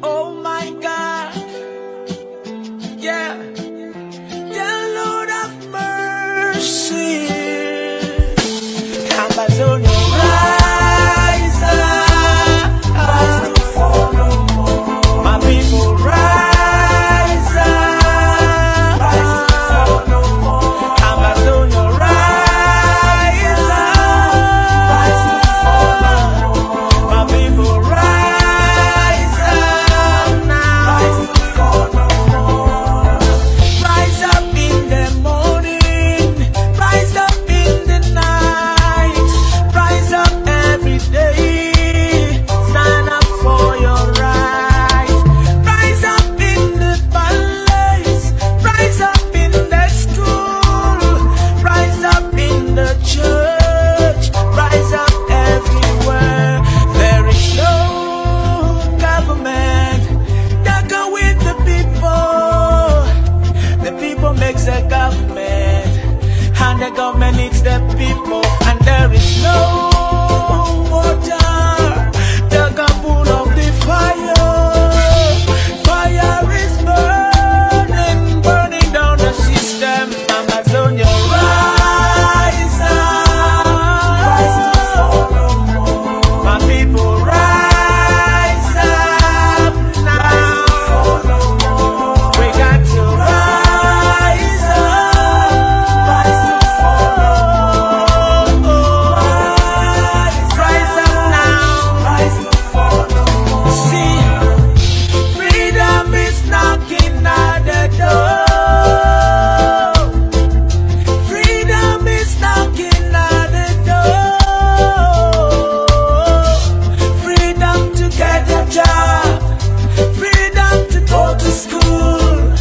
Oh my God, yeah, the Lord have mercy. Ambazonia, rise up, rise to fall no more. My people, rise up, rise to fall no more. Ambazonia, rise up, rise to fall no more. My people, rise up now, rise to fall no more. Rise up in the morning, rise up in the night, rise up every day, stand up for your right. Rise up in the palace, rise up in the school, rise up in the church, rise up everywhere. There is no government that can win the people. The people makes a government, and the government needs the people. And there is no water that can put out the fire. Fire is burning, burning down the system. Amazonia, rise up, rise to fall no more. My people, rise up now. We got to rise up, rise to fall no more. Rise up now, rise to fall no more. See, freedom is knocking at the door. Freedom is knocking at the door. Freedom to get a job, freedom to go to school,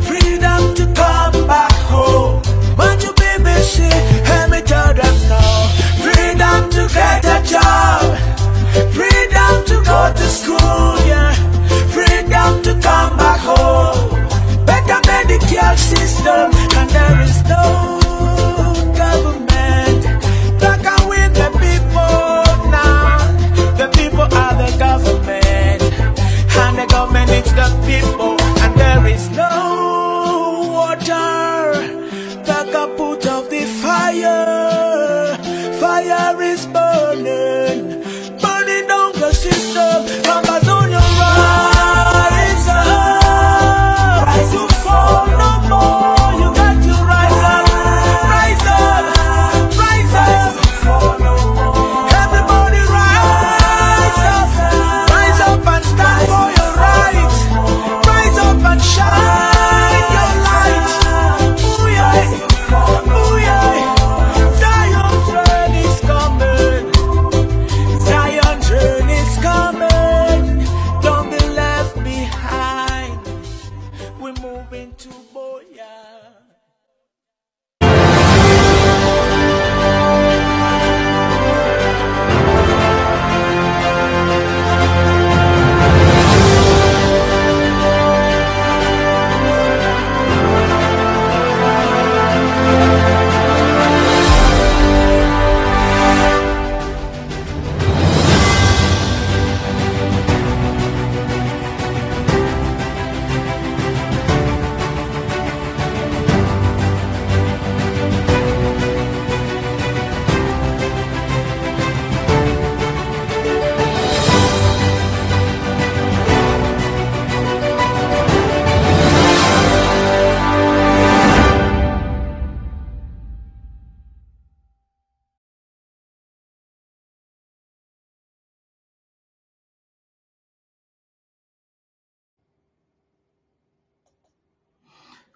freedom to come back home. But you BBC, let me tell them now. Freedom to get a job, freedom to go to school, yeah. Freedom to come back home. Better Medicare system, and there is no government that can win the people now. The people are the government, and the government needs the people. And there is no water that can put out the fire. Fire is burning, burning down the system. Ambazonia, rise up, rise to fall no more. You got to rise up, rise up, rise up. Everybody rise up and stand for your rights. Rise up and shine your light. Ooh yeah, ooh yeah. Zion's reign is coming. Zion's reign is coming. Don't be left behind. We're moving to Boya.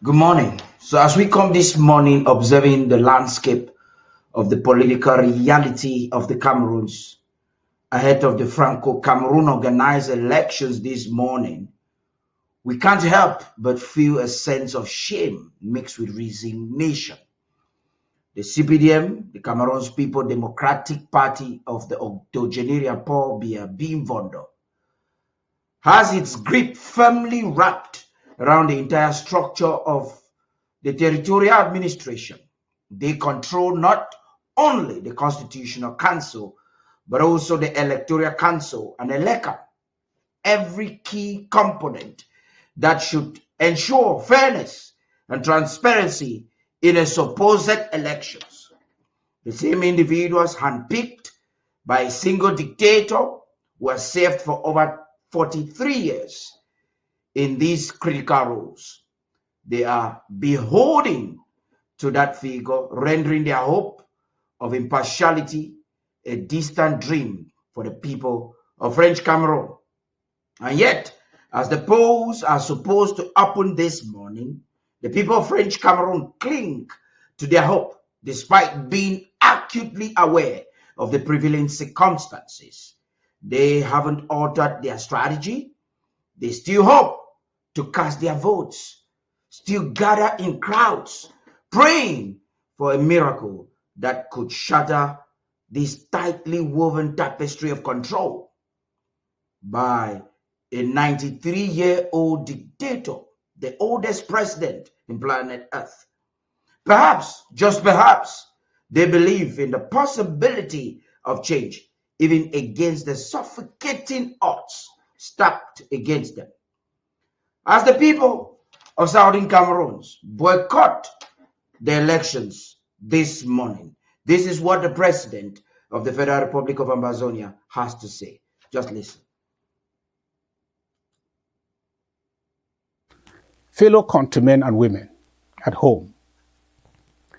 Good morning. So as we come this morning observing the landscape of the political reality of the Cameroons ahead of the Franco-Cameroun organized elections this morning, we can't help but feel a sense of shame mixed with resignation. The CPDM, the Cameroon's People Democratic Party of the octogenarian Paul Biya Bimvondo, has its grip firmly wrapped around the entire structure of the territorial administration. They control not only the Constitutional Council, but also the Electoral Council and ELECA, every key component that should ensure fairness and transparency in a supposed elections. The same individuals handpicked by a single dictator were served for over 43 years in these critical roles. They are beholden to that figure, rendering their hope of impartiality a distant dream for the people of French Cameroon. And yet, as the polls are supposed to open this morning, the people of French Cameroon cling to their hope despite being acutely aware of the prevailing circumstances. They haven't altered their strategy. They still hope to cast their votes, still gather in crowds, praying for a miracle that could shatter this tightly woven tapestry of control by a 93-year-old dictator, the oldest president in planet Earth. Perhaps, just perhaps, they believe in the possibility of change, even against the suffocating odds stacked against them. As the people of Southern Cameroon boycott the elections this morning, this is what the president of the Federal Republic of Ambazonia has to say. Just listen. Fellow countrymen and women at home,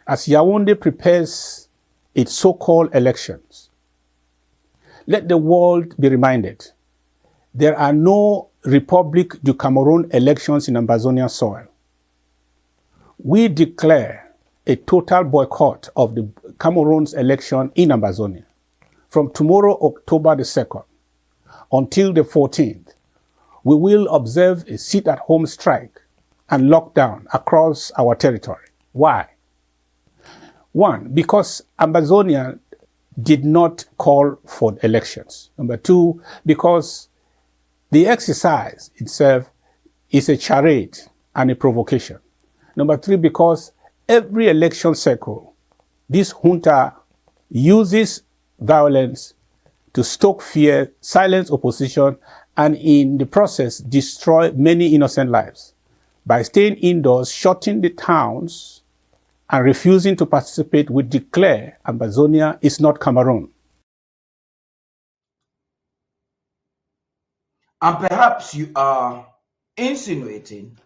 as Yaoundé prepares its so-called elections, let the world be reminded there are no Republic du Cameroun elections in Ambazonian soil. We declare a total boycott of the Cameroon's election in Ambazonia from tomorrow, October the 2nd, until the 14th. We will observe a sit-at-home strike and lockdown across our territory. Why? One, because Ambazonia did not call for elections. Number two, because the exercise itself is a charade and a provocation. Number three, because every election cycle, this junta uses violence to stoke fear, silence opposition, and in the process destroy many innocent lives by staying indoors, shutting the towns, and refusing to participate. We declare Ambazonia is not Cameroon. And perhaps you are insinuating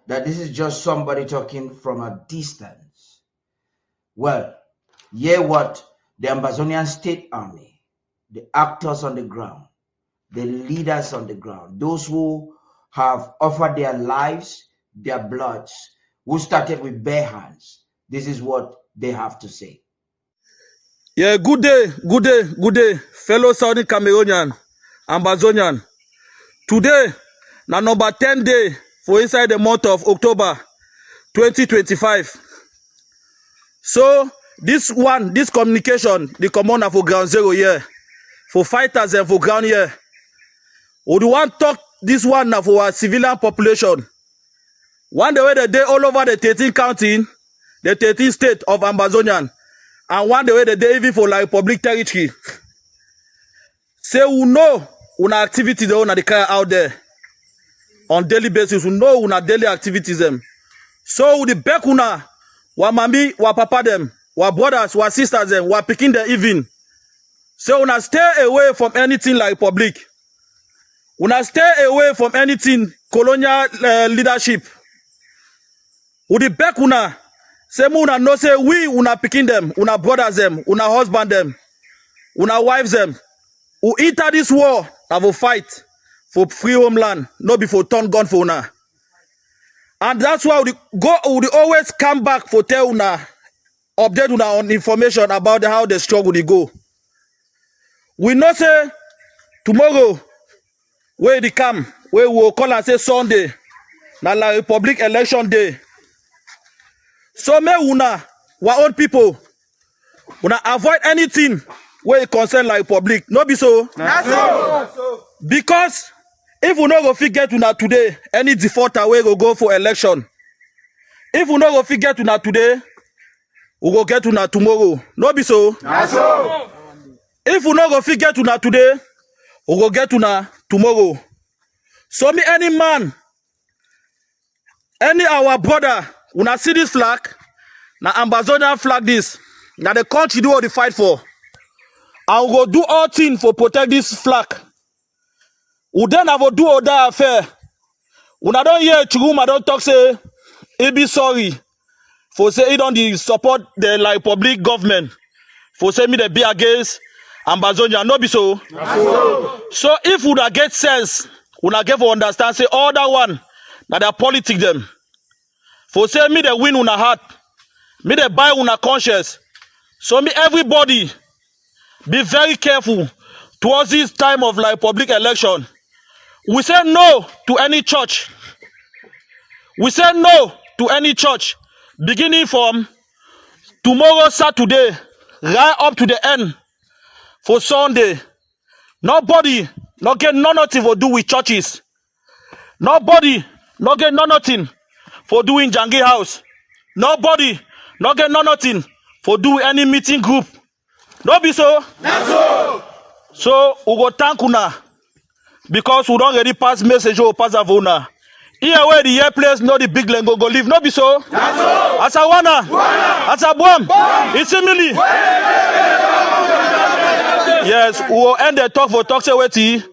that this is just somebody talking from a distance. Well, hear what the Ambazonian State Army, the actors on the ground, the leaders on the ground, those who have offered their lives, their bloods, who started with bare hands, this is what they have to say. Yeah, good day, fellow Southern Cameroonian, Ambazonian. Today, na number 10 day for inside the month of October 2025. So, this communication, the commander for ground zero here, for fighters and for ground here. We want to talk this one now for our civilian population. One the way they day all over the 13 county, the 13 state of Ambazonian, and one the way they day even for like public territory. Say we know una activity they una carry out there on daily basis. We know una daily activities them. So the back una, wa mami, wa papa them, wa brothers, wa sisters them, wa picking them even. So una stay away from anything like public. Una stay away from anything colonial leadership. With the back una, say una no say we una picking them, una brothers them, una husband them, una wives them. Who enter this war have a fight for free homeland, not before turn gun for una. And that's why we always come back for tell una, update una on information about how the struggle they go. We know say tomorrow where they come, where we will call and say Sunday, na la Republic election day. So may una, our own people, una avoid anything where it concern like public. No be so. That's so. Because if we no go get una today, any defaulter way go for election. If we no go get una today, we go get una tomorrow. No be so. That's so. If we not go fit get una today, we go get una tomorrow. So me any man, any our brother, una see this flag, na Ambazonian flag this. Now the country do all the fight for. And we go do all things for protect this flag. We then have to do all that affair. Una don't hear Chuguma don't talk say he be sorry for say he don't support the like public government. For say me they be against Ambazonia. No be so. So if we not get sense, we not get for understand say all that one that they politics them. For say me they win una heart, me they buy una conscience. So me everybody be very careful towards this time of like public election. We say no to any church. We say no to any church. Beginning from tomorrow Saturday, right up to the end for Sunday. Nobody not get nothing for do with churches. Nobody not get nothing for doing Jangi house. Nobody not get nothing for do any meeting group. No be so? Not so. So we go thank una because we don't already pass message or pass avona. Here where the airplanes know the big lengo go live. No be so? Not so. Asawana. Asabuam. Isimili. Yes, we will end the talk for talk say weti.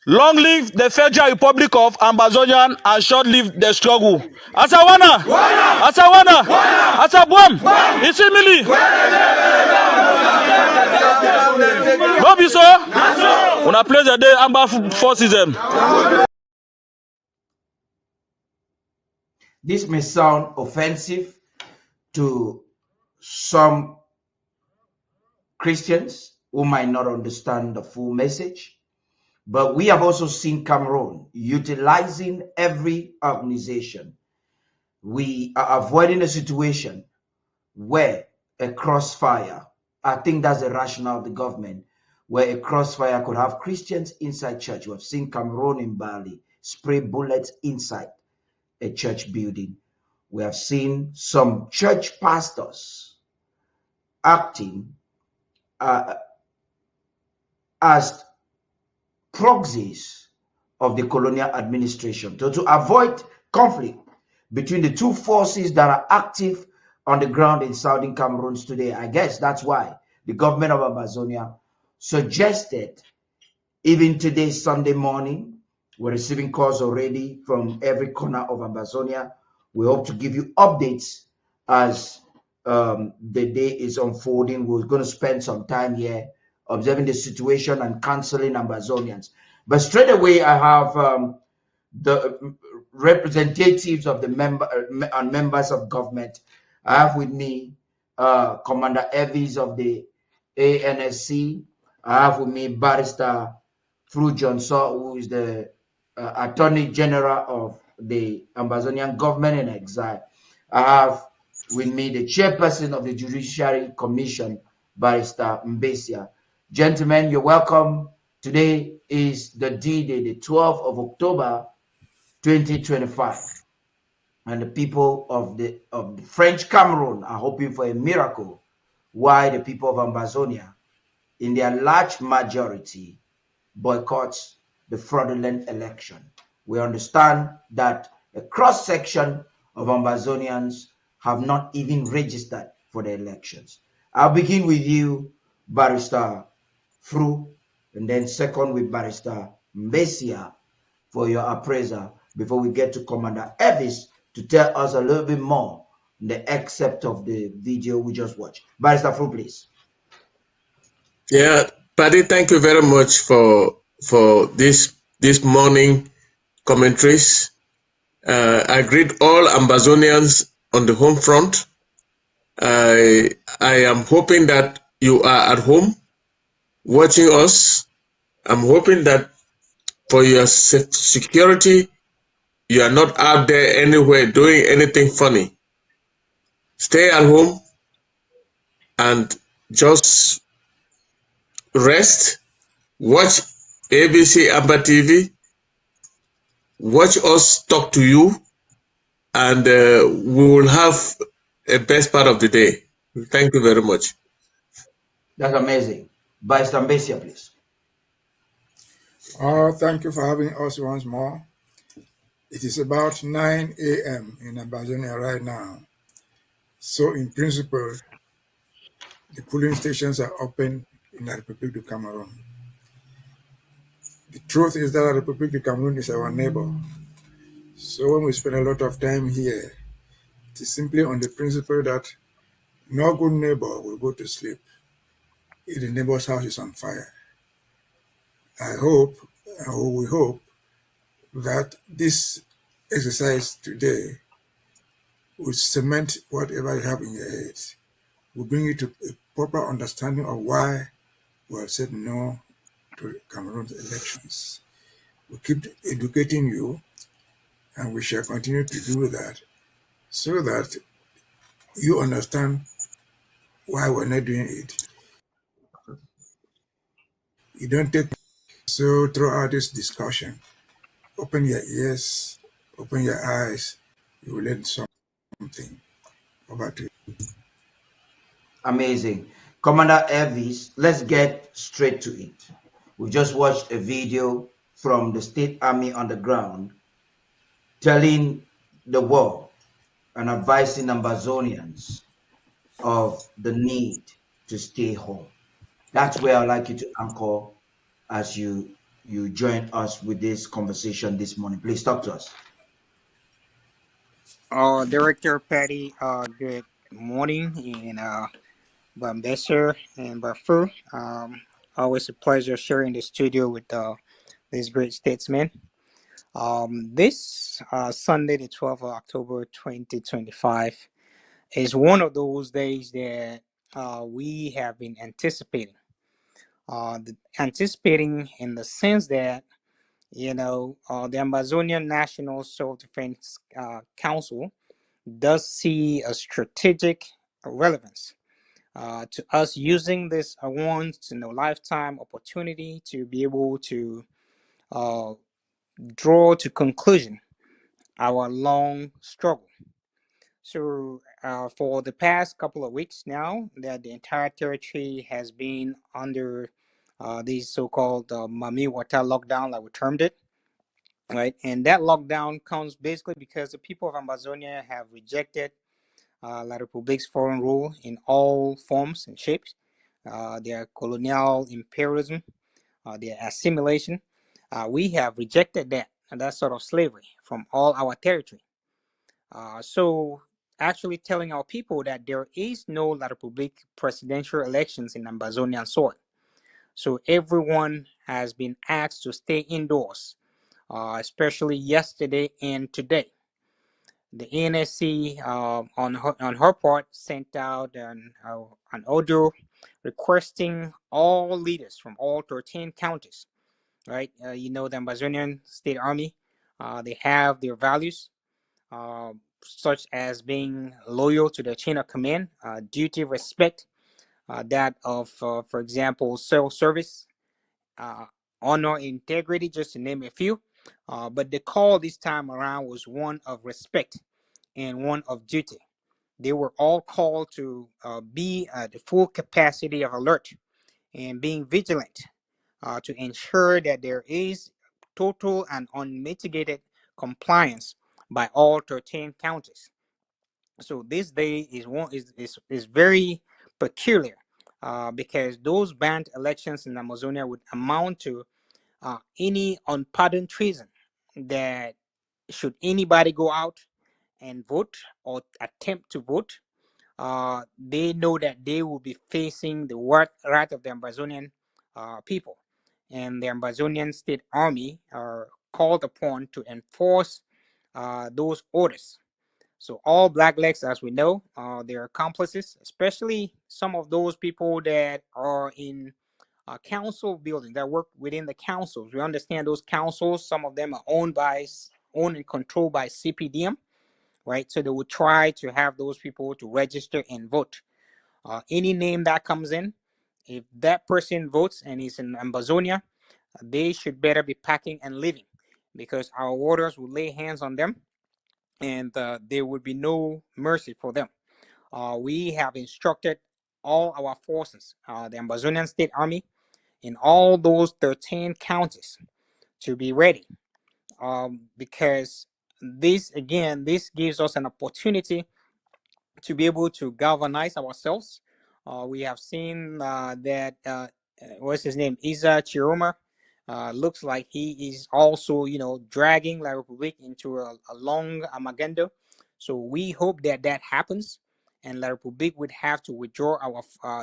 Long live the Federal Republic of Ambazonian and short live the struggle. Asawana. Asawana. Asabuam. Isimili. No be so? When I play the day, Amba forces them. This may sound offensive to some Christians who might not understand the full message, but we have also seen Cameroon utilizing every organization. We are avoiding a situation where a crossfire, I think that's the rationale of the government, where a crossfire could have Christians inside church. We have seen Cameroon in Bali spray bullets inside a church building. We have seen some church pastors acting as proxies of the colonial administration to avoid conflict between the two forces that are active on the ground in southern Cameroon today. I guess that's why the government of Ambazonia suggested, even today, Sunday morning, we're receiving calls already from every corner of Ambazonia. We hope to give you updates as the day is unfolding. We're going to spend some time here observing the situation and counseling Ambazonians. But straight away, I have the representatives of the members of government. I have with me Commander Elvis of the ANSC. I have with me Barrister Fru John Nsoh, who is the Attorney General of the Ambazonian government in exile. I have with me the chairperson of the Judiciary Commission, Barrister Mbeseha. Gentlemen, you're welcome. Today is the D-Day, the 12th of October, 2025. And the people of the French Cameroon are hoping for a miracle, while the people of Ambazonia, in their large majority, boycotts the fraudulent election. We understand that a cross-section of Ambazonians have not even registered for the elections. I'll begin with you, Barrister Fru, and then second with Barrister Mbeseha for your appraisal before we get to Commander Elvis to tell us a little bit more on the excerpt of the video we just watched. Barrister Fru, please. Yeah, Paddy, thank you very much for this morning commentaries. I greet all Ambazonians on the home front. I am hoping that you are at home watching us. I'm hoping that for your security, you are not out there anywhere doing anything funny. Stay at home and just rest. Watch ABC Amba TV. Watch us talk to you, and we will have a best part of the day. Thank you very much. That's amazing. Vice Mbeseha, please. Thank you for having us once more. It is about 9 a.m. in Ambazonia right now. So in principle, the polling stations are open in the Republic of Cameroon. The truth is that the Republic of Cameroon is our neighbor. So when we spend a lot of time here, it is simply on the principle that no good neighbor will go to sleep if the neighbor's house is on fire. I hope, or we hope, that this exercise today will cement whatever you have in your head, will bring you to a proper understanding of why we have said no to Cameroon's elections. We keep educating you, and we shall continue to do that so that you understand why we're not doing it. You don't take so throughout this discussion. Open your ears, open your eyes, you will learn something. Over to you. Amazing. Commander Elvis, let's get straight to it. We just watched a video from the State Army on the ground telling the world and advising Ambazonians of the need to stay home. That's where I'd like you to anchor as you join us with this conversation this morning. Please talk to us. Director Paddy, good morning, and Mbeseha and Fru. Always a pleasure sharing the studio with these great statesmen. This Sunday, the 12th of October 2025, is one of those days that we have been anticipating. Anticipating in the sense that, the Ambazonian National Self-Defense Council does see a strategic relevance to us using this once in a lifetime opportunity to be able to uh, draw to conclusion our long struggle. So for the past couple of weeks now, that the entire territory has been under these so-called Mami Wata lockdown, like we termed it, right? And that lockdown comes basically because the people of Ambazonia have rejected La Republique's foreign rule in all forms and shapes, their colonial imperialism, their assimilation. We have rejected that and that sort of slavery from all our territory. So actually telling our people that there is no La Republique presidential elections in Ambazonian soil. So everyone has been asked to stay indoors, especially yesterday and today. The ANSC, on her part, sent out an audio requesting all leaders from all 13 counties, right? The Ambazonian State Army, they have their values, such as being loyal to the chain of command, duty, respect, that of, for example, self-service, honor, integrity, just to name a few. But the call this time around was one of respect and one of duty. They were all called to be at the full capacity of alert and being vigilant to ensure that there is total and unmitigated compliance by all 13 counties. So this day is very peculiar because those banned elections in Amazonia would amount to any unpardoned treason that should anybody go out and vote or attempt to vote, they know that they will be facing the wrath of the Ambazonian people. And the Ambazonian State Army are called upon to enforce those orders. So all blacklegs, as we know, their accomplices, especially some of those people that are in council buildings that work within the councils. We understand those councils, some of them are owned and controlled by CPDM, right? So they would try to have those people to register and vote. Any name that comes in, if that person votes and is in Ambazonia, they should better be packing and leaving, because our warders will lay hands on them and there would be no mercy for them. We have instructed all our forces, the Ambazonian State Army, in all those 13 counties to be ready, because this gives us an opportunity to be able to galvanize ourselves. We have seen that what's his name, Isa Chiroma, looks like he is also, dragging La Republique into a long amagendo. So we hope that that happens, and La Republique would have to withdraw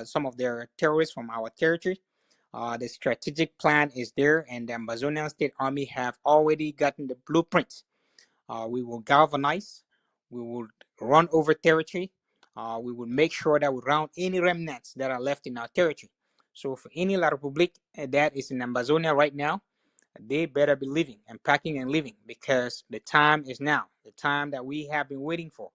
some of their terrorists from our territory. The strategic plan is there, and the Ambazonian State Army have already gotten the blueprint. We will galvanize, we will run over territory, we will make sure that we round any remnants that are left in our territory. So for any La Republique that is in Ambazonia right now, they better be living and packing and living, because the time is now. The time that we have been waiting for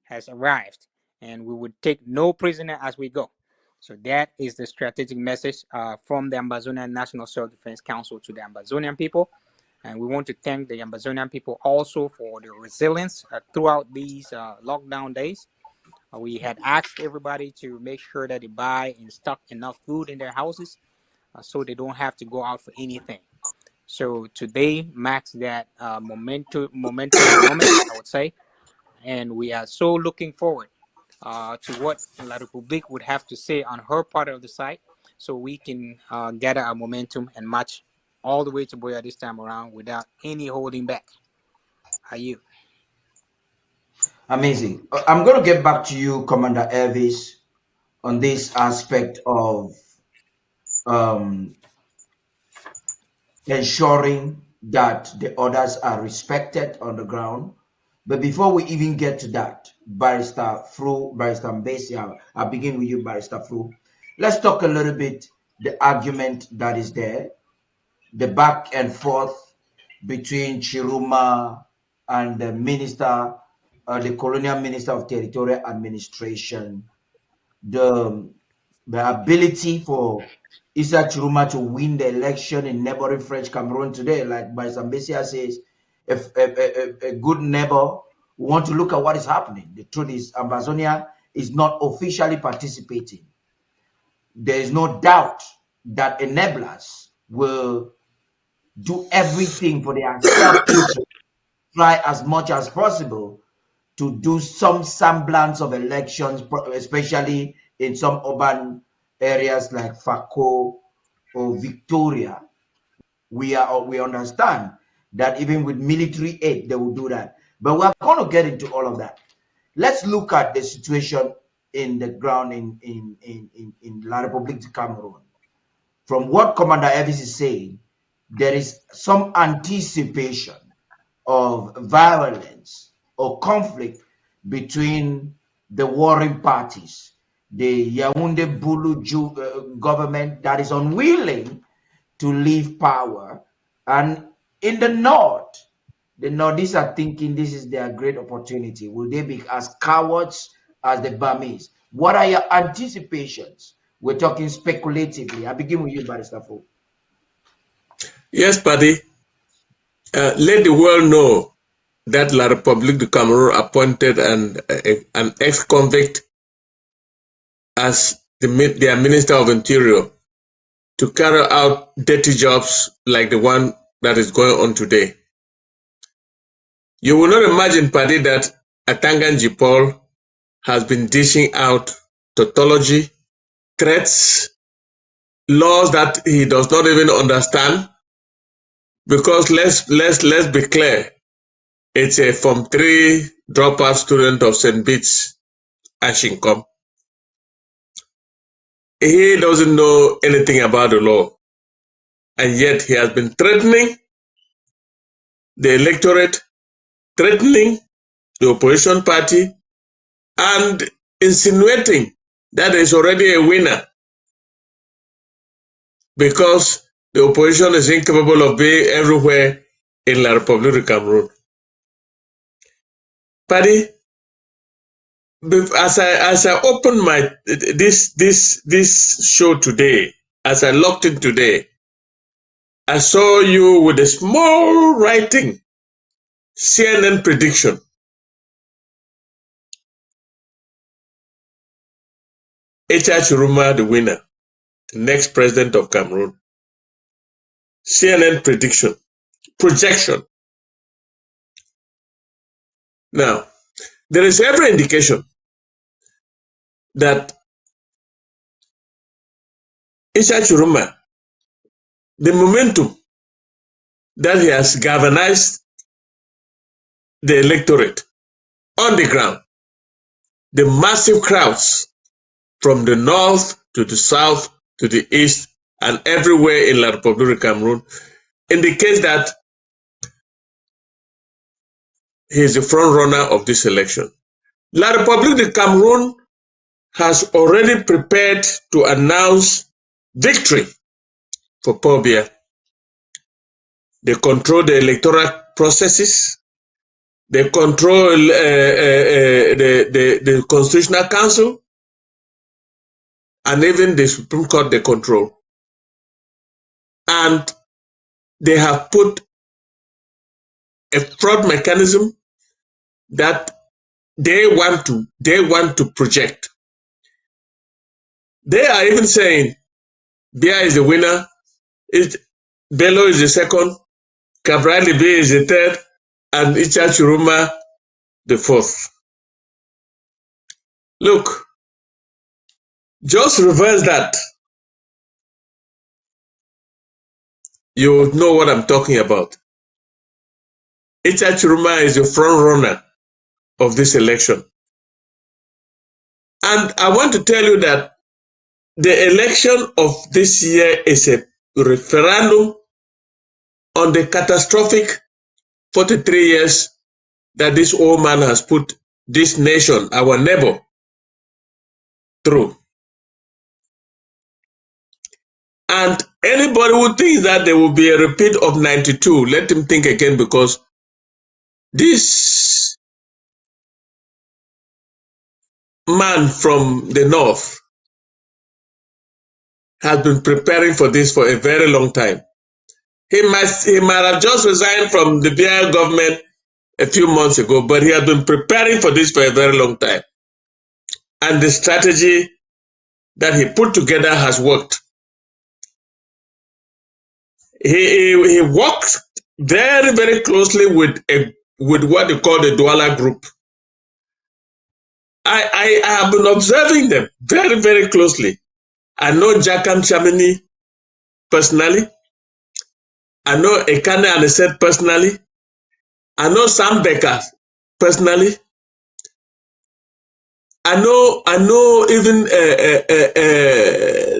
has arrived, and we would take no prisoner as we go. So that is the strategic message from the Ambazonian National Self-Defense Council to the Ambazonian people. And we want to thank the Ambazonian people also for their resilience throughout these lockdown days. We had asked everybody to make sure that they buy and stock enough food in their houses so they don't have to go out for anything. So today marks that momentous moment, I would say. And we are so looking forward to what La Republique would have to say on her part of the site, so we can gather our momentum and march all the way to Boya this time around without any holding back. Are you? Amazing. I'm going to get back to you, Commander Elvis, on this aspect of ensuring that the orders are respected on the ground. But before we even get to that, Barrister Mbeseha, I'll begin with you, Barrister Fru. Let's talk a little bit the argument that is there, the back and forth between Chiroma and the minister, the colonial minister of territorial administration, the ability for Issa Chiroma to win the election in neighboring French Cameroon today, like Barrister Mbeseha says, if a good neighbor want to look at what is happening. The truth is, Ambazonia is not officially participating. There is no doubt that enablers will do everything for their self-interest, try as much as possible to do some semblance of elections, especially in some urban areas like Fako or Victoria. We understand that even with military aid, they will do that. But we're going to get into all of that. Let's look at the situation in the ground in La Republique du Cameroun. From what Commander Elvis is saying, there is some anticipation of violence or conflict between the warring parties, the Yaoundé Bulu government that is unwilling to leave power, and in the north, the Nordists are thinking this is their great opportunity. Will they be as cowards as the Burmese? What are your anticipations? We're talking speculatively. I begin with you, Barrister Fru. Yes, Paddy. Let the world know that La Republique du Cameroun appointed an ex-convict as their Minister of Interior to carry out dirty jobs like the one that is going on today. You will not imagine, Paddy, that Atanganji Paul has been dishing out tautology, threats, laws that he does not even understand. Because let's be clear, it's a Form 3 dropout student of St. Bede's, Ashinkom. He doesn't know anything about the law, and yet he has been threatening the electorate, threatening the opposition party, and insinuating that there is already a winner because the opposition is incapable of being everywhere in La Republique du Cameroun. Paddy, as I opened my this show today, as I logged in today, I saw you with a small writing, CNN prediction. Chiruma the winner, the next president of Cameroon. CNN projection. Now, there is every indication that Chiruma, the momentum that he has galvanized the electorate on the ground, the massive crowds from the north to the south to the east and everywhere in La République of Cameroon indicates that he is the front runner of this election. La République of Cameroon has already prepared to announce victory for Paul Biya. They control the electoral processes. They control the Constitutional Council, and even the Supreme Court they control. And they have put a fraud mechanism that they want to project. They are even saying Biya is the winner, Bello is the second, Cabral Libe is the third, and Chiruma the fourth. Look, just reverse that. You know what I'm talking about. Chiruma is the front runner of this election. And I want to tell you that the election of this year is a referendum on the catastrophic 43 years that this old man has put this nation, our neighbor, through. And anybody who thinks that there will be a repeat of 92, let him think again, because this man from the north has been preparing for this for a very long time. He might have just resigned from the Biya government a few months ago, but he has been preparing for this for a very long time. And the strategy that he put together has worked. He worked very, very closely with what they call the Douala group. I have been observing them very, very closely. I know Jakam Chamini personally. I know Ekane Aneset personally. I know Sam Becker personally. I know even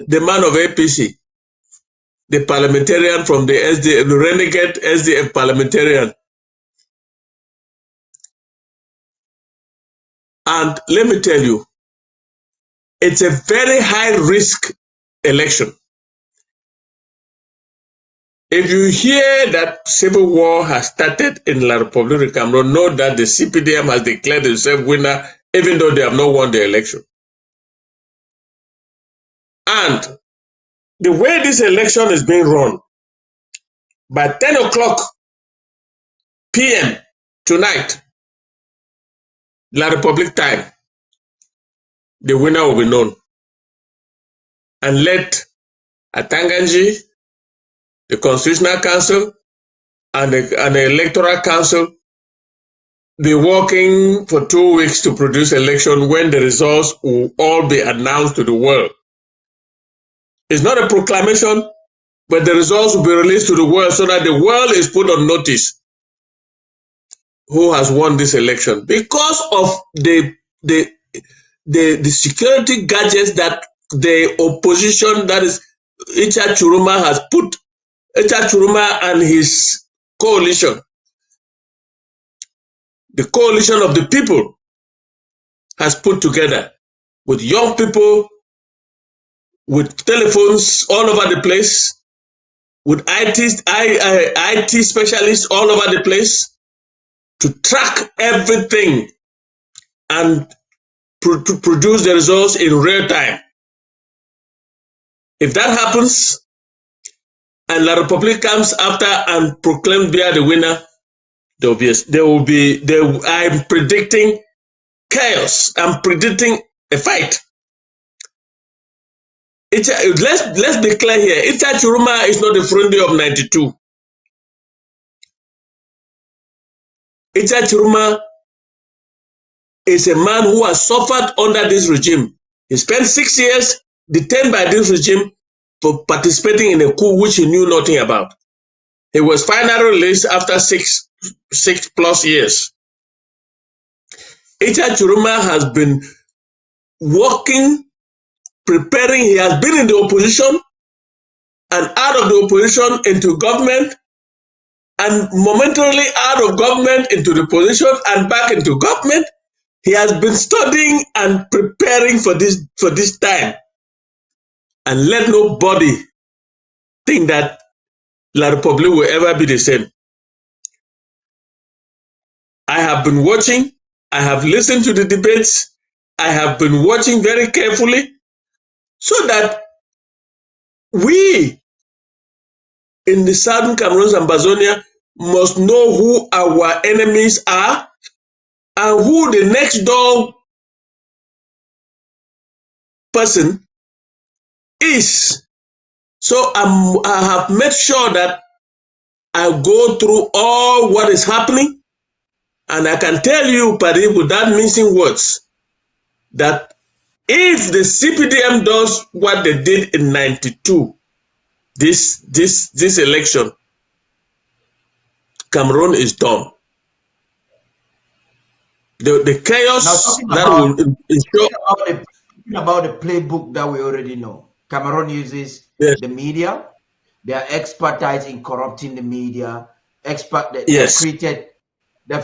the man of APC, the parliamentarian from the SDF, the renegade SDF parliamentarian. And let me tell you, it's a very high risk election. If you hear that civil war has started in La République of Cameroon, know that the CPDM has declared itself winner, even though they have not won the election. And the way this election is being run, by 10 o'clock p.m. tonight, La République time, the winner will be known. And let Atanganji, the Constitutional Council, and the Electoral Council be working for 2 weeks to produce election when the results will all be announced to the world. It's not a proclamation, but the results will be released to the world so that the world is put on notice who has won this election, because of the security gadgets that the opposition, that is Chiruma, has put. Chiruma and his coalition, the coalition of the people, has put together with young people, with telephones all over the place, with IT specialists all over the place, to track everything and to produce the results in real time. If that happens, and La République comes after and proclaims Biya the winner, I'm predicting chaos. I'm predicting a fight. Let's be clear here. Icha Chiruma is not the friend of 92. Icha Chiruma is a man who has suffered under this regime. He spent 6 years detained by this regime for participating in a coup which he knew nothing about. He was finally released after six plus years. Icha Chiruma has been working, preparing. He has been in the opposition and out of the opposition into government, and momentarily out of government into the position and back into government. He has been studying and preparing for this time. And let nobody think that La Republic will ever be the same. I have been watching, I have listened to the debates, I have been watching very carefully so that we in the Southern Cameroon, Ambazonia, must know who our enemies are and who the next door person is. So I have made sure that I go through all what is happening, and I can tell you, Paddy, without mincing words, that if the CPDM does what they did in 92, this election, Cameroon is done. The chaos that will ensure. Talking about the playbook that we already know. Cameroon uses the media. They are expertise in corrupting the media. They've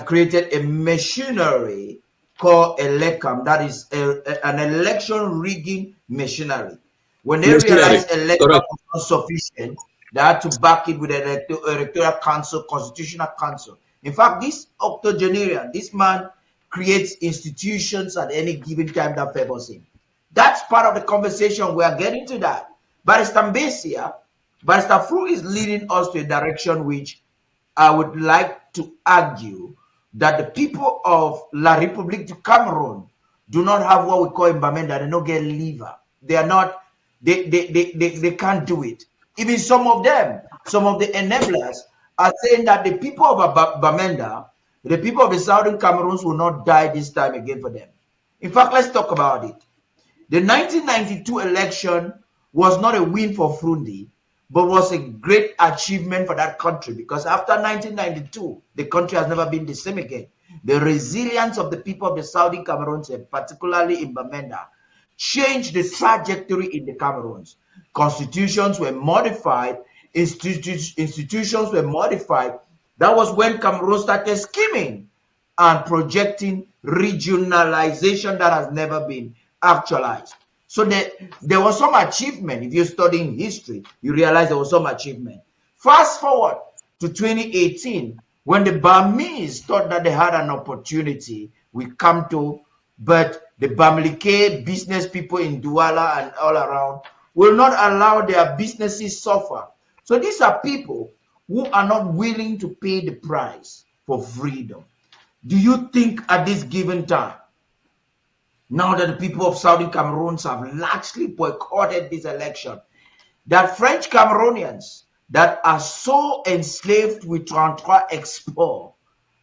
created a machinery called ELECAM, that is an election rigging machinery. When they realized ELECAM was not sufficient, they had to back it with an electoral council, constitutional council. In fact, this octogenarian, this man creates institutions at any given time that favors him. That's part of the conversation. We are getting to that. Barrister Mbeseha, Barrister Fru is leading us to a direction which I would like to argue that the people of La République du Cameroun do not have what we call in Bamenda. They don't get liver. They are not, they can't do it. Even some of them, some of the enablers are saying that the people of Bamenda, the people of the Southern Cameroons will not die this time again for them. In fact, let's talk about it. The 1992 election was not a win for Frundi, but was a great achievement for that country, because after 1992, the country has never been the same again. The resilience of the people of the Southern Cameroons, particularly in Bamenda, changed the trajectory in the Cameroons. Constitutions were modified, institutions were modified. That was when Cameroon started scheming and projecting regionalization that has never been actualized. So there was some achievement. If you're studying history, you realize there was some achievement. Fast forward to 2018, when the Burmese thought that they had an opportunity with Kamto, but the Bamileke business people in Douala and all around will not allow their businesses suffer. So these are people who are not willing to pay the price for freedom. Do you think at this given time, now that the people of Southern Cameroons have largely boycotted this election, that French Cameroonians that are so enslaved with 33 export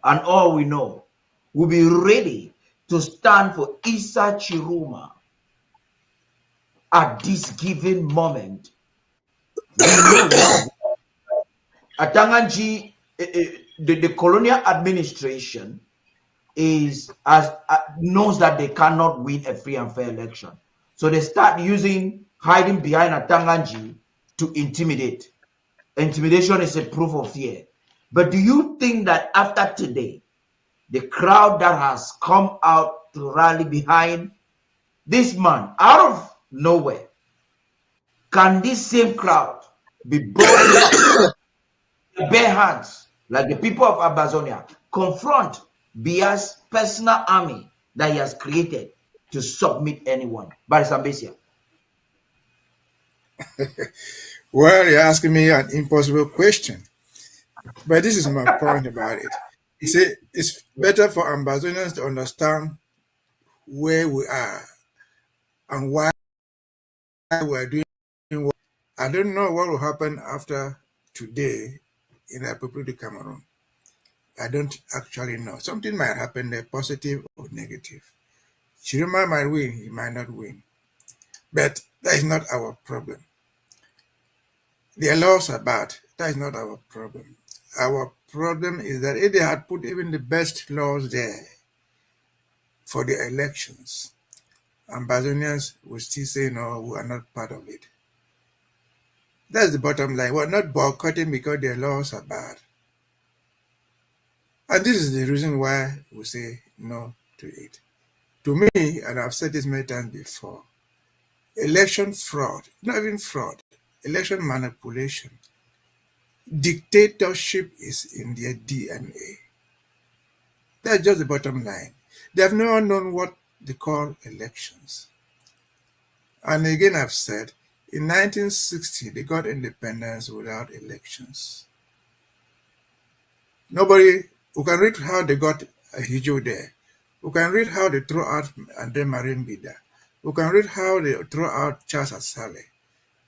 and all we know will be ready to stand for Issa Chiruma at this given moment? We know now Atanganji, the colonial administration knows that they cannot win a free and fair election. So they start hiding behind Atanganji to intimidate. Intimidation is a proof of fear. But do you think that after today, the crowd that has come out to rally behind this man out of nowhere, can this same crowd be brought in bare hands, like the people of Ambazonia, confront Bia's personal army that he has created to submit anyone? Barrister Mbeseha. Well, you're asking me an impossible question. But this is my point about it. You see, it's better for Ambazonians to understand where we are and why we're doing I don't know what will happen after today in the Republic of Cameroon. I don't actually know. Something might happen there, positive or negative. Chirima might win, he might not win. But that is not our problem. Their laws are bad. That is not our problem. Our problem is that if they had put even the best laws there for the elections, Ambazonians will still say, no, we are not part of it. That's the bottom line. We're not boycotting because their laws are bad. And this is the reason why we say no to it. To me, and I've said this many times before, election fraud, not even fraud, election manipulation, dictatorship is in their DNA. That's just the bottom line. They have never known what they call elections. And again, I've said, in 1960, they got independence without elections. Nobody, who can read how they got a Hijo there, who can read how they throw out Andre Marimbida, who can read how they throw out Charles Asale,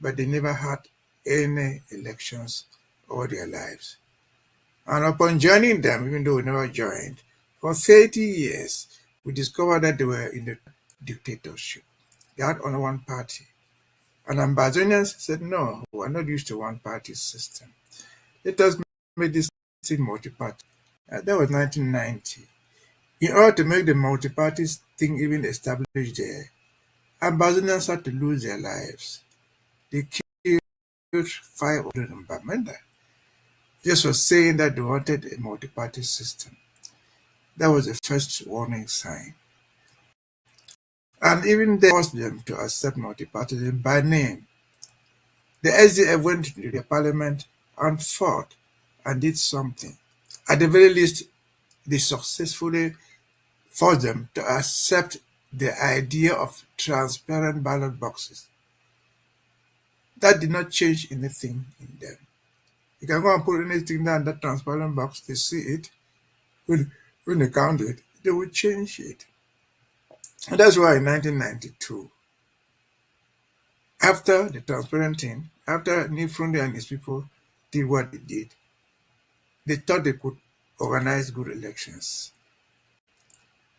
but they never had any elections all their lives. And upon joining them, even though we never joined, for 30 years, we discovered that they were in the dictatorship. They had only one party. And Ambazonians said, no, we are not used to one-party system. Let us make this thing multi-party. That was 1990. In order to make the multi-party thing even established there, Ambazonians had to lose their lives. They killed 500 in Bamenda just for saying that they wanted a multi-party system. That was the first warning sign. And even they forced them to accept multi-partyism by name. The SDF went to the parliament and fought and did something. At the very least, they successfully forced them to accept the idea of transparent ballot boxes. That did not change anything in them. You can go and put anything down in that transparent box, they see it. When they count it, they will change it. And that's why in 1992, after the transparent thing, after Nifrundi and his people did what they did, they thought they could organize good elections.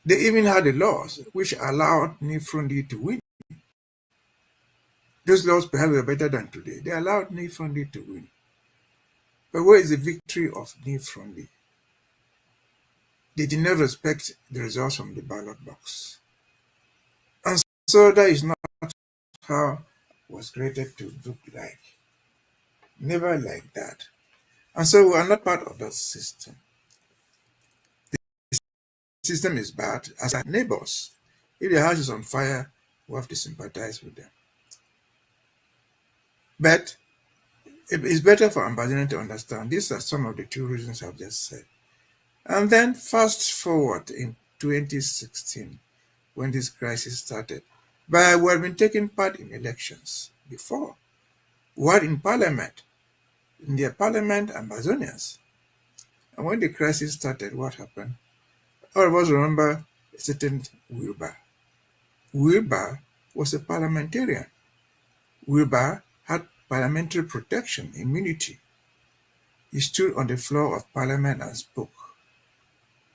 They even had the laws which allowed Nifrundi to win. Those laws perhaps were better than today. They allowed Nifrundi to win. But where is the victory of Nifrundi? They did not respect the results from the ballot box. And so that is not how it was created to look like. Never like that. And so we are not part of that system. The system is bad as our neighbors. If the house is on fire, we have to sympathize with them. But it's better for Ambazonian to understand. These are some of the two reasons I've just said. And then fast forward in 2016, when this crisis started. But we have been taking part in elections before. We were in parliament. In their parliament, Ambazonians. And when the crisis started, what happened? All of us remember a certain Wilbur. Wilbur was a parliamentarian. Wilbur had parliamentary protection, immunity. He stood on the floor of parliament and spoke.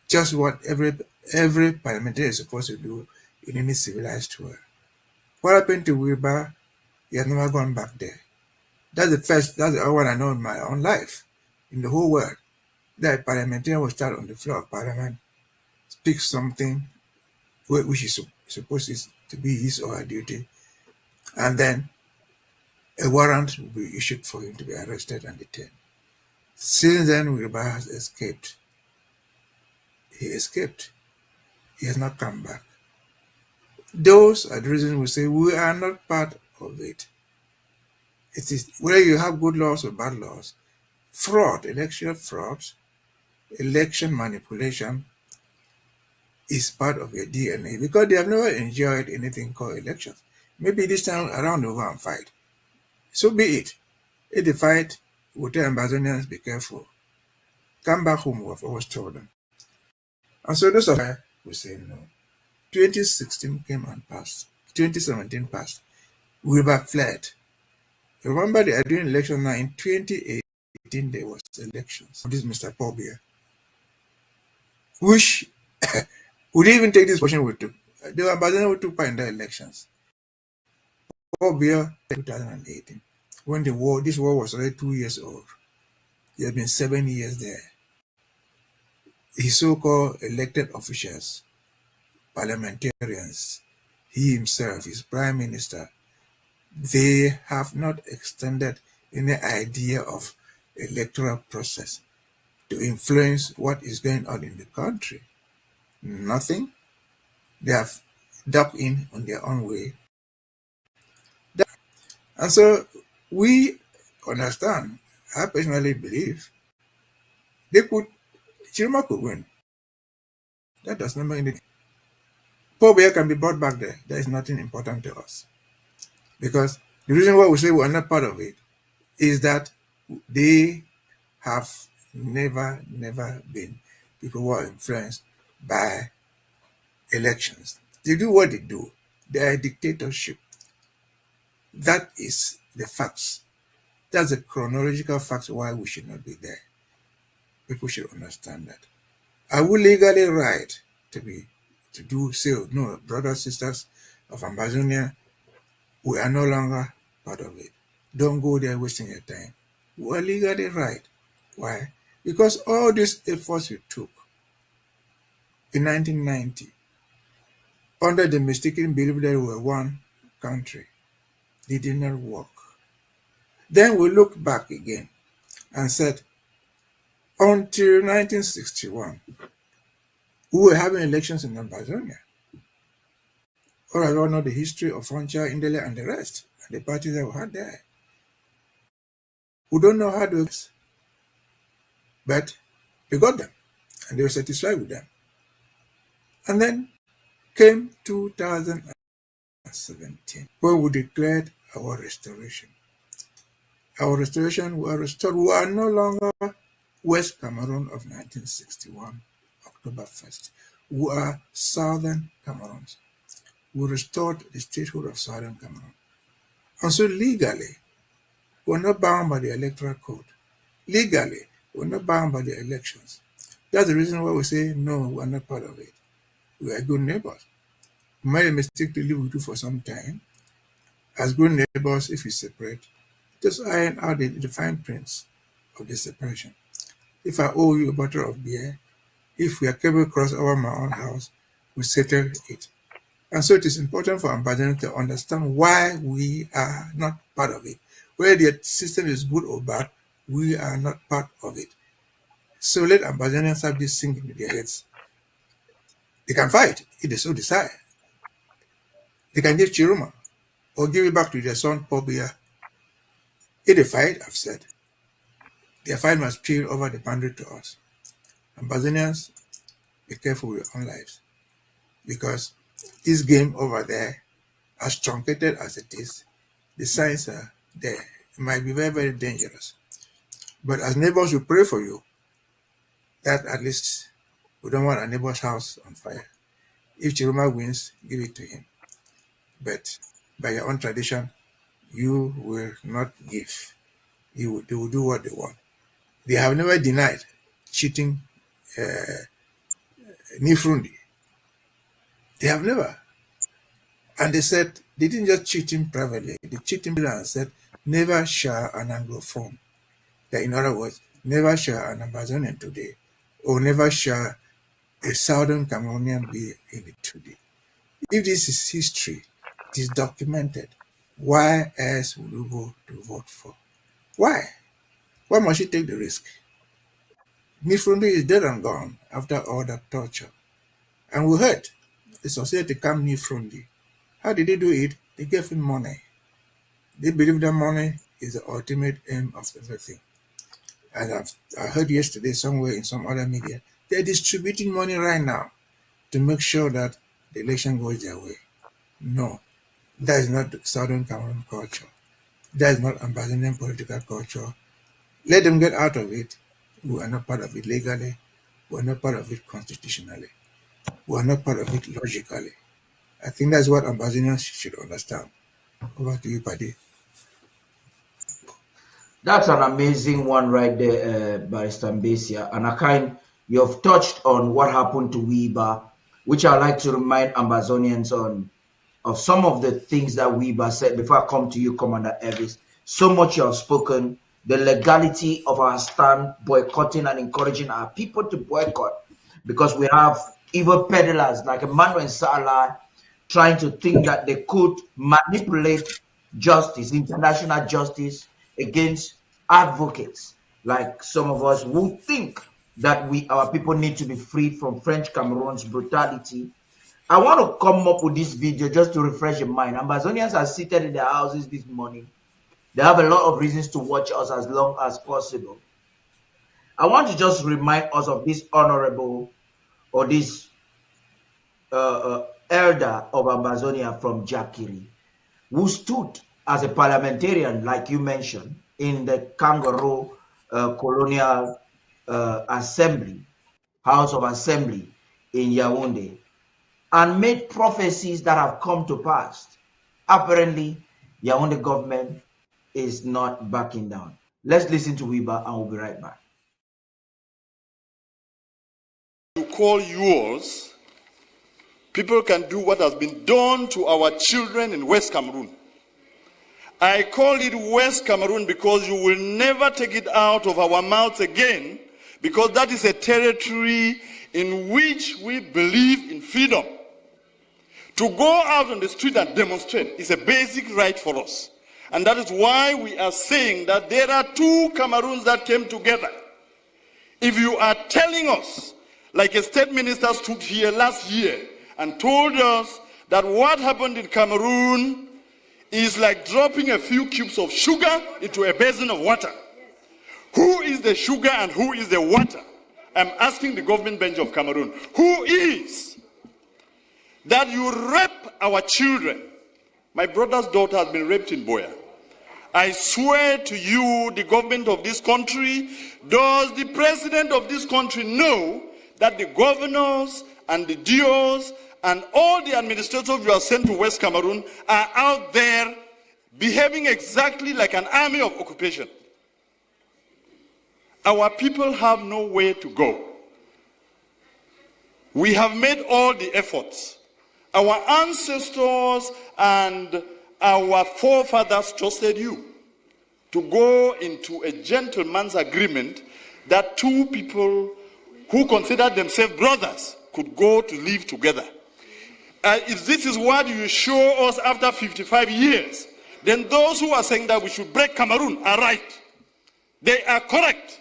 Just what every parliamentarian is supposed to do in any civilized world. What happened to Wilbur? He has never gone back there. That's the only one I know in my own life, in the whole world. That parliamentarian will start on the floor of parliament, speak something which is supposed to be his or her duty, and then a warrant will be issued for him to be arrested and detained. Since then, Wilbur has escaped. He escaped. He has not come back. Those are the reasons we say we are not part of it. It is whether you have good laws or bad laws, fraud, election fraud, election manipulation is part of your DNA because they have never enjoyed anything called elections. Maybe this time around they'll go and fight. So be it. If they fight, we'll tell Ambazonians, be careful. Come back home, we've always told them. And so those are why we say no. 2016 came and passed. 2017 passed. Wilbur fled. Remember they are doing election now. In 2018, there was elections. This Mr. Paul Biya, which we didn't even take this position we took. The Ambazonian who took part in the elections. Paul Biya, 2018, when this war was already 2 years old. He had been 7 years there. His so-called elected officials, parliamentarians, he himself, his prime minister, they have not extended any idea of electoral process to influence what is going on in the country. Nothing. They have ducked in on their own way. And so we understand, I personally believe, Chiruma could win. That does not mean anything. Paul Biya can be brought back there. There is nothing important to us. Because the reason why we say we are not part of it is that they have never been people who are influenced by elections. They do what they do. They are a dictatorship. That is the facts. That's the chronological facts why we should not be there. People should understand that. Are we legally right to say, no, brothers, sisters of Ambazonia, we are no longer part of it. Don't go there wasting your time. We are legally right. Why? Because all these efforts we took in 1990, under the mistaken belief that we were one country, they did not work. Then we looked back again and said, until 1961, we were having elections in Ambazonia. All I don't know the history of Frontier, Indele, and the rest, and the parties that we had there. We don't know how to do this, but they got them, and they were satisfied with them. And then came 2017, when we declared our restoration. Our restoration, we are restored. We are no longer West Cameroon of 1961, October 1st. We are Southern Cameroons. We restored the statehood of Southern Cameroon. And so legally, we're not bound by the electoral code. Legally, we're not bound by the elections. That's the reason why we say, no, we're not part of it. We are good neighbors. We made a mistake to live with you for some time. As good neighbors, if we separate, just iron out the fine prints of the separation. If I owe you a bottle of beer, if we are cable cross over my own house, we settle it. And so it is important for Ambazonians to understand why we are not part of it. Whether the system is good or bad, we are not part of it. So let Ambazonians have this sink into their heads. They can fight if they so decide. They can give Chiruma or give it back to their son Paul Biya. If they fight, I've said, their fight must spill over the boundary to us. Ambazonians, be careful with your own lives, because this game over there, as truncated as it is, the signs are there. It might be very dangerous. But as neighbors, we pray for you that at least we don't want our neighbor's house on fire. If Chiruma wins, give it to him. But by your own tradition, you will not give. They will do what they want. They have never denied cheating Nifrundi. They have never. And they said, they didn't just cheat him privately, they cheated him and said, never shall an Anglophone. That in other words, never shall an Ambazonian today, or never shall a Southern Cameroonian be in it today. If this is history, it is documented. Why else would you go to vote for? Why? Why must you take the risk? Nifrundi is dead and gone after all that torture. And we heard the society come Nifrundi. How did they do it? They gave him money. They believe that money is the ultimate aim of everything. And I heard yesterday somewhere in some other media, they're distributing money right now to make sure that the election goes their way. No, that is not Southern Cameroon culture. That is not Ambazonian political culture. Let them get out of it. We are not part of it legally. We are not part of it constitutionally. We are not part of it logically. I think that's what Ambazonians should understand. Over to you, Paddy. That's an amazing one right there, Barrister Mbeseha. And you've touched on what happened to Weber, which I'd like to remind Ambazonians on of some of the things that Weber said before I come to you, Commander Elvis. So much you have spoken, the legality of our stand, boycotting and encouraging our people to boycott, because we have evil peddlers like Emmanuel Salah trying to think that they could manipulate justice, international justice, against advocates like some of us who think that our people need to be freed from French Cameroon's brutality. I want to come up with this video just to refresh your mind. Ambazonians are seated in their houses this morning. They have a lot of reasons to watch us as long as possible. I want to just remind us of this honorable or this elder of Ambazonia from Jakiri, who stood as a parliamentarian, like you mentioned, in the Kangaroo Colonial Assembly, House of Assembly in Yaoundé, and made prophecies that have come to pass. Apparently, Yaoundé government is not backing down. Let's listen to Weber and we'll be right back. You call yours, people can do what has been done to our children in West Cameroon. I call it West Cameroon because you will never take it out of our mouths again, because that is a territory in which we believe in freedom. To go out on the street and demonstrate is a basic right for us. And that is why we are saying that there are two Cameroons that came together. If you are telling us, like a state minister stood here last year and told us that what happened in Cameroon is like dropping a few cubes of sugar into a basin of water. Who is the sugar and who is the water? I'm asking the government bench of Cameroon. Who is? That you rape our children. My brother's daughter has been raped in Boya. I swear to you, the government of this country, does the president of this country know that the governors and the DOs and all the administrators you are sent to West Cameroon are out there behaving exactly like an army of occupation? Our people have nowhere to go. We have made all the efforts. Our ancestors and our forefathers trusted you to go into a gentleman's agreement that two people who considered themselves brothers could go to live together. If this is what you show us after 55 years, then those who are saying that we should break Cameroon are right. They are correct.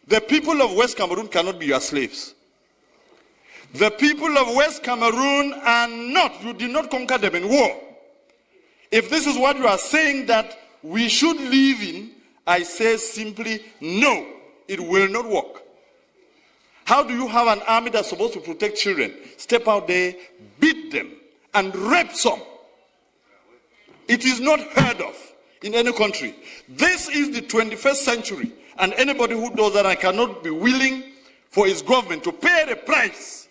The people of West Cameroon cannot be your slaves. The people of West Cameroon are not, you did not conquer them in war. If this is what you are saying that we should live in, I say simply, no, it will not work. How do you have an army that's supposed to protect children? Step out there, beat them, and rape some. It is not heard of in any country. This is the 21st century, and anybody who does that and cannot be willing for his government to pay the price,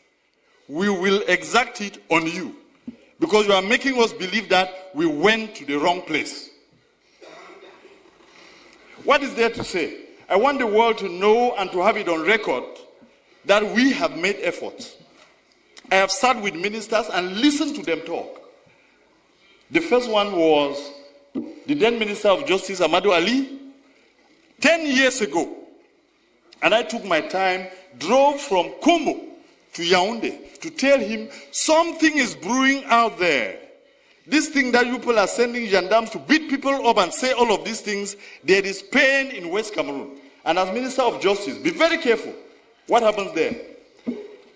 we will exact it on you. Because you are making us believe that we went to the wrong place. What is there to say? I want the world to know and to have it on record that we have made efforts. I have sat with ministers and listened to them talk. The first one was the then Minister of Justice, Amadou Ali, 10 years ago. And I took my time, drove from Kombo to Yaoundé to tell him something is brewing out there. This thing that you people are sending gendarmes to beat people up and say all of these things, there is pain in West Cameroon. And as Minister of Justice, be very careful. What happens there?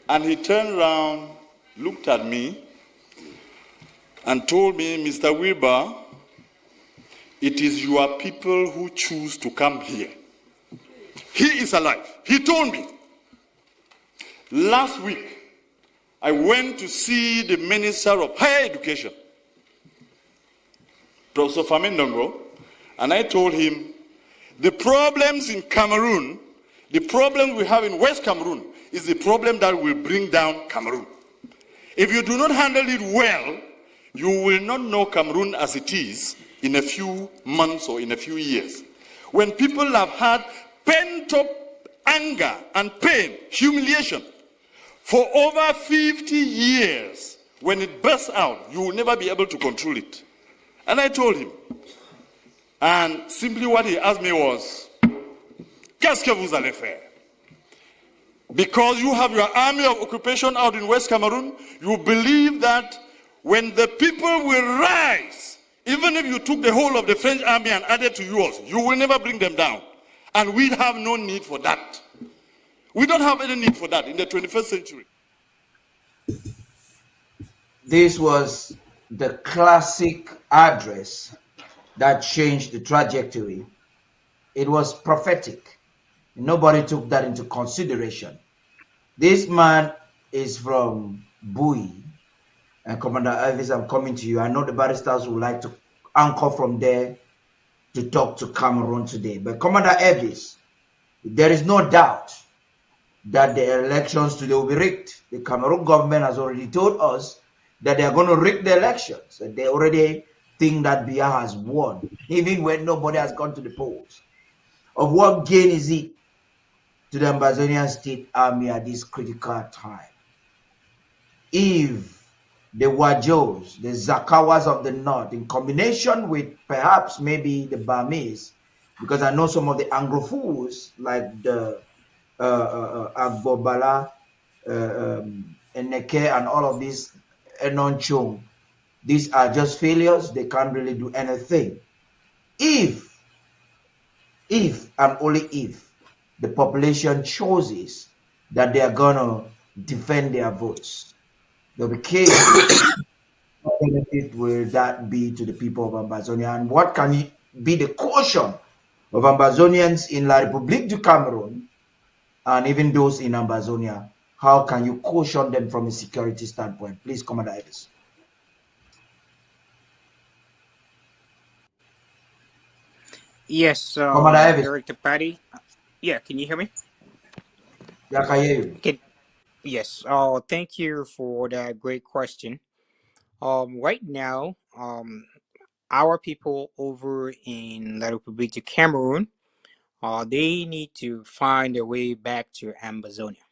And he turned around, looked at me, and told me, Mr. Weber, it is your people who choose to come here. He is alive. He told me. Last week, I went to see the Minister of Higher Education, Professor Famendongo, and I told him, the problems in Cameroon, the problem we have in West Cameroon, is the problem that will bring down Cameroon. If you do not handle it well, you will not know Cameroon as it is in a few months or in a few years. when people have had pent-up anger and pain, humiliation, for over 50 years, when it bursts out, you will never be able to control it. And I told him, and simply what he asked me was, qu'est-ce que vous allez faire? Because you have your army of occupation out in West Cameroon, you believe that when the people will rise, even if you took the whole of the French army and added to yours, you will never bring them down. And we have no need for that. We don't have any need for that in the 21st century. This was the classic address that changed the trajectory. It was prophetic. Nobody took that into consideration. This man is from Bui. And Commander Elvis, I'm coming to you. I know the barristers would like to anchor from there to talk to Cameroon today. But Commander Elvis, there is no doubt that the elections today will be rigged. The Cameroon government has already told us that they are going to rig the elections. And they already think that Biya has won, even when nobody has gone to the polls. Of what gain is it to the Ambazonian State Army at this critical time? If the Wajos, the Zakawas of the North, in combination with perhaps maybe the Burmese, because I know some of the Anglophiles, like the Agbobala, Eneke, and all of these Enon Chung, these are just failures. They can't really do anything. If and only if the population chooses that they are going to defend their votes, they'll be killed. What benefit will that be to the people of Ambazonia? And what can be the caution of Ambazonians in La République du Cameroun and even those in Ambazonia? How can you caution them from a security standpoint? Please, Commander Elvis. Yes, Commander Elvis. Director Paddy. Yeah, can you hear me? Yeah, I can hear you. Okay. Yes. Thank you for that great question. Right now, our people over in La République du Cameroun, they need to find a way back to Ambazonia.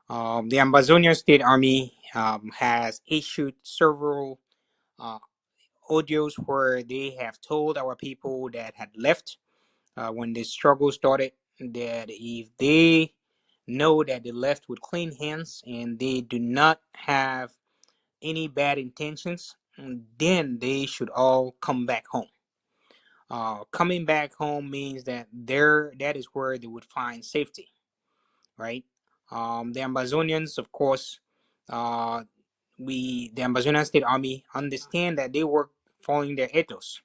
The Ambazonian State Army has issued several audios where they have told our people that had left when the struggle started that if they know that they left with clean hands and they do not have any bad intentions, then they should all come back home. Coming back home means that that is where they would find safety, right? The Ambazonians, of course, the Ambazonian State Army understand that they work following their ethos.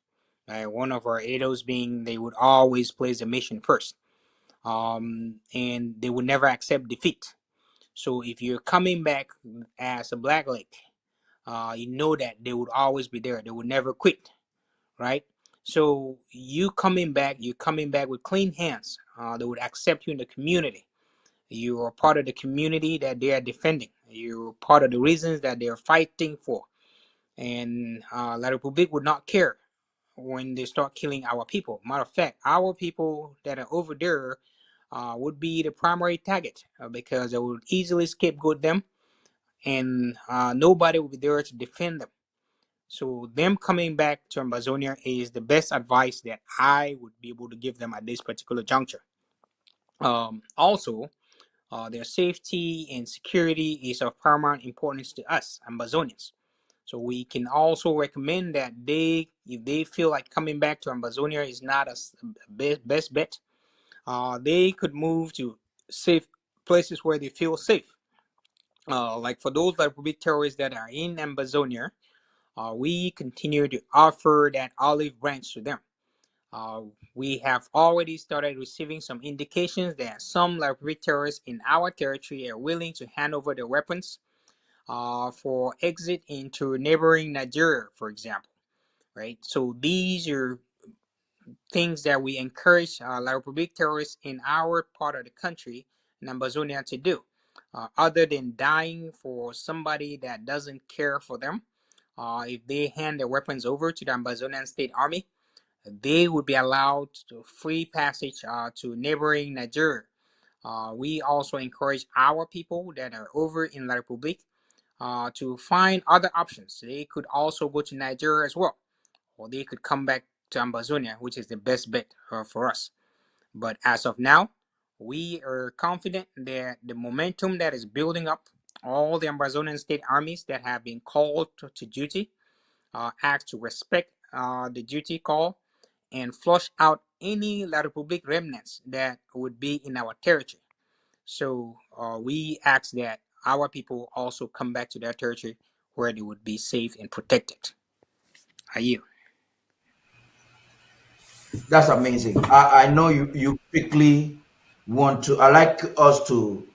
One of our ethos being they would always place the mission first, and they would never accept defeat. So if you're coming back as a black leg, you know that they would always be there. They would never quit, right? So you're coming back with clean hands. They would accept you in the community. You are part of the community that they are defending. You're part of the reasons that they are fighting for. And La République would not care when they start killing our people. Matter of fact, our people that are over there would be the primary target because they would easily scapegoat them, and nobody would be there to defend them. So them coming back to Ambazonia is the best advice that I would be able to give them at this particular juncture. Also, their safety and security is of paramount importance to us, Ambazonians. So we can also recommend that if they feel like coming back to Ambazonia is not a best bet, they could move to safe places where they feel safe. Like for those Republic terrorists that are in Ambazonia, we continue to offer that olive branch to them. We have already started receiving some indications that some Republic terrorists in our territory are willing to hand over their weapons for exit into neighboring Nigeria, for example, right? So these are things that we encourage La Republique terrorists in our part of the country, in Ambazonia, to do. Other than dying for somebody that doesn't care for them, if they hand their weapons over to the Ambazonian State Army, they would be allowed to free passage to neighboring Nigeria. We also encourage our people that are over in La Republique to find other options. They could also go to Nigeria as well, or they could come back to Ambazonia, which is the best bet for us. But as of now, we are confident that the momentum that is building up, all the Ambazonian state armies that have been called to duty, act to respect the duty call and flush out any La Republique remnants that would be in our territory. So we ask that our people also come back to their territory where they would be safe and protected. Are you? That's amazing. I know you quickly want to. I like us to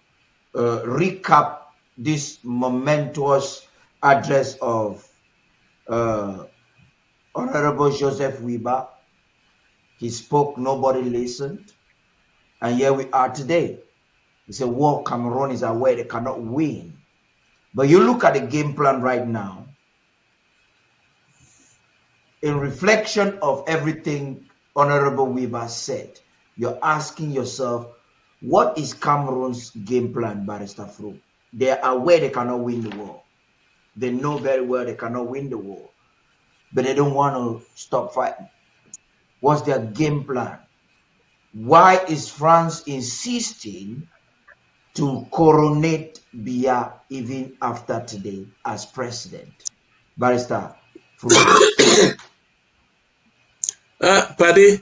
recap this momentous address of Honorable Joseph Weber. He spoke, nobody listened, and here we are today. It's a war Cameroon is aware they cannot win. But you look at the game plan right now, in reflection of everything Honorable Weber said, you're asking yourself, what is Cameroon's game plan, Barrister Fru? They are aware they cannot win the war. They know very well they cannot win the war, but they don't want to stop fighting. What's their game plan? Why is France insisting to coronate Biya even after today as president? Barrister Fru. Paddy,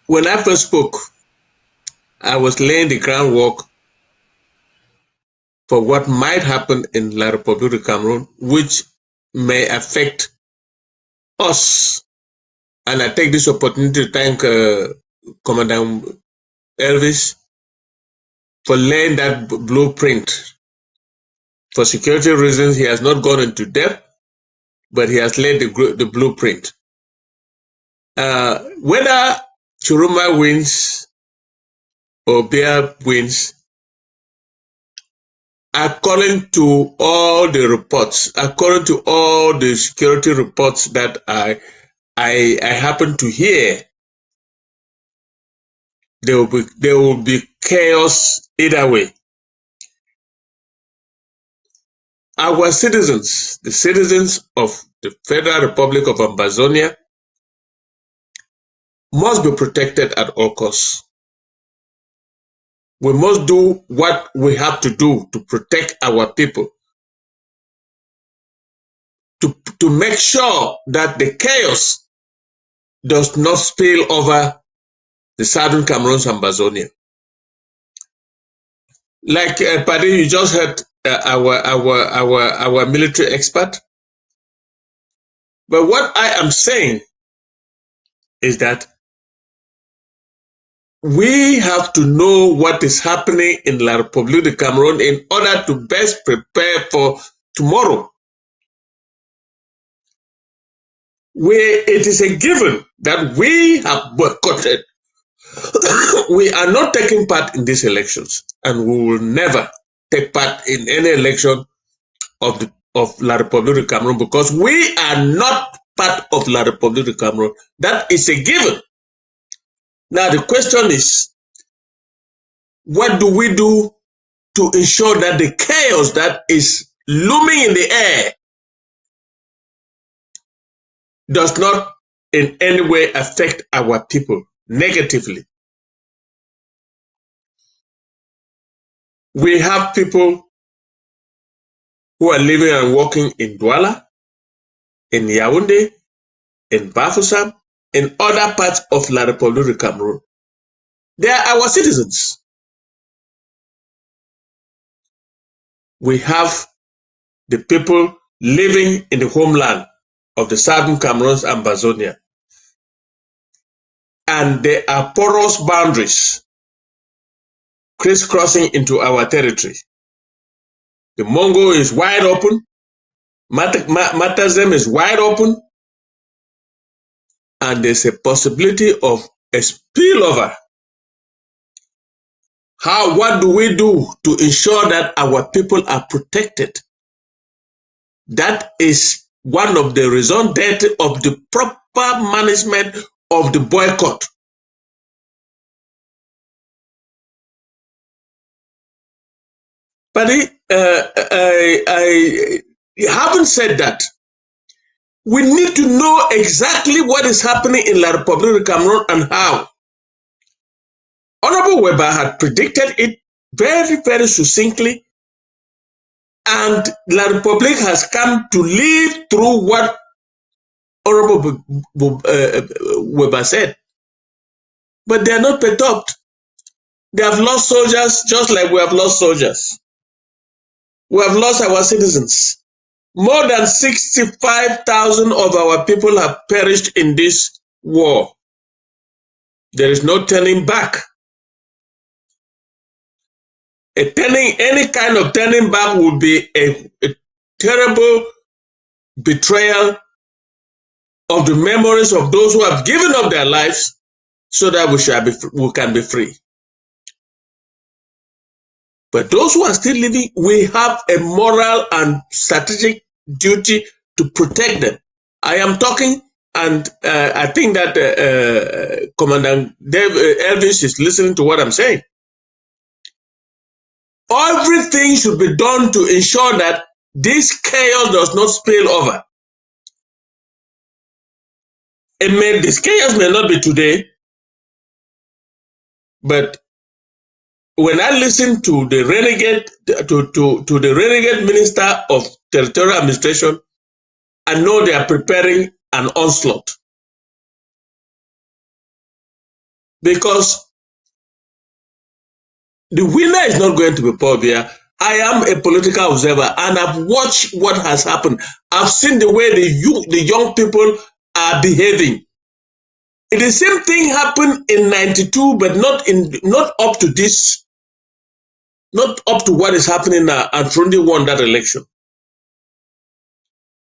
when I first spoke, I was laying the groundwork for what might happen in La République du Cameroun, which may affect us. And I take this opportunity to thank Commandant Elvis for laying that blueprint. For security reasons, he has not gone into depth, but he has laid the blueprint. Whether Churuma wins or Biya wins, according to all the reports, according to all the security reports that I happen to hear, there will be chaos either way. Our citizens, the citizens of the Federal Republic of Ambazonia, must be protected at all costs. We must do what we have to do to protect our people, to make sure that the chaos does not spill over the southern Cameroon's Ambazonia. Like Paddy, you just heard our military expert. But what I am saying is that we have to know what is happening in La République du Cameroun in order to best prepare for tomorrow. It is a given that we have boycotted. We are not taking part in these elections, and we will never take part in any election of La République du Cameroun because we are not part of La République du Cameroun. That is a given. Now the question is, what do we do to ensure that the chaos that is looming in the air does not in any way affect our people negatively? We have people who are living and working in Douala, in Yaoundé, in Bafoussam, in other parts of La République du Cameroun. They are our citizens. We have the people living in the homeland of the southern Cameroon's Ambazonia. And there are porous boundaries crisscrossing into our territory. The Mongo is wide open, Matazem is wide open, and there's a possibility of a spillover. What do we do to ensure that our people are protected? That is one of the raison d'etre of the management of the boycott. Paddy, I haven't said that. We need to know exactly what is happening in La Republique of Cameroon and how. Honorable Weber had predicted it very, very succinctly, and La Republique has come to live through what Honorable Weber said. But they are not perturbed. They have lost soldiers just like we have lost soldiers. We have lost our citizens. More than 65,000 of our people have perished in this war. There is no turning back. Any kind of turning back would be a terrible betrayal of the memories of those who have given up their lives so that we can be free. But those who are still living, we have a moral and strategic duty to protect them. I am talking, and I think that Commandant Elvis is listening to what I'm saying. Everything should be done to ensure that this chaos does not spill over. This chaos may not be today, but when I listen to the renegade, to the renegade Minister of Territorial Administration, I know they are preparing an onslaught. Because the winner is not going to be Paul Biya. I am a political observer, and I've watched what has happened. I've seen the way the young people are behaving. The same thing happened in '92, but not up to this, not up to what is happening now. And Frundi won that election.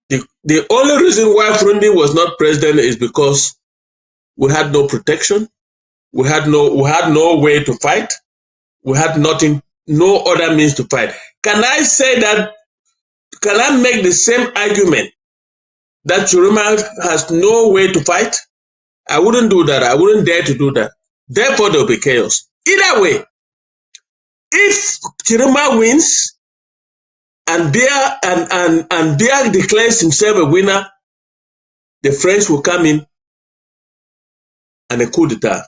The only reason why Frundi was not president is because we had no protection, we had no way to fight, we had nothing, no other means to fight. Can I say that? Can I make the same argument that Chirima has no way to fight? I wouldn't do that. I wouldn't dare to do that. Therefore, there will be chaos. Either way, if Chirima wins and Biya declares himself a winner, the French will come in and a coup d'etat.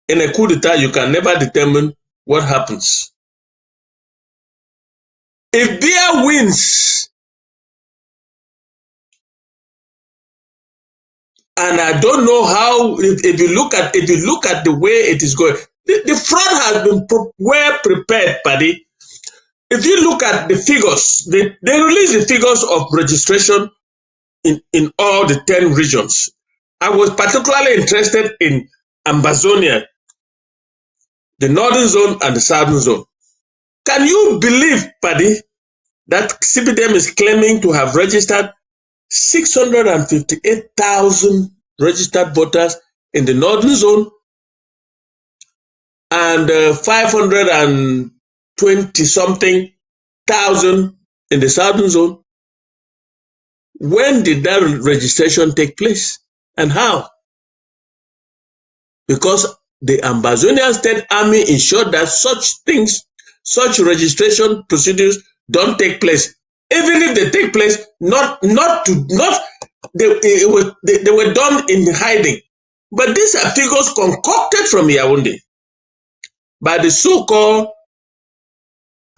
In a coup d'etat, you can never determine what happens. If Biya wins, and I don't know how, if you look at the way it is going, the front has been well prepared, Paddy. If you look at the figures, they release the figures of registration in all the 10 regions. I was particularly interested in Ambazonia, the northern zone and the southern zone. Can you believe, Paddy, that CBDM is claiming to have registered 658,000 registered voters in the northern zone and 520-something thousand in the southern zone? When did that registration take place and how? Because the Ambazonian State Army ensured that such such registration procedures don't take place. Even if they take place, they were done in hiding. But these are figures concocted from Yaoundé by the so-called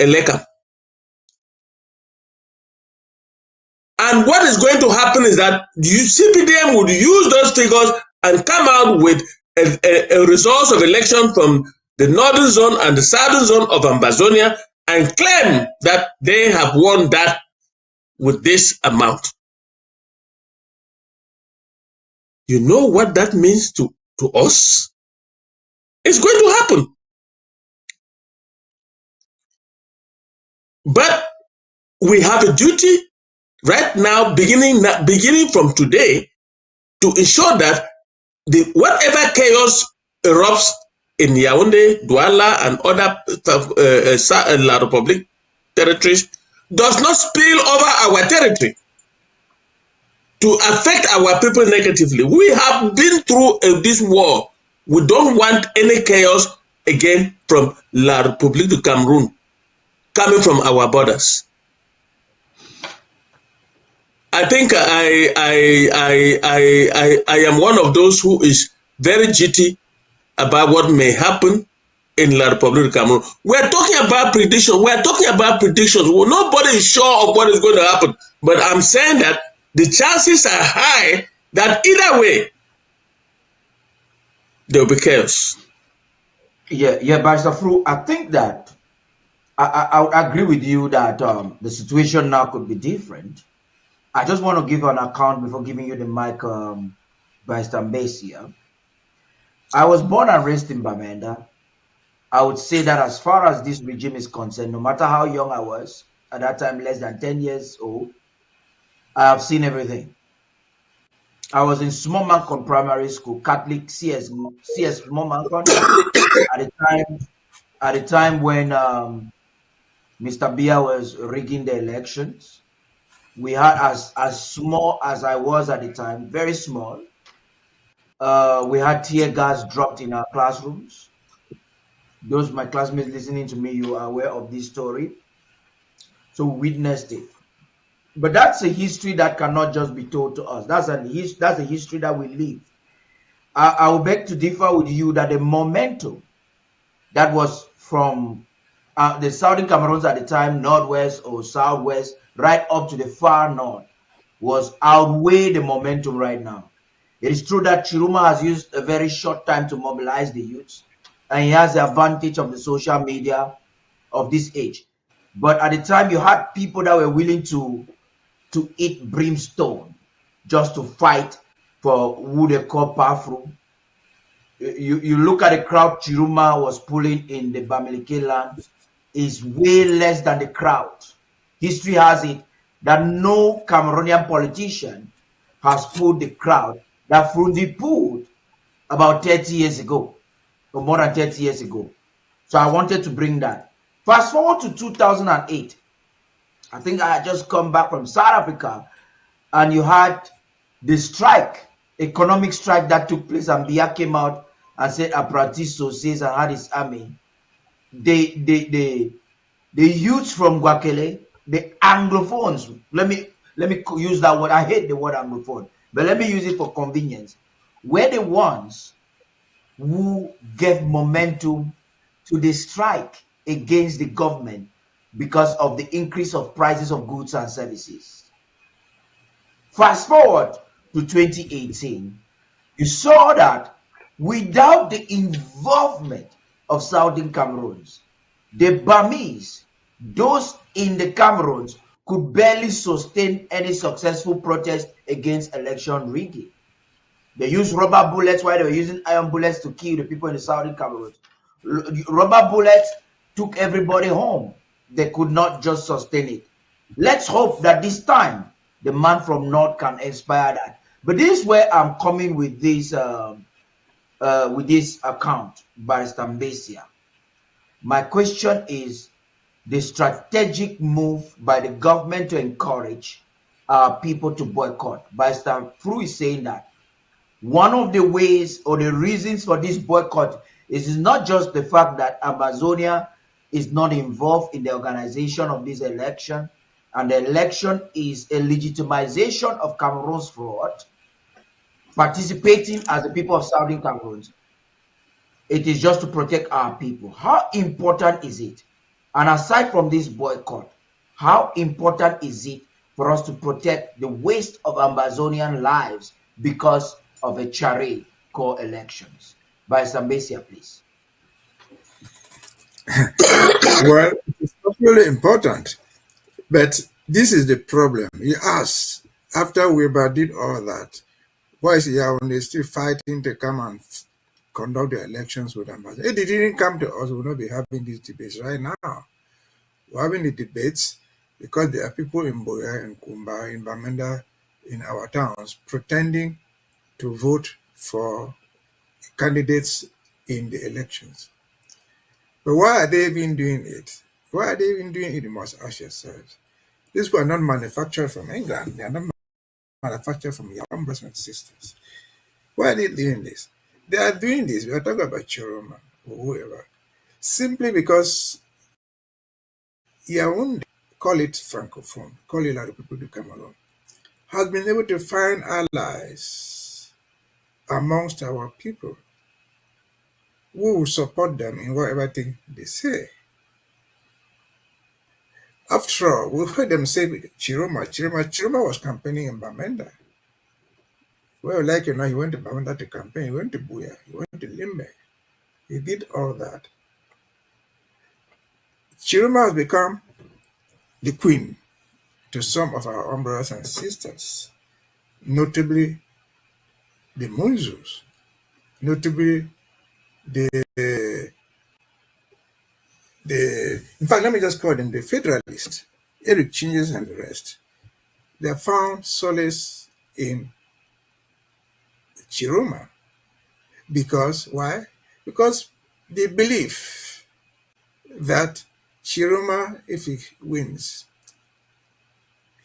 Eleka. And what is going to happen is that CPDM would use those figures and come out with a results of election from the northern zone and the southern zone of Ambazonia and claim that they have won that with this amount. You know what that means to us? It's going to happen. But we have a duty right now, beginning from today, to ensure that whatever chaos erupts in Yaoundé, Douala, and other La Republique territories does not spill over our territory. to affect our people negatively. We have been through this war. We don't want any chaos again from La République du Cameroun coming from our borders. I think I am one of those who is very jitty about what may happen in La République du Cameroun. We're talking about prediction. We're talking about predictions. Well, nobody is sure of what is going to happen. But I'm saying that the chances are high that either way, there will be chaos. Yeah, Barrister Fru, I think that I would agree with you that the situation now could be different. I just want to give an account before giving you the mic, Barrister Mbeseha. I was born and raised in Bamenda. I would say that as far as this regime is concerned, no matter how young I was, at that time less than 10 years old, I have seen everything. I was in Small Mancon Primary School, Catholic CS Small Mancon, at the time when Mr. Biya was rigging the elections. We had, as small as I was at the time, very small, we had tear gas dropped in our classrooms. Those my classmates listening to me, you are aware of this story. So we witnessed it. But that's a history that cannot just be told to us. That's a history that we live. I will beg to differ with you that the momentum that was from the Southern Cameroons at the time, northwest or southwest, right up to the far north, was outweigh the momentum right now. It is true that Chiruma has used a very short time to mobilize the youths, and he has the advantage of the social media of this age. But at the time, you had people that were willing to eat brimstone just to fight for who they call powerful. You look at the crowd Chiruma was pulling in the Bamileke land is way less than the crowd. History has it that no Cameroonian politician has pulled the crowd that Frundi pulled about 30 years ago, or more than 30 years ago. So I wanted to bring that. Fast forward to 2008. I think I had just come back from South Africa, and you had the strike, economic strike that took place, and Biya came out and said apprentice says and had his army. The youths from Guakele, the Anglophones, let me use that word. I hate the word Anglophone, but let me use it for convenience. Were the ones who gave momentum to the strike against the government because of the increase of prices of goods and services. Fast forward to 2018, you saw that without the involvement of Southern Cameroons, the Burmese, those in the Cameroons, could barely sustain any successful protest against election rigging. They used rubber bullets while they were using iron bullets to kill the people in the Southern Cameroons. Rubber bullets took everybody home. They could not just sustain it. Let's hope that this time the man from North can inspire that. But this is where I'm coming with this account, Barrister Mbeseha. My question is the strategic move by the government to encourage people to boycott. Barrister Fru is saying that one of the ways or the reasons for this boycott is not just the fact that Ambazonia is not involved in the organization of this election, and the election is a legitimization of Cameroon's fraud, participating as the people of Southern Cameroon. It is just to protect our people. How important is it? And aside from this boycott, how important is it for us to protect the waste of Ambazonian lives because of a charade called elections? By Mbeseha, please. Well, it's not really important, but this is the problem. You ask, after Weber did all that, why is Yaoundé still fighting to come and conduct the elections with Ambazonian? If it didn't come to us, we would not be having these debates right now. We're having the debates because there are people in Boya, in Kumba, in Bamenda, in our towns, pretending to vote for candidates in the elections. But why are they even doing it? Why are they even doing it? You must ask yourselves. These were not manufactured from England. They are not manufactured from your own brothers and sisters. Why are they doing this? They are doing this, we are talking about Chiroma or whoever, simply because Yaoundé, call it Francophone, call it like the people do Cameroon, has been able to find allies amongst our people who will support them in whatever thing they say. After all, we heard them say Chiroma was campaigning in Bamenda. Well, like you know, he went to Bamenda to campaign, he went to Buya, he went to Limbe, he did all that. Chiroma has become the queen to some of our own brothers and sisters, notably the Munzus, notably the in fact, let me just call them the Federalists, Eric Chinges and the rest. They have found solace in Chiroma. Because, why? Because they believe that Chiroma, if he wins,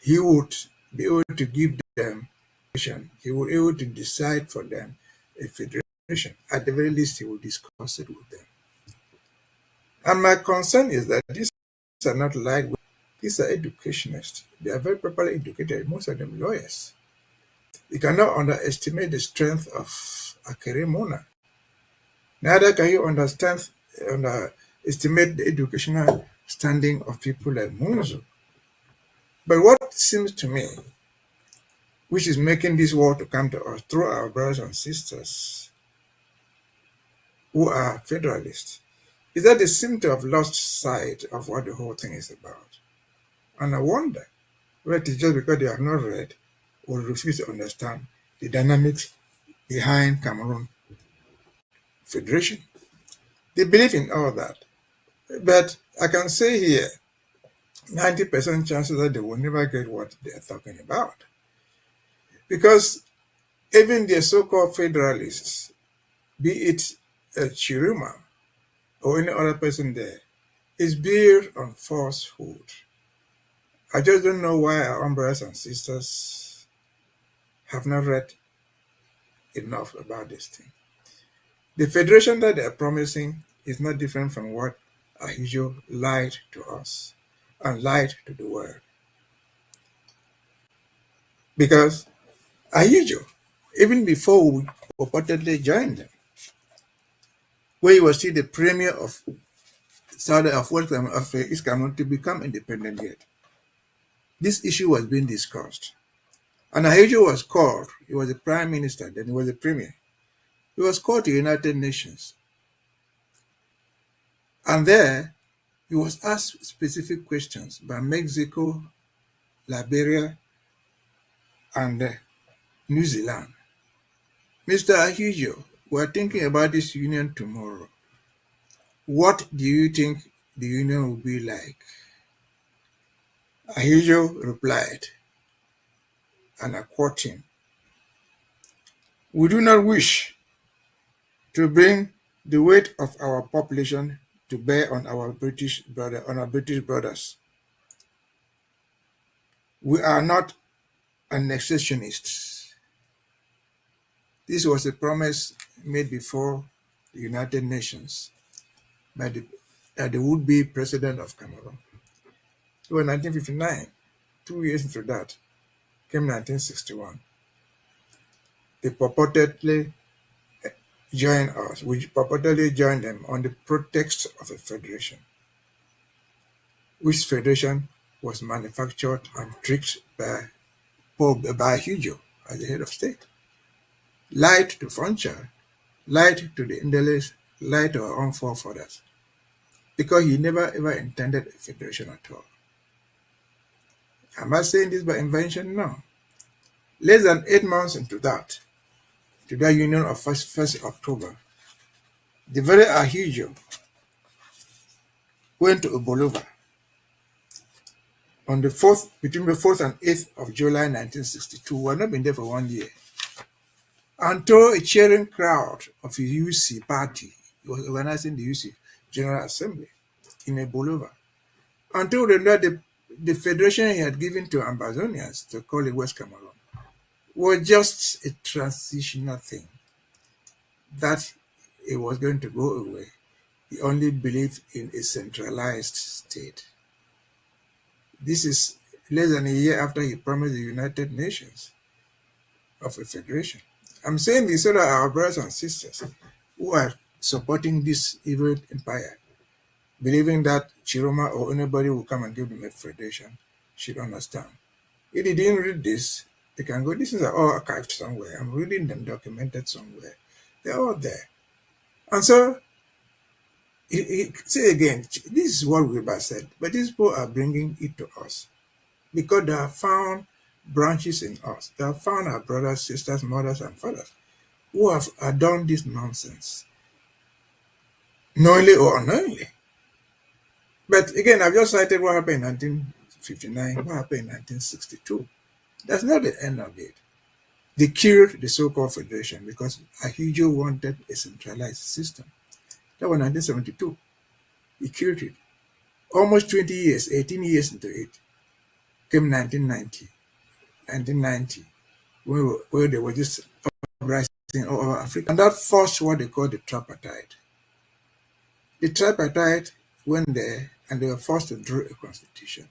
he would be able to give them he will be able to decide for them a federation. At the very least, he will discuss it with them. And my concern is that these are not lightweight. These are educationists. They are very properly educated, most of them lawyers. You cannot underestimate the strength of Akere Mona. Neither can you underestimate the educational standing of people like Munzo. But what seems to me, which is making this war to come to us through our brothers and sisters who are federalists, is that they seem to have lost sight of what the whole thing is about. And I wonder whether it is just because they have not read or refuse to understand the dynamics behind Cameroon Federation. They believe in all that. But I can say here, 90% chances that they will never get what they are talking about. Because even the so-called federalists, be it Chiruma or any other person there, is built on falsehood. I just don't know why our own brothers and sisters have not read enough about this thing. The federation that they are promising is not different from what Ahidjo lied to us and lied to the world. Because Ahidjo, even before we purportedly joined them, where he was still the premier of East Cameroon to become independent yet, this issue was being discussed. And Ahidjo was called, he was the prime minister, then he was the premier. He was called to the United Nations. And there, he was asked specific questions by Mexico, Liberia, and New Zealand. Mr. Ahidjo, we are thinking about this union tomorrow. What do you think the union will be like? Ahidjo replied, and I quote him, "We do not wish to bring the weight of our population to bear on our British brothers. We are not annexationists." This was a promise made before the United Nations by the would-be president of Cameroon. It was 1959. 2 years into that came 1961. They purportedly joined us. We purportedly joined them on the pretext of a federation, which federation was manufactured and tricked by Ahidjo as the head of state. Lied to Frontier, lied to the Indeles, lied to our own forefathers, because he never ever intended a federation at all. Am I saying this by invention? No. Less than 8 months into that, to that union of 1st October, the very Ahidjo went to Obolova on between the 4th and 8th of July 1962. We had not been there for 1 year. And told a cheering crowd of his UC party, he was organizing the UC General Assembly in Obolova, and told them that the federation he had given to Ambazonians to call it West Cameroon was just a transitional thing, that it was going to go away. He only believed in a centralized state. This is less than a year after he promised the United Nations of a federation. I'm saying this so that our brothers and sisters who are supporting this evil empire, believing that Chiroma or anybody will come and give them a federation, should understand. If they didn't read this, they can go, this is all archived somewhere. I'm reading them documented somewhere. They're all there. And so, say again, this is what Weber said, but these people are bringing it to us because they have found branches in us. They have found our brothers, sisters, mothers, and fathers who have done this nonsense, knowingly or unknowingly. But again, I've just cited what happened in 1959, what happened in 1962. That's not the end of it. They killed the so-called federation because Ahidjo wanted a centralized system. That was 1972. He killed it. Almost 20 years, 18 years into it, came 1990. 1990, where there was this uprising all over Africa. And that forced what they call the tripartite. The tripartite went there and they were forced to draw a constitution.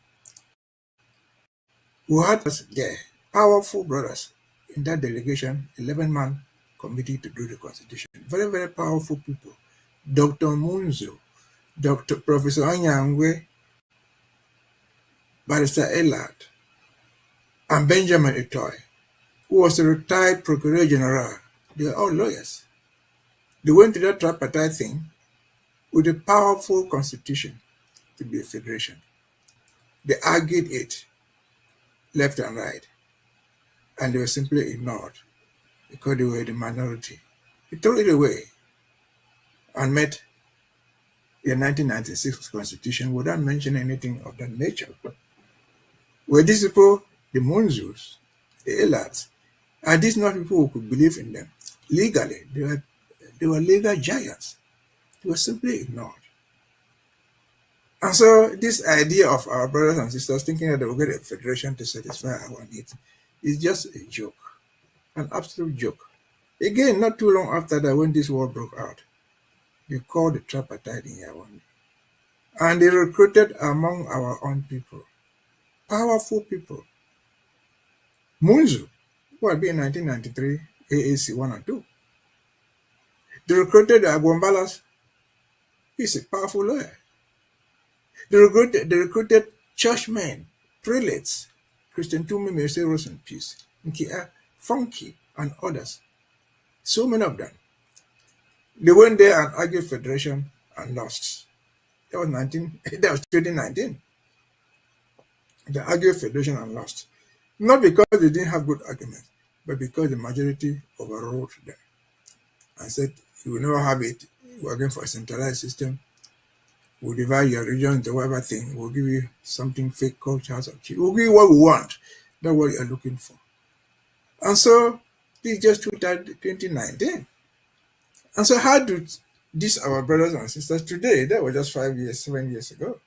We had there powerful brothers in that delegation, 11-man committee to do the constitution. Very, very powerful people. Dr. Nsoh, Dr. Professor Anyangwe, Barrister Elad, and Benjamin Etoy, who was a retired Procurator General. They are all lawyers. They went to that tripartite thing with a powerful constitution to be a federation. They argued it left and right, and they were simply ignored because they were the minority. They threw it away and met the 1996 constitution without mentioning anything of that nature. Were these people the Nsohs, the Elads? Are these not people who could believe in them? Legally, they were legal giants. They were simply ignored. And so this idea of our brothers and sisters thinking that they will get a federation to satisfy our needs is just a joke, an absolute joke. Again, not too long after that, when this war broke out, they called the tripartite in Yaoundé. And they recruited among our own people, powerful people. Nsoh, who had been in 1993 AAC 1 and 2. They recruited Agwambalas. He's a powerful lawyer. They recruited churchmen, prelates, Christian Tumi, may say rest in peace, Nkia, Funky, and others. So many of them. They went there and argued federation and lost. That was 2019. They argued federation and lost. Not because they didn't have good arguments, but because the majority overrode them and said, you will never have it. We're going for a centralized system. We'll divide your region into whatever thing. We'll give you something fake called Charles of Chief. We'll give you what we want, not what you're looking for. And so, this is just 2019. And so, how do these our brothers and sisters today, that was just 7 years ago,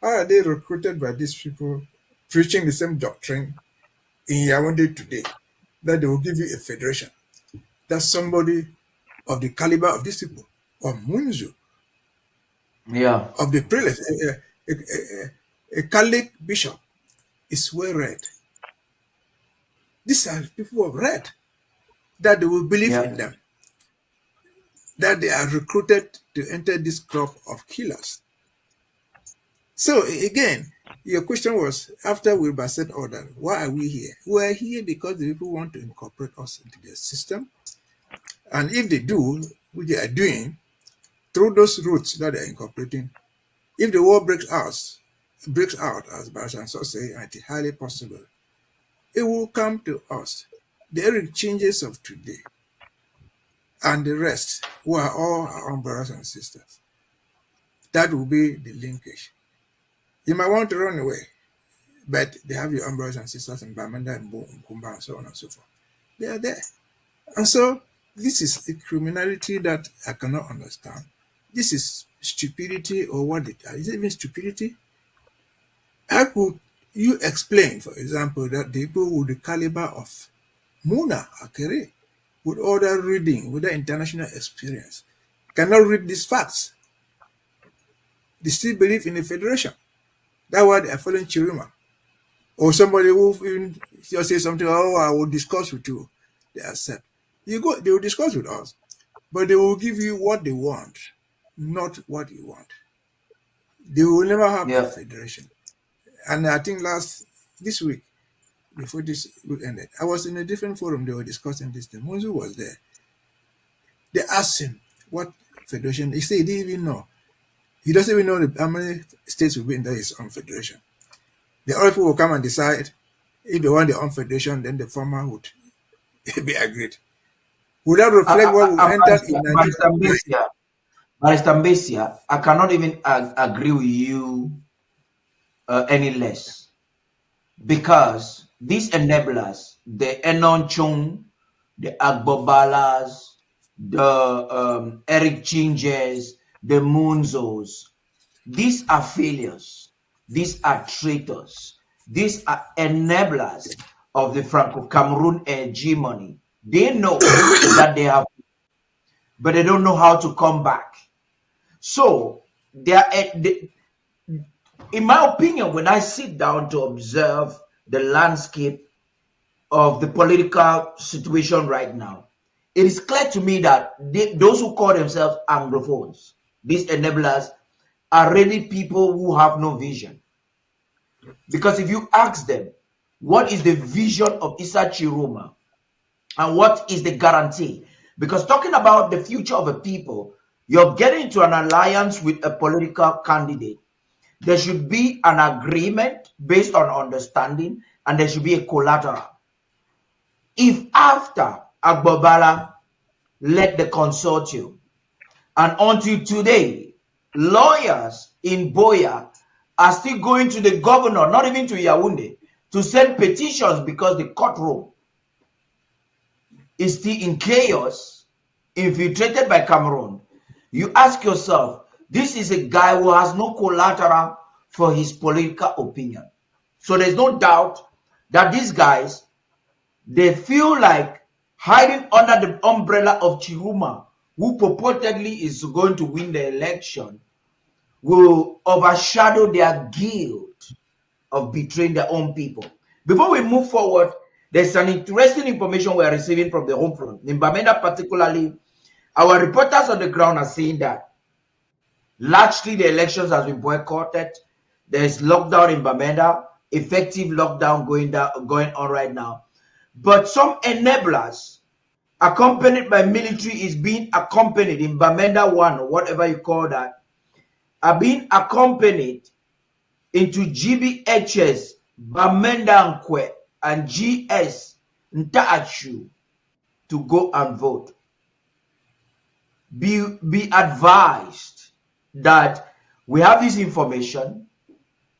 how are they recruited by these people preaching the same doctrine in Yaoundé today, that they will give you a federation? That's somebody of the caliber of these people, of Nsoh, of the prelate, a Catholic bishop is well read. These are people who have read, that they will believe in them, that they are recruited to enter this crop of killers. So again, your question was, after Wilbur said all that, why are we here? We are here because the people want to incorporate us into their system. And if they do, which they are doing, through those routes that they are incorporating, if the war breaks out, as Barrister Nsoh say, and it is highly possible, it will come to us. The Eric changes of today and the rest, who are all our own brothers and sisters. That will be the linkage. You might want to run away, but they have your own brothers and sisters in Bamenda and Kumba and so on and so forth. They are there. And so this is a criminality that I cannot understand. This is stupidity, or what is it even stupidity? How could you explain, for example, that the people with the caliber of Muna Akere, with all that reading, with that international experience, cannot read these facts. They still believe in the federation. That's why they are following Chirima. Or somebody who even just say something, oh, I will discuss with you. They accept. You go, they will discuss with us, but they will give you what they want, not what you want. They will never have a Yeah. federation. And I think this week, before this week ended, I was in a different forum. They were discussing this thing. Monzu was there. They asked him what federation. He said he didn't even know. He doesn't even know how many states will be in his own federation. The other people will come and decide if they want their own federation, then the former would be agreed. Would that reflect what we entered in 1999? Barrister Mbeseha, I cannot even agree with you any less, because these enablers, the Enonchung, the Agbobalas, the Eric Chinges, the Munzos, these are failures. These are traitors. These are enablers of the Franco-Cameroun hegemony. They know that they have, but they don't know how to come back. So, in my opinion, when I sit down to observe the landscape of the political situation right now, it is clear to me that those who call themselves Anglophones, these enablers, are really people who have no vision. Because if you ask them, what is the vision of Issa Chiroma and what is the guarantee? Because talking about the future of a people, you're getting into an alliance with a political candidate. There should be an agreement based on understanding, and there should be a collateral. If after Agbobala led the consortium, and until today, lawyers in Boya are still going to the governor, not even to Yaoundé, to send petitions because the courtroom is still in chaos, infiltrated by Cameroon, you ask yourself, this is a guy who has no collateral for his political opinion. So there's no doubt that these guys, they feel like hiding under the umbrella of Chiroma, who purportedly is going to win the election, will overshadow their guilt of betraying their own people. Before we move forward, there's an interesting information we are receiving from the home front. In Bamenda particularly, our reporters on the ground are saying that largely the elections has been boycotted. There's lockdown in Bamenda, effective lockdown going on right now. But some enablers, accompanied by military, is being accompanied in Bamenda 1, or whatever you call that, are being accompanied into GBHS, Bamenda Nkwe, and GS Ntaachu to go and vote. Be advised that we have this information.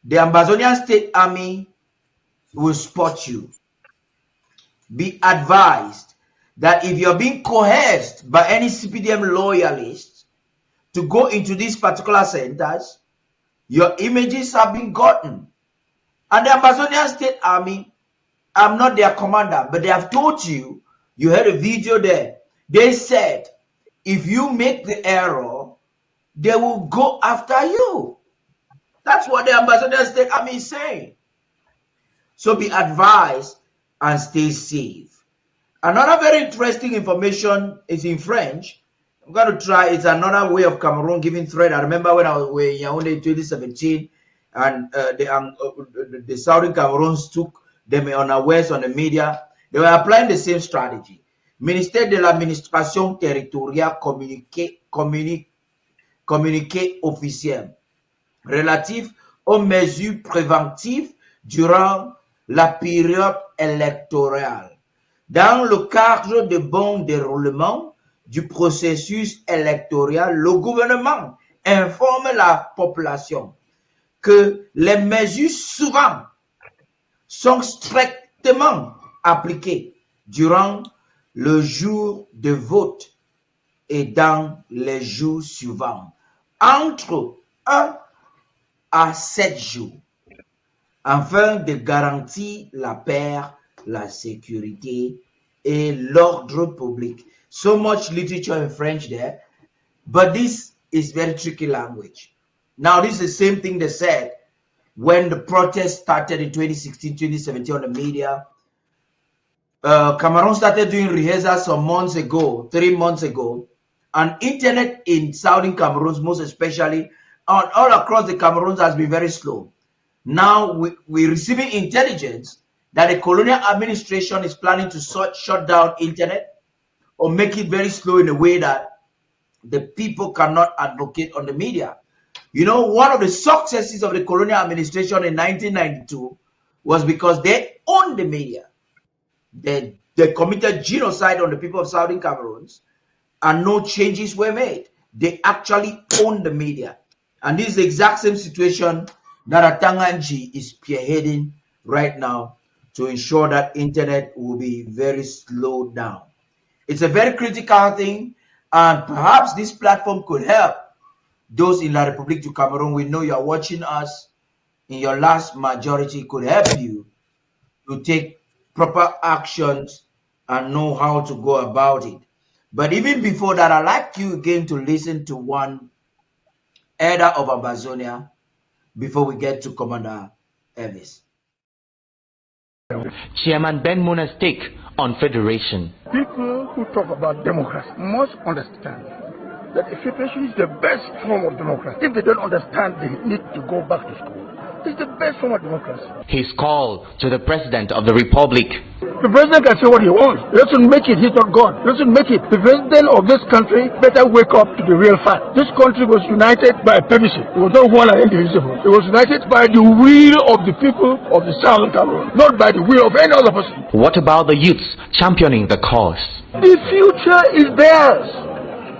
The Ambazonian State Army will spot you. Be advised that if you're being coerced by any CPDM loyalists to go into these particular centers, your images have been gotten. And the Ambazonian State Army, I'm not their commander, but they have told you, you heard a video there, they said, if you make the error, they will go after you. That's what the Ambazonian State Army is saying. So be advised and stay safe. Another very interesting information is in French. I'm going to try, it's another way of Cameroon giving threat. I remember when I was in Yaoundé in 2017, and the Southern Cameroons took them unawares on the media. They were applying the same strategy. Ministère de l'Administration Territoriale communiqué officiel relatif aux mesures préventives durant la période électorale. Dans le cadre de bon déroulement du processus électoral, le gouvernement informe la population que les mesures suivantes sont strictement appliquées durant le jour de vote et dans les jours suivants, entre 1 à 7 jours, afin de garantir la paix, la sécurité et l'ordre public. So much literature in French there, but this is very tricky language. Now, this is the same thing they said when the protest started in 2016, 2017 on the media. Cameroon started doing rehearsals some months ago, 3 months ago, and internet in southern Cameroon, most especially, all across the Cameroons has been very slow. Now we're receiving intelligence that the colonial administration is planning to shut down internet or make it very slow in a way that the people cannot advocate on the media. You know, one of the successes of the colonial administration in 1992 was because they owned the media. They committed genocide on the people of Southern Cameroons and no changes were made. They actually owned the media. And this is the exact same situation that Atanganji is spearheading right now to ensure that internet will be very slowed down. It's a very critical thing, and perhaps this platform could help those in La République du Cameroun. We know you're watching us in your last majority, could help you to take proper actions and know how to go about it. But even before that, I'd like you again to listen to one elder of Ambazonia before we get to Commander Elvis. Chairman Ben Muna's take on federation. People who talk about democracy must understand that a federation is the best form of democracy. If they don't understand, they need to go back to school. It's the best form of democracy. His call to the President of the Republic. The president can say what he wants. He doesn't make it. He's not God. He doesn't make it. The president of this country better wake up to the real fact. This country was united by a plebiscite. It was not one and indivisible. It was united by the will of the people of the Southern Cameroon, not by the will of any other person. What about the youths championing the cause? The future is theirs.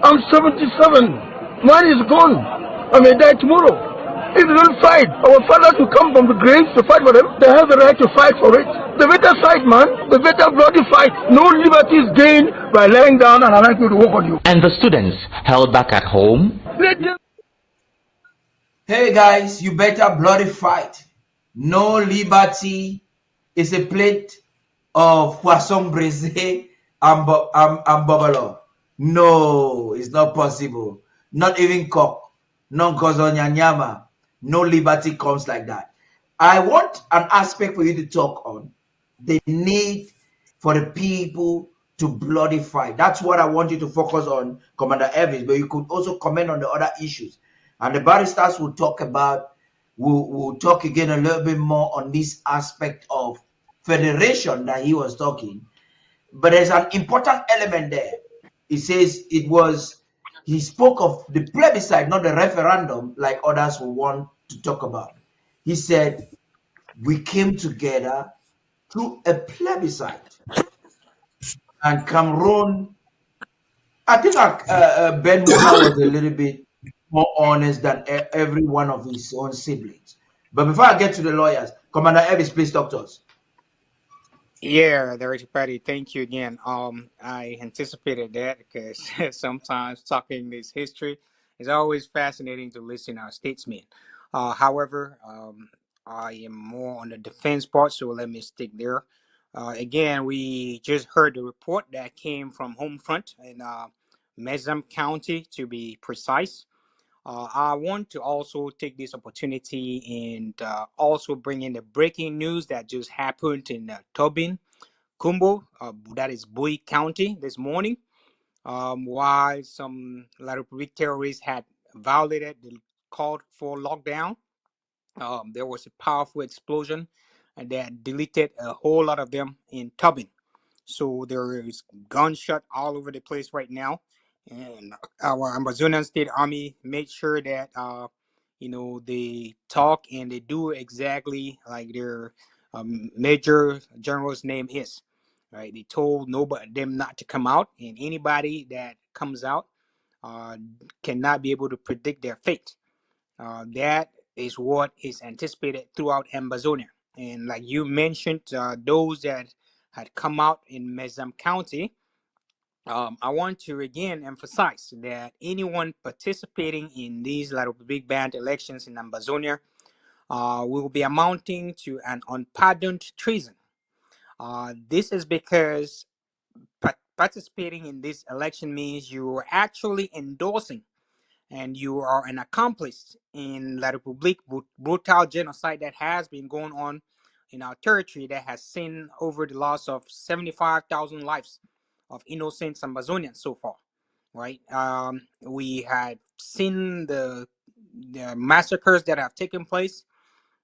I'm 77. Mine is gone. I may die tomorrow. If they don't fight, our fathers will come from the graves to fight for them. They have the right to fight for it. The better fight, man. The better bloody fight. No liberty is gained by laying down and allowing people to walk on you. And the students held back at home? Hey guys, you better bloody fight. No liberty is a plate of poisson braisé and bobolo. No, it's not possible. Not even cock. No nyama. No liberty comes like that. I want an aspect for you to talk on. The need for the people to bloody fight. That's what I want you to focus on, Commander Elvis, but you could also comment on the other issues. And the barristers will talk about, we'll talk again a little bit more on this aspect of federation that he was talking. But there's an important element there. He says he spoke of the plebiscite, not the referendum, like others will want to talk about. He said, we came together through a plebiscite. And Cameroon, I think Ben Muna was a little bit more honest than every one of his own siblings. But before I get to the lawyers, Commander Elvis, please talk to us. Yeah, Director Paddy, thank you again. I anticipated that because sometimes talking this history is always fascinating to listen to our statesmen. However, I am more on the defense part, so let me stick there. Again, we just heard the report that came from Homefront in Mbeseha County, to be precise. I want to also take this opportunity and also bring in the breaking news that just happened in Tobin, Kumbo, that is Bui County this morning. While some La République terrorists had violated the called for lockdown, there was a powerful explosion and that deleted a whole lot of them in Tobin. So there is gunshot all over the place right now. And our Ambazonian State Army made sure that they talk and they do exactly like their Major General's name is. Right? They told them not to come out, and anybody that comes out cannot be able to predict their fate. That is what is anticipated throughout Ambazonia. And like you mentioned, those that had come out in Mbeseha County, I want to again emphasize that anyone participating in these La République band elections in Ambazonia will be amounting to an unpardoned treason. This is because participating in this election means you are actually endorsing and you are an accomplice in La République brutal genocide that has been going on in our territory that has seen over the loss of 75,000 lives of innocent Ambazonians so far, right? We had seen the massacres that have taken place,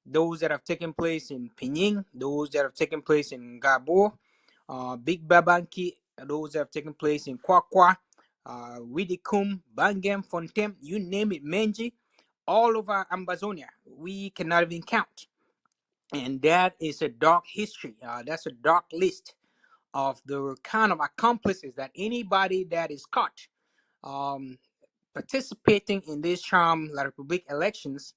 those that have taken place in Pinyin, those that have taken place in Gabo, Big Babanki, those that have taken place in Kwakwa, Widikum, Bangam, Fontem, you name it, Menji, all over Ambazonia. We cannot even count. And that is a dark history. That's a dark list of the kind of accomplices that anybody that is caught participating in these Charm La République elections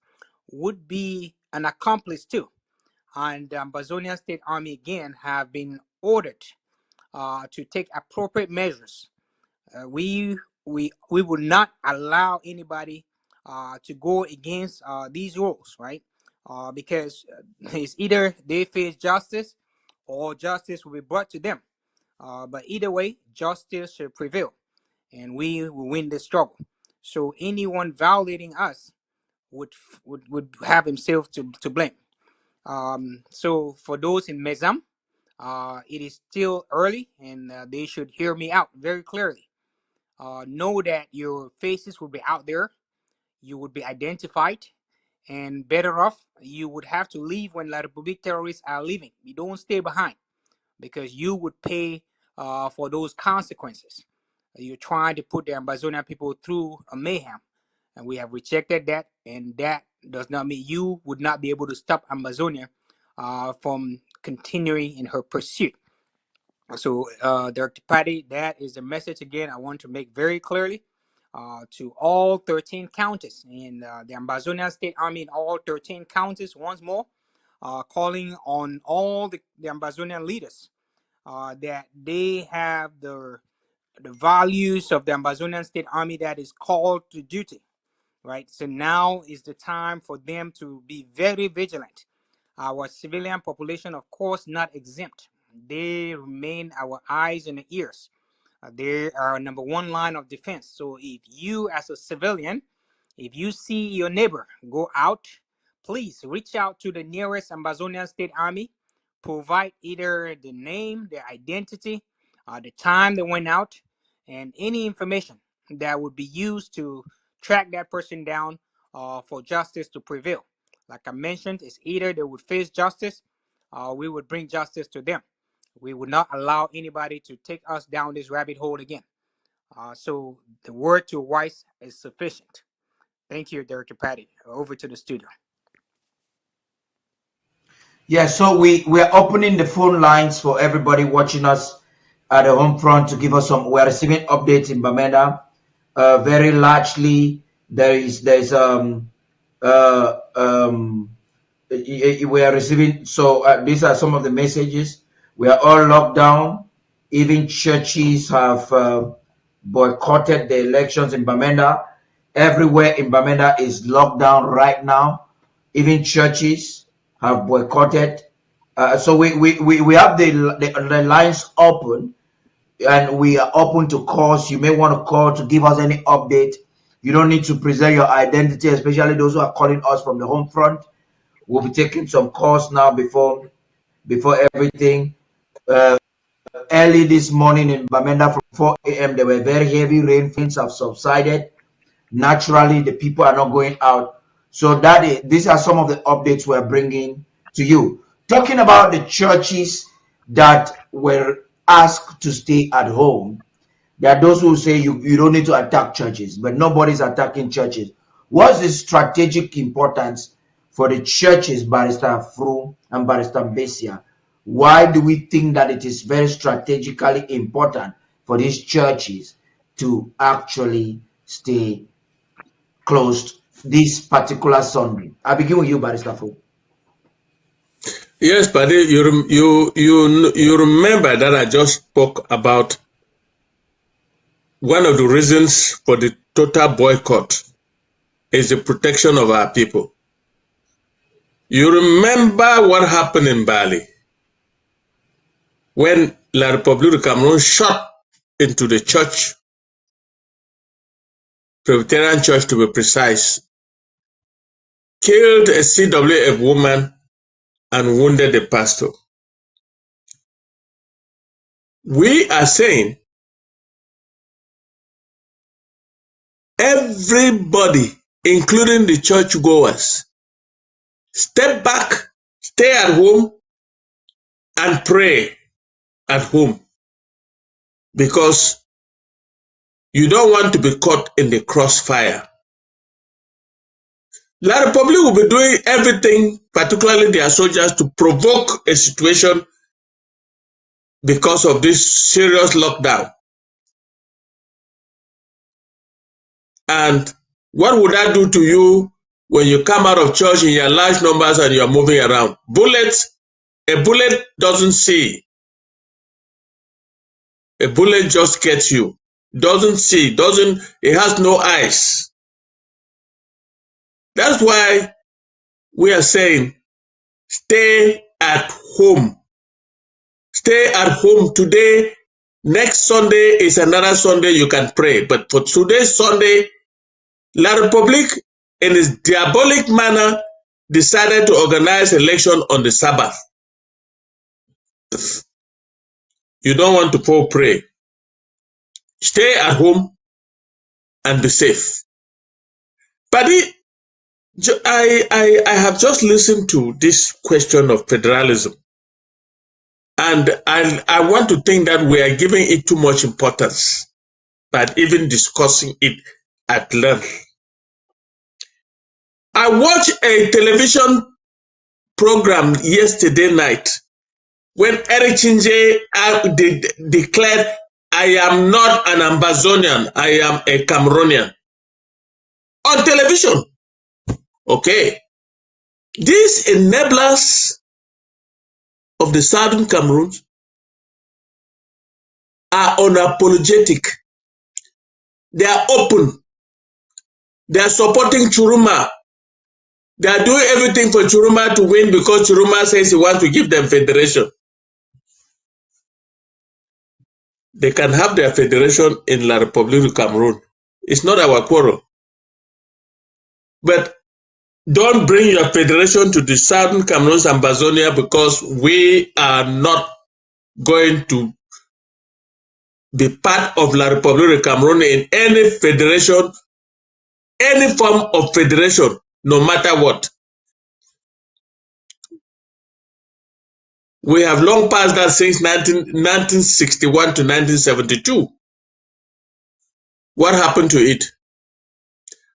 would be an accomplice too. And the Ambazonian State Army again have been ordered to take appropriate measures. We would not allow anybody to go against these rules, right? Because it's either they face justice or justice will be brought to them. But either way, justice should prevail, and we will win this struggle. So anyone violating us would have himself to blame. So for those in Mezam, it is still early, and they should hear me out very clearly. Know that your faces will be out there, you would be identified, and better off, you would have to leave when La République terrorists are leaving. You don't stay behind because you would pay for those consequences. You're trying to put the Ambazonian people through a mayhem, and we have rejected that, and that does not mean you would not be able to stop Ambazonia from continuing in her pursuit. So, Director Paddy, that is the message again I want to make very clearly to all 13 counties in the Ambazonian State Army in all 13 counties once more, calling on all the Ambazonian leaders that they have the values of the Ambazonian State Army that is called to duty, right? So now is the time for them to be very vigilant. Our civilian population, of course, not exempt. They remain our eyes and ears. They are our number one line of defense. So if you as a civilian, if you see your neighbor go out, please reach out to the nearest Ambazonian State Army, provide either the name, their identity, the time they went out, and any information that would be used to track that person down for justice to prevail. Like I mentioned, it's either they would face justice, we would bring justice to them. We would not allow anybody to take us down this rabbit hole again. So the word to wise is sufficient. Thank you, Director Paddy. Over to the studio. Yeah, so we're opening the phone lines for everybody watching us at the home front to give us some. We're receiving updates in Bamenda. Very largely, we are receiving. So these are some of the messages. We are all locked down. Even churches have boycotted the elections in Bamenda. Everywhere in Bamenda is locked down right now. Even churches have boycotted. So we have the lines open, and we are open to calls. You may want to call to give us any update. You don't need to present your identity, especially those who are calling us from the home front. We'll be taking some calls now before everything. Early this morning in Bamenda from 4 a.m. there were very heavy rain. Things have subsided. Naturally, the people are not going out. So these are some of the updates we're bringing to you. Talking about the churches that were asked to stay at home, there are those who say you don't need to attack churches, but nobody's attacking churches. What's the strategic importance for the churches, Barrister Fru and Barrister Mbeseha? Why do we think that it is very strategically important for these churches to actually stay closed this particular Sunday? I begin with you, Barrister Fru. Yes, Paddy, you remember that I just spoke about one of the reasons for the total boycott is the protection of our people. You remember what happened in Bali when La République du Cameroon shot into the church, Presbyterian church to be precise, killed a CWF woman and wounded the pastor. We are saying everybody, including the churchgoers, step back, stay at home, and pray at home, because you don't want to be caught in the crossfire. La République will be doing everything, particularly their soldiers, to provoke a situation because of this serious lockdown. And what would that do to you when you come out of church in your large numbers and you are moving around? Bullets, a bullet doesn't see. A bullet just gets you. Doesn't see, it has no eyes. That's why we are saying, stay at home. Stay at home today. Next Sunday is another Sunday you can pray. But for today's Sunday, La République, in its diabolic manner, decided to organize election on the Sabbath. You don't want to pray. Stay at home and be safe. Paddy, I have just listened to this question of federalism, and I want to think that we are giving it too much importance, but even discussing it at length. I watched a television program yesterday night when Eric Chinje declared, I am not an Ambazonian, I am a Cameroonian. On television. Okay. These enablers of the Southern Cameroon are unapologetic. They are open. They are supporting Churuma. They are doing everything for Churuma to win because Churuma says he wants to give them federation. They can have their federation in La République du Cameroun. It's not our quarrel. But don't bring your federation to the Southern Cameroon's Ambazonia, because we are not going to be part of La République du Cameroun in any federation, any form of federation, no matter what. We have long passed that since 1961 to 1972. What happened to it?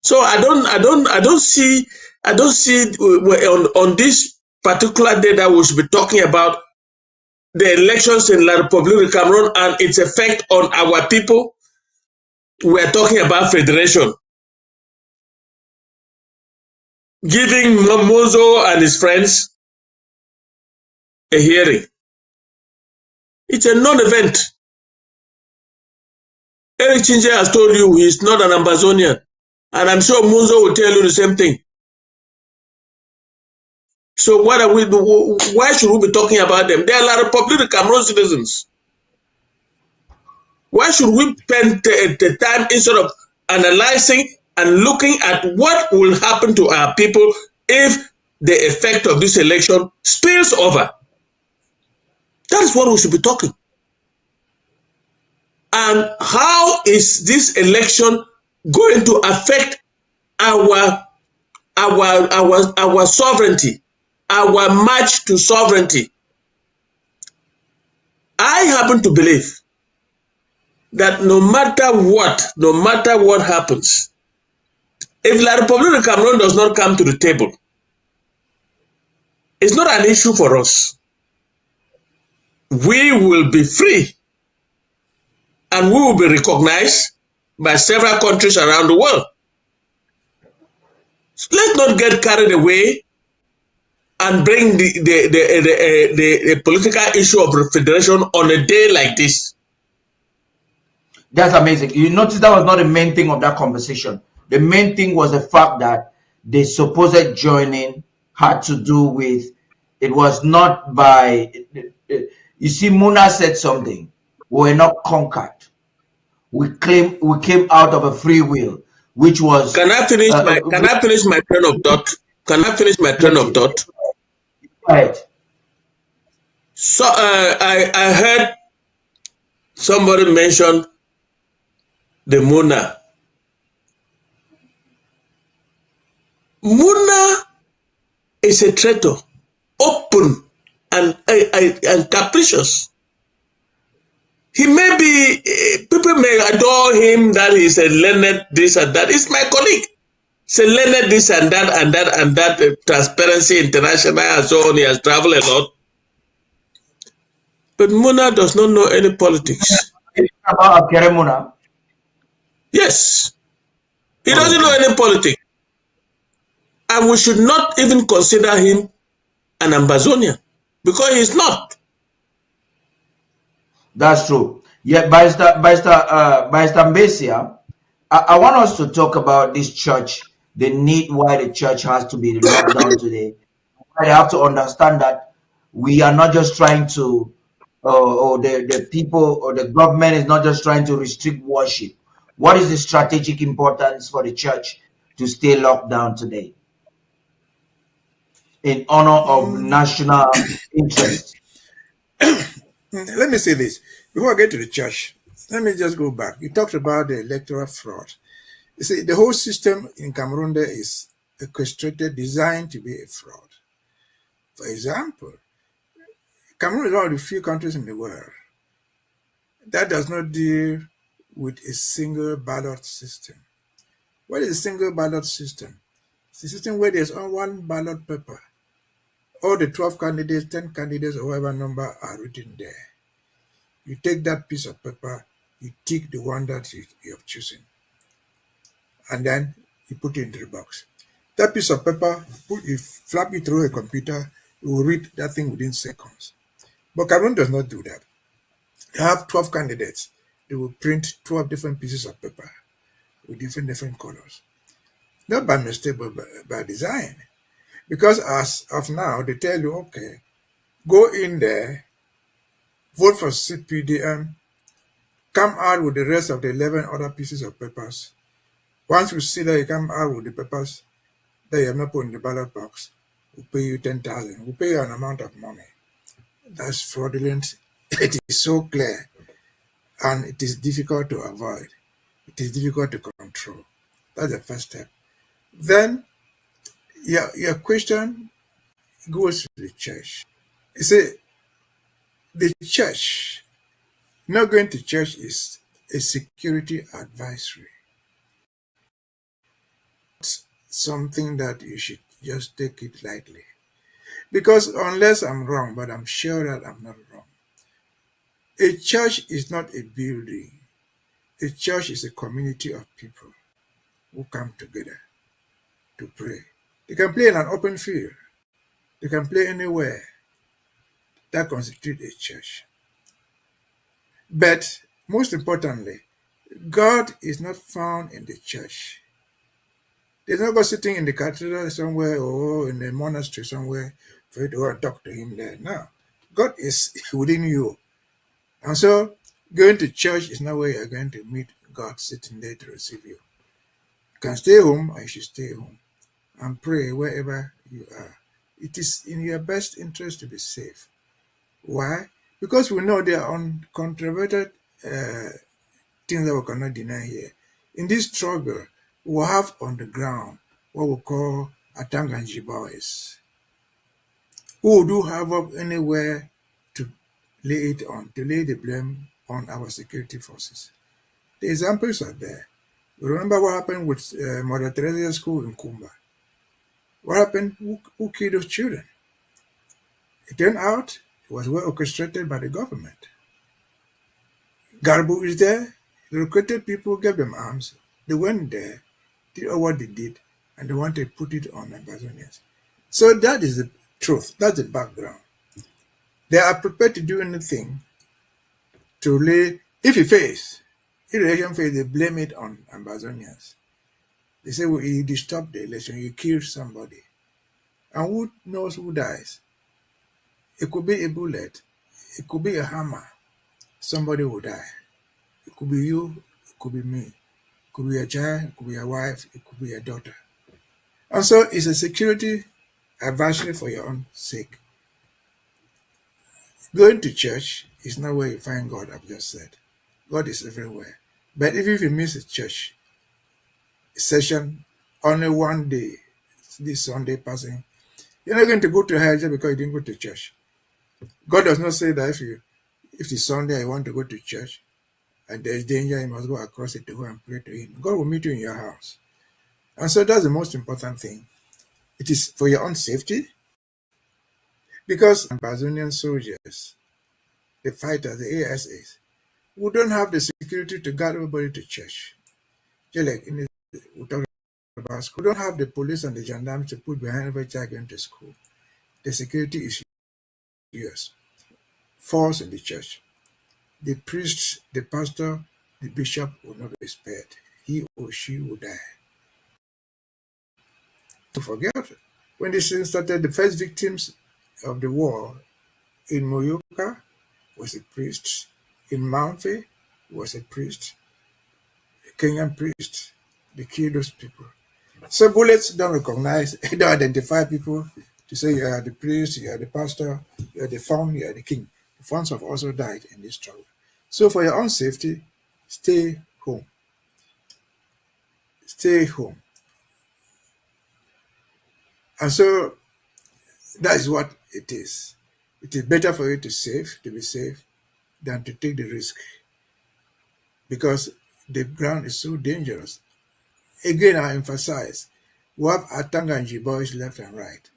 So I don't see on this particular day that we should be talking about the elections in La République du Cameroun and its effect on our people. We are talking about federation. Giving Nsoh and his friends a hearing. It's a non-event. Eric Chinje has told you he's not an Ambazonian, and I'm sure Nsoh will tell you the same thing. So what are we? Why should we be talking about them? They are La République du Cameroun citizens. Why should we spend the time instead of analyzing and looking at what will happen to our people if the effect of this election spills over? That is what we should be talking. And how is this election going to affect our sovereignty, our march to sovereignty? I happen to believe that no matter what happens, if La République du Cameroun does not come to the table, it's not an issue for us. We will be free and we will be recognized by several countries around the world. So let's not get carried away and bring the political issue of federation on a day like this. That's amazing. You notice that was not the main thing of that conversation. The main thing was the fact that the supposed joining had to do with, it was not by, You see, Muna said something. We were not conquered. We came out of a free will, which was Can I finish my train of thought? Can I finish my train get of it. thought? Right. So I heard somebody mention the Muna. Muna is a traitor, open and capricious. He may be, people may adore him that he's a learned this and that. He's my colleague. He's a learned this and that and that and that. Transparency International and so on. He has traveled a lot. But Muna does not know any politics. About Muna? Yes. He doesn't know any politics. And we should not even consider him an Ambazonian because he's not. That's true. Yeah, Barrister Mbeseha, I want us to talk about this church, the need why the church has to be locked down today. I have to understand that we are not just trying to, or the people or the government is not just trying to restrict worship. What is the strategic importance for the church to stay locked down today in honor of national interest? Let me say this. Before I get to the church, let me just go back. You talked about the electoral fraud. You see, the whole system in Cameroon there is orchestrated, designed to be a fraud. For example, Cameroon is one of the few countries in the world that does not deal with a single ballot system. What is a single ballot system? It's a system where there's only one ballot paper. All the 12 candidates, 10 candidates, or whatever number are written there. You take that piece of paper, you tick the one that you have chosen, and then you put it into the box. That piece of paper, you flap it through a computer, it will read that thing within seconds. But Cameroon does not do that. They have 12 candidates. They will print 12 different pieces of paper with different colors. Not by mistake, but by design. Because as of now, they tell you, okay, go in there, vote for CPDM, come out with the rest of the 11 other pieces of papers. Once you see that you come out with the papers that you have not put in the ballot box, we'll pay you 10,000. We'll pay you an amount of money. That's fraudulent. It is so clear. And it is difficult to avoid. It is difficult to control. That's the first step. Then, your question goes to the church. You see, the church, not going to church is a security advisory. It's something that you should just take it lightly. Because unless I'm wrong, but I'm sure that I'm not wrong, a church is not a building. A church is a community of people who come together to pray. They can play in an open field. They can play anywhere. That constitutes a church. But most importantly, God is not found in the church. There's no God sitting in the cathedral somewhere or in the monastery somewhere for you to go and talk to him there. No. God is within you. And so going to church is not where you're going to meet God sitting there to receive you. You can stay home, or you should stay home and pray wherever you are. It is in your best interest to be safe. Why? Because we know there are uncontroverted things that we cannot deny here. In this struggle, we will have on the ground what we call Atanganji boys, who will do havoc anywhere to lay the blame on our security forces. The examples are there. Remember what happened with Mother Teresa's school in Kumba. What happened? Who killed those children? It turned out it was well orchestrated by the government. Garbu is there. They recruited people, gave them arms. They went there, did all what they did, and they wanted to put it on Ambazonians. So that is the truth. That's the background. They are prepared to do anything to lay, if the election fails, they blame it on Ambazonians. They say, well, you disturbed the election, you killed somebody. And who knows who dies? It could be a bullet. It could be a hammer. Somebody will die. It could be you. It could be me. It could be a child. It could be a wife. It could be a daughter. And so it's a security advisory for your own sake. Going to church is not where you find God, I've just said. God is everywhere. But even if you miss a church session only one day, this Sunday passing, you're not going to go to hell just because you didn't go to church. God does not say that if it's Sunday you want to go to church and there's danger, you must go across it to go and pray to Him. God will meet you in your house. And so that's the most important thing. It is for your own safety, because Ambazonian soldiers, the fighters, the ASAs, who don't have the security to guard everybody to church. Just like we talked about school, don't have the police and the gendarmes to put behind every child going to school. The security is yours. Falls in the church. The priest, the pastor, the bishop will not be spared. He or she will die. To forget, when this thing started, the first victims of the war in Moyoka was a priest. In Mamfe was a priest, a Kenyan priest. They killed those people. So bullets don't recognize, don't identify people to say you are the priest, you are the pastor, you are the fawn, you are the king. The fawns have also died in this struggle. So for your own safety, stay home. Stay home. And so that is what it is. It is better for you to be safe, than to take the risk, because the ground is so dangerous. Again, I emphasize, we have Atanganji boys left and right,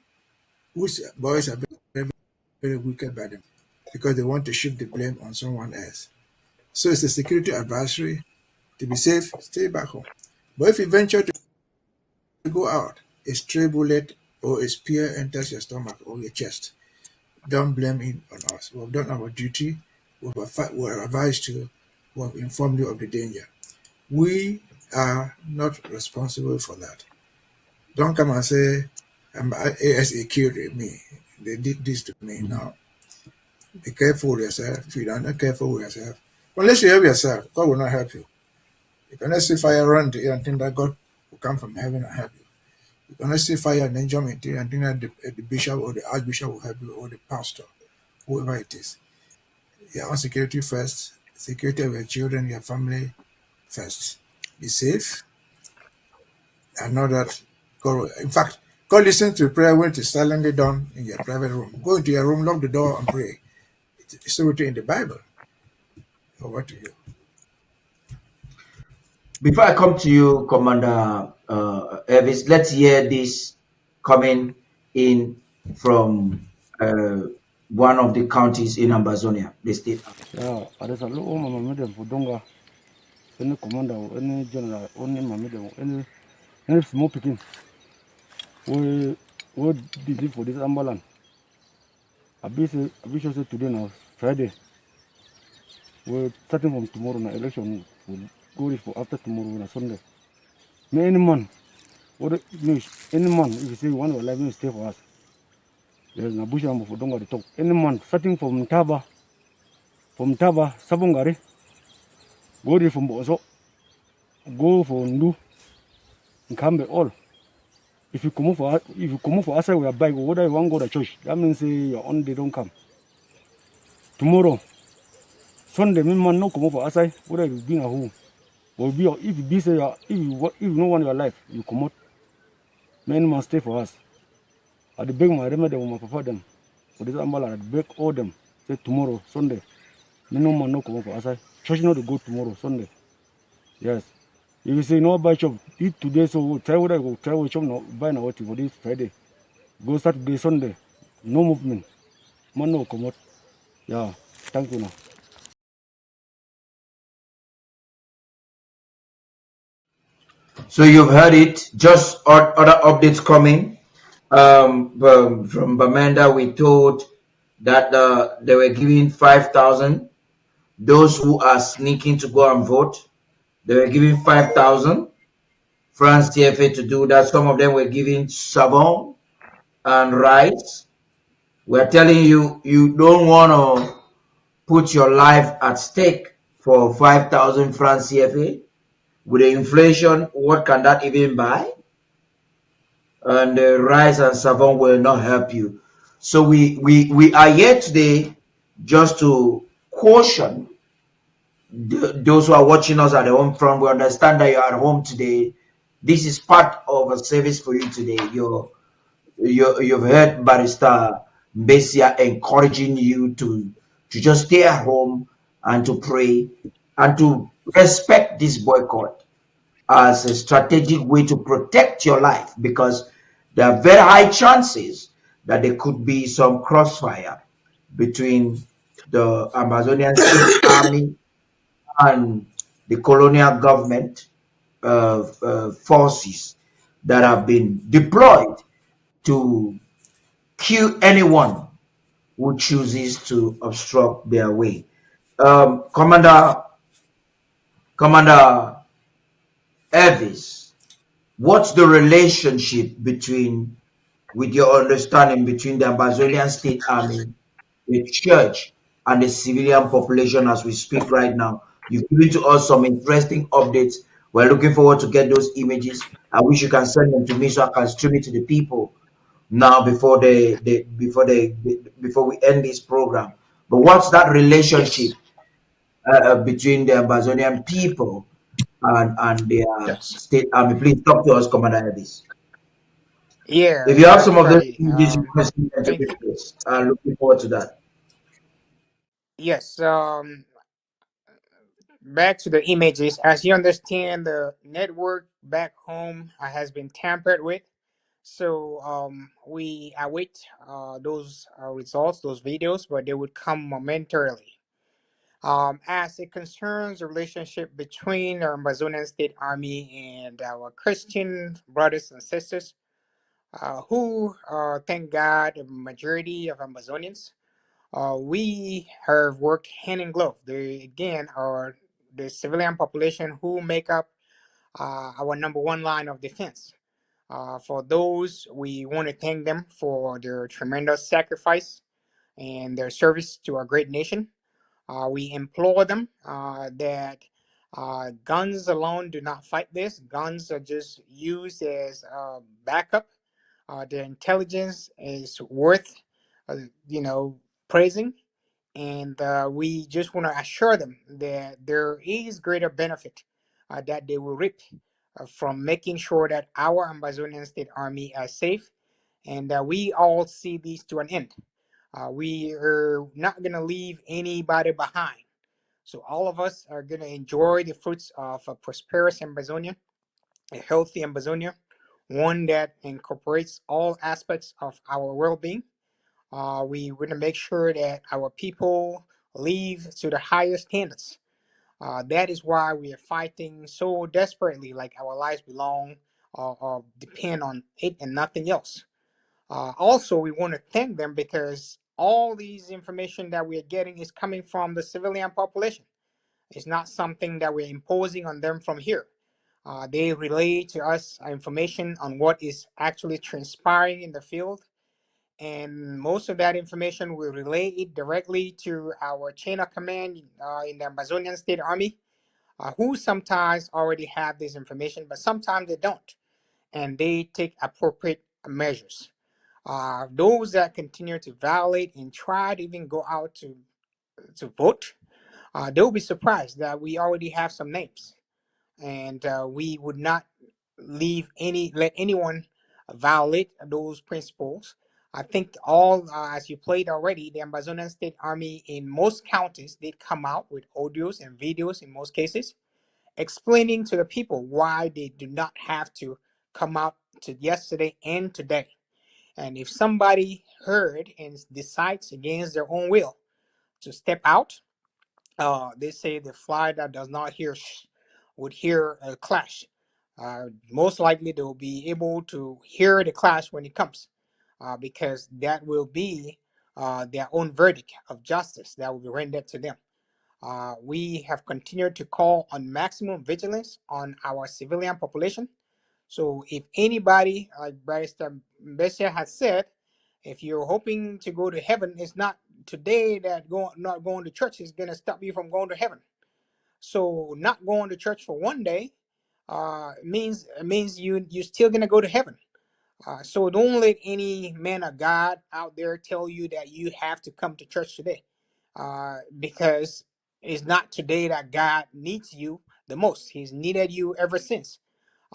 whose boys are very, very wicked by them because they want to shift the blame on someone else. So it's a security advisory. To be safe, stay back home. But if you venture to go out, a stray bullet or a spear enters your stomach or your chest, don't blame it on us. We have done our duty. We are advised to. We have informed you of the danger. We are not responsible for that. Don't come and say, ASA killed me. They did this to me. No. Be careful with yourself. If you are not careful with yourself, unless you help yourself, God will not help you. You cannot see fire run to you and think that God will come from heaven and help you. You cannot see fire and then jump into you and think that the bishop or the archbishop will help you, or the pastor, whoever it is. Your own security first, security of your children, your family first. Be safe. And know that God, in fact, God listens to prayer when it is silently done in your private room. Go into your room, lock the door, and pray. It's so written in the Bible. Over to you. Before I come to you, Commander Elvis, let's hear this coming in from one of the counties in Ambazonia, the state. Yeah, ada selalu mamede fudonga, any commander, any general, any mamede, any small picking. We busy for this Ambalan. Abisho said today now Friday. We're starting from tomorrow. Na election will go for after tomorrow na Sunday. May any man, any man, if you say you want to live, stay for us. There's na bush ambo fudonga the talk. Any man starting from Tarh, Sabongari, go from Bozo, go for Ndu, Nkambe all. If you come for us, we are buying. Whether you want to go to church, that means your own they don't come. Tomorrow, Sunday, me man no come for us. Whether you been at home, or be if you be say if you no want your life, you come out. Men must stay for us. I beg my remedy with my papa them. For this Ambala, I beg all them. Say tomorrow, Sunday. Me no man no come for us. Church not to go tomorrow, Sunday. Yes. If you say no buy shop, eat today, so we'll try what I go try with shop now, buy now what for this Friday. Go Saturday, Sunday. No movement. Man no come out. Yeah. Thank you now. So you've heard it. Just other updates coming. From Bamenda, we told that they were giving 5,000. Those who are sneaking to go and vote, they were giving 5,000. France TFA to do that. Some of them were giving sabon and rice. We're telling you, you don't want to put your life at stake for 5,000 francs CFA. With the inflation, what can that even buy? And the rice and savon will not help you. So we are here today just to caution those who are watching us at the home front. We understand that you're at home today. This is part of a service for you today. You've heard Barrister Mbeseha encouraging you to just stay at home and to pray and to respect this boycott as a strategic way to protect your life, because there are very high chances that there could be some crossfire between the Ambazonian State Army and the colonial government forces that have been deployed to kill anyone who chooses to obstruct their way. Commander Elvis, what's the relationship with your understanding, between the Ambazonian State Army, the church, and the civilian population as we speak right now? You've given to us some interesting updates. We're looking forward to get those images. I wish you can send them to me so I can stream it to the people now before we end this program. But what's that relationship between the Ambazonian people and their state army? Please talk to us, Commander Elvis. Yeah, If you have some of those actually, images, you can send them to me, please. I'm looking forward to that. yes. Back to the images. As you understand, the network back home has been tampered with. So we await those results, those videos, but they would come momentarily. As it concerns the relationship between our Ambazonian State Army and our Christian brothers and sisters, who, thank God, the majority of Ambazonians, we have worked hand in glove. They, again, are the civilian population who make up our number one line of defense. For those, we want to thank them for their tremendous sacrifice and their service to our great nation. We implore them that guns alone do not fight this. Guns are just used as backup. Their intelligence is worth, praising, and we just want to assure them that there is greater benefit that they will reap from making sure that our Ambazonian State Army are safe, and we all see these to an end. We are not going to leave anybody behind. So all of us are going to enjoy the fruits of a prosperous Ambazonia, a healthy Ambazonia, one that incorporates all aspects of our well-being. We want to make sure that our people live to the highest standards. That is why we are fighting so desperately, like our lives belong or depend on it and nothing else. Also, we want to thank them because all these information that we are getting is coming from the civilian population. It's not something that we're imposing on them from here. They relay to us information on what is actually transpiring in the field, and most of that information will relay it directly to our chain of command in the Ambazonian State Army, who sometimes already have this information, but sometimes they don't, and they take appropriate measures. Those that continue to violate and try to even go out to vote, they'll be surprised that we already have some names, and we would not let anyone violate those principles. I think all, as you played already, the Ambazonian State Army in most counties did come out with audios and videos in most cases, explaining to the people why they do not have to come out to yesterday and today. And if somebody heard and decides against their own will to step out, they say the fly that does not hear would hear a clash. Most likely they will be able to hear the clash when it comes, because that will be their own verdict of justice that will be rendered to them. We have continued to call on maximum vigilance on our civilian population. So if anybody, like Barrister Mbeseha has said, if you're hoping to go to heaven, it's not today that not going to church is going to stop you from going to heaven. So not going to church for one day means you're still going to go to heaven. So don't let any man of God out there tell you that you have to come to church today, because it's not today that God needs you the most. He's needed you ever since.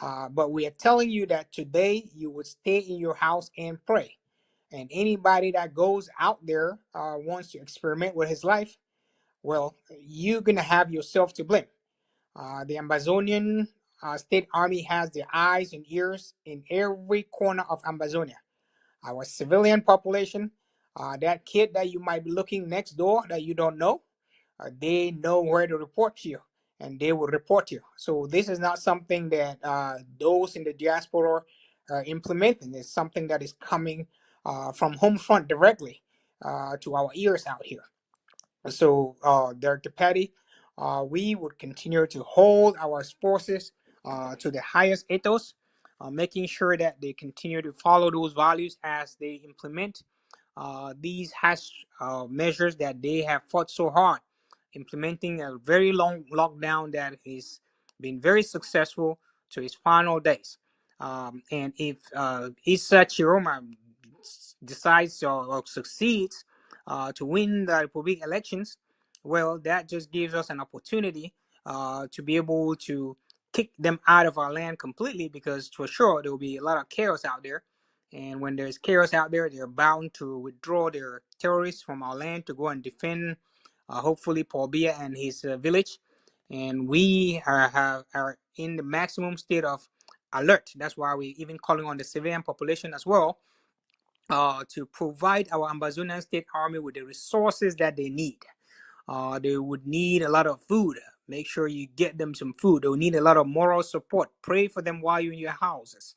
But we are telling you that today you would stay in your house and pray. And anybody that goes out there wants to experiment with his life, well, you're going to have yourself to blame. The Ambazonian State Army has their eyes and ears in every corner of Ambazonia. Our civilian population, that kid that you might be looking next door that you don't know, they know where to report to you, and they will report you. So this is not something that those in the diaspora are implementing. It's something that is coming from home front directly to our ears out here. So, Director Paddy, we would continue to hold our forces to the highest ethos, making sure that they continue to follow those values as they implement these hash measures that they have fought so hard, implementing a very long lockdown that has been very successful to its final days. And if Issa Chiroma decides or succeeds to win the Republic elections, well, that just gives us an opportunity to be able to kick them out of our land completely, because for sure there will be a lot of chaos out there. And when there's chaos out there, they're bound to withdraw their terrorists from our land to go and defend, hopefully, Paul Biya and his village. And we are in the maximum state of alert. That's why we're even calling on the civilian population as well to provide our Ambazonian State Army with the resources that they need. They would need a lot of food. Make sure you get them some food. They will need a lot of moral support. Pray for them while you're in your houses.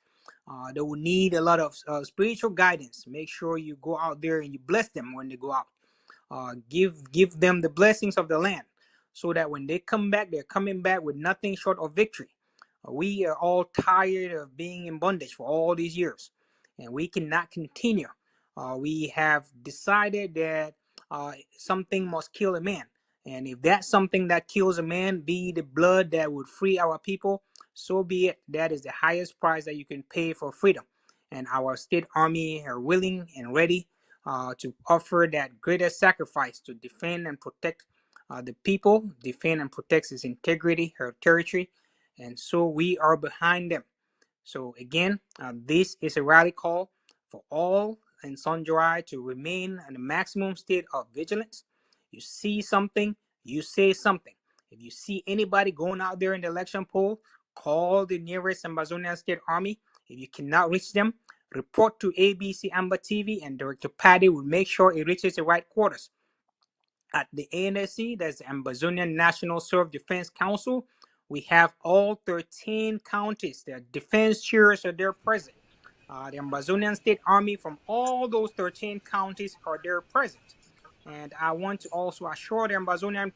They will need a lot of spiritual guidance. Make sure you go out there and you bless them when they go out. Give them the blessings of the land, so that when they come back, they're coming back with nothing short of victory. We are all tired of being in bondage for all these years, and we cannot continue. We have decided that something must kill a man. And if that's something that kills a man be the blood that would free our people, so be it. That is the highest price that you can pay for freedom. And our state army are willing and ready to offer that greatest sacrifice to defend and protect the people, defend and protect its integrity, her territory. And so we are behind them. So again, this is a rally call for all and sundry to remain in a maximum state of vigilance. You see something, you say something. If you see anybody going out there in the election poll, call the nearest Ambazonian State Army. If you cannot reach them, report to ABC Amba TV, and Director Paddy will make sure it reaches the right quarters. At the ANSC, that's the Ambazonian National Self-Defense Council, we have all 13 counties. Their defense cheers are there present. The Ambazonian State Army from all those 13 counties are there present. And I want to also assure the Ambazonian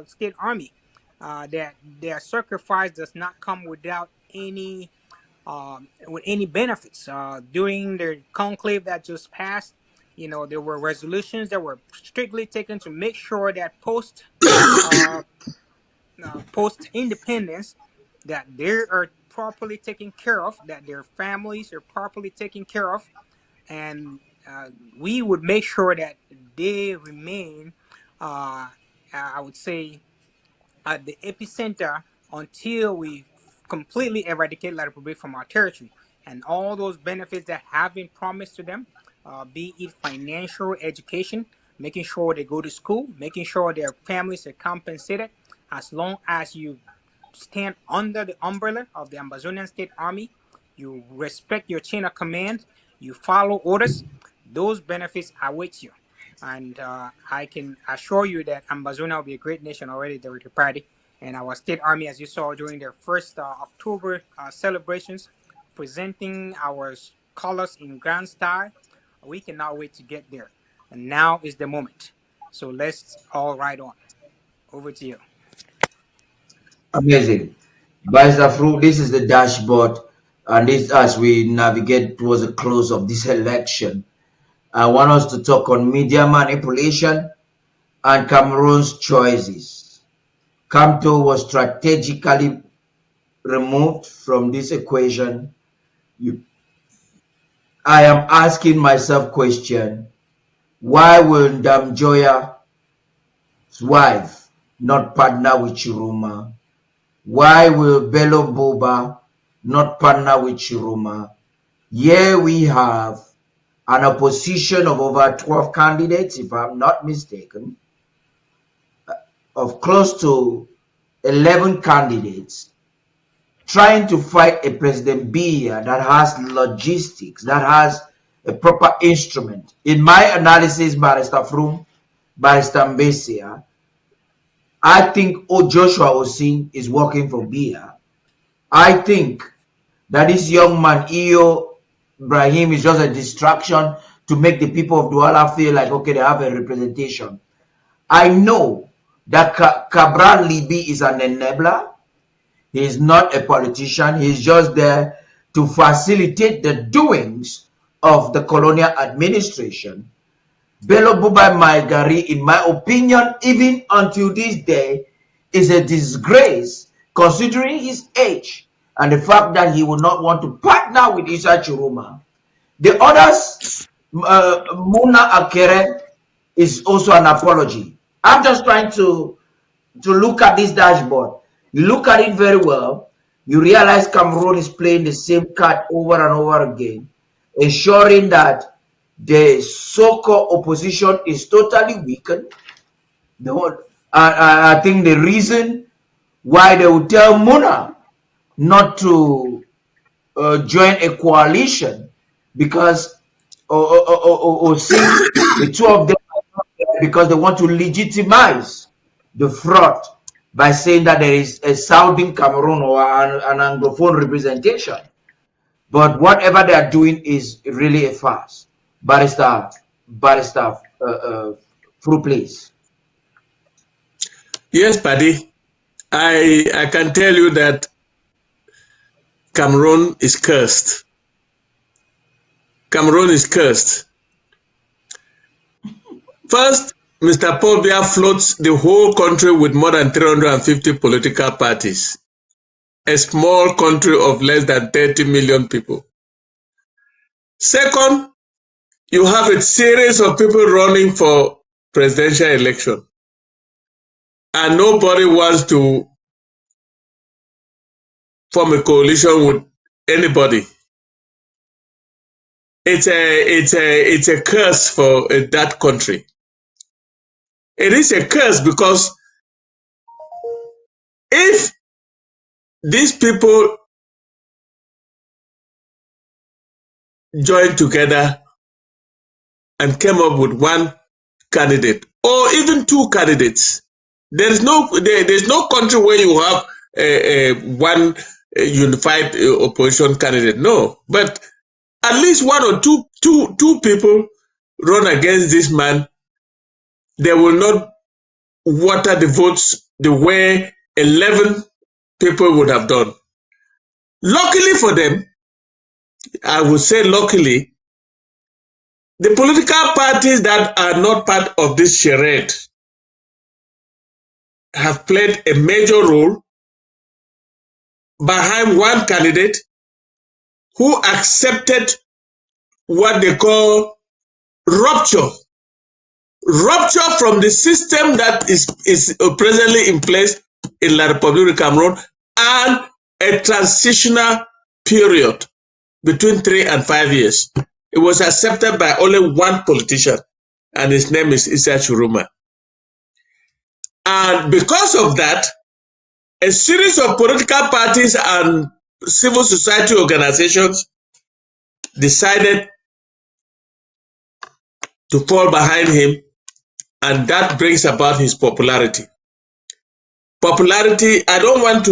State Army that their sacrifice does not come without any benefits. During the conclave that just passed, there were resolutions that were strictly taken to make sure that post independence, that they are properly taken care of, that their families are properly taken care of, and we would make sure that they remain, I would say, at the epicenter until we completely eradicate La Republique from our territory. And all those benefits that have been promised to them, be it financial, education, making sure they go to school, making sure their families are compensated, as long as you stand under the umbrella of the Ambazonian State Army, you respect your chain of command, you follow orders, those benefits await you. And I can assure you that Ambazonia will be a great nation already, Director Paddy. And our state army, as you saw during their first October celebrations, presenting our colors in grand style, we cannot wait to get there. And now is the moment. So let's all ride on. Over to you. Amazing. Barrister Fru, this is the dashboard, and this as we navigate towards the close of this election. I want us to talk on media manipulation and Cameroon's choices. Nsoh was strategically removed from this equation. I am asking myself question, why will Ndamjoya's wife not partner with Chiruma? Why will Bello Boba not partner with Chiruma? Here we have an opposition of over 12 candidates, if I'm not mistaken, of close to 11 candidates trying to fight a President Biya that has logistics, that has a proper instrument. In my analysis, Barrister Fru, Barrister Mbeseha, I think Joshua Osing is working for Biya. I think that this young man, Iyo Ibrahim, is just a distraction to make the people of Douala feel like, okay, they have a representation. I know that Cabral Libi is an enabler. He is not a politician. He's just there to facilitate the doings of the colonial administration. Bello Buba Maigari, in my opinion, even until this day, is a disgrace considering his age and the fact that he will not want to partner with Issa Chiruma. The others, Muna Akere, is also an apology. I'm just trying to look at this dashboard. You look at it very well, you realize Cameroon is playing the same card over and over again, ensuring that the so-called opposition is totally weakened. I think the reason why they would tell Muna not to join a coalition, because the two of them, because they want to legitimize the fraud by saying that there is a Southern Cameroon or an Anglophone representation. But whatever they are doing is really a farce. Barrister Fru, please. Yes, Paddy. I can tell you that Cameroon is cursed. Cameroon is cursed. First, Mr. Paul Biya floats the whole country with more than 350 political parties. A small country of less than 30 million people. Second, you have a series of people running for presidential election. And nobody wants to form a coalition with anybody. It's a curse for that country. It is a curse because if these people joined together and came up with one candidate or even two candidates, there's no country where you have one unified opposition candidate. No, but at least one or two people run against this man. They will not water the votes the way 11 people would have done. Luckily for them, I would say luckily, the political parties that are not part of this charade have played a major role behind one candidate who accepted what they call rupture from the system that is presently in place in La République du Cameroun and a transitional period between 3 and 5 years. It was accepted by only one politician, and his name is Issa Chiruma. And because of that, a series of political parties and civil society organizations decided to fall behind him, and that brings about his popularity. Popularity, I don't want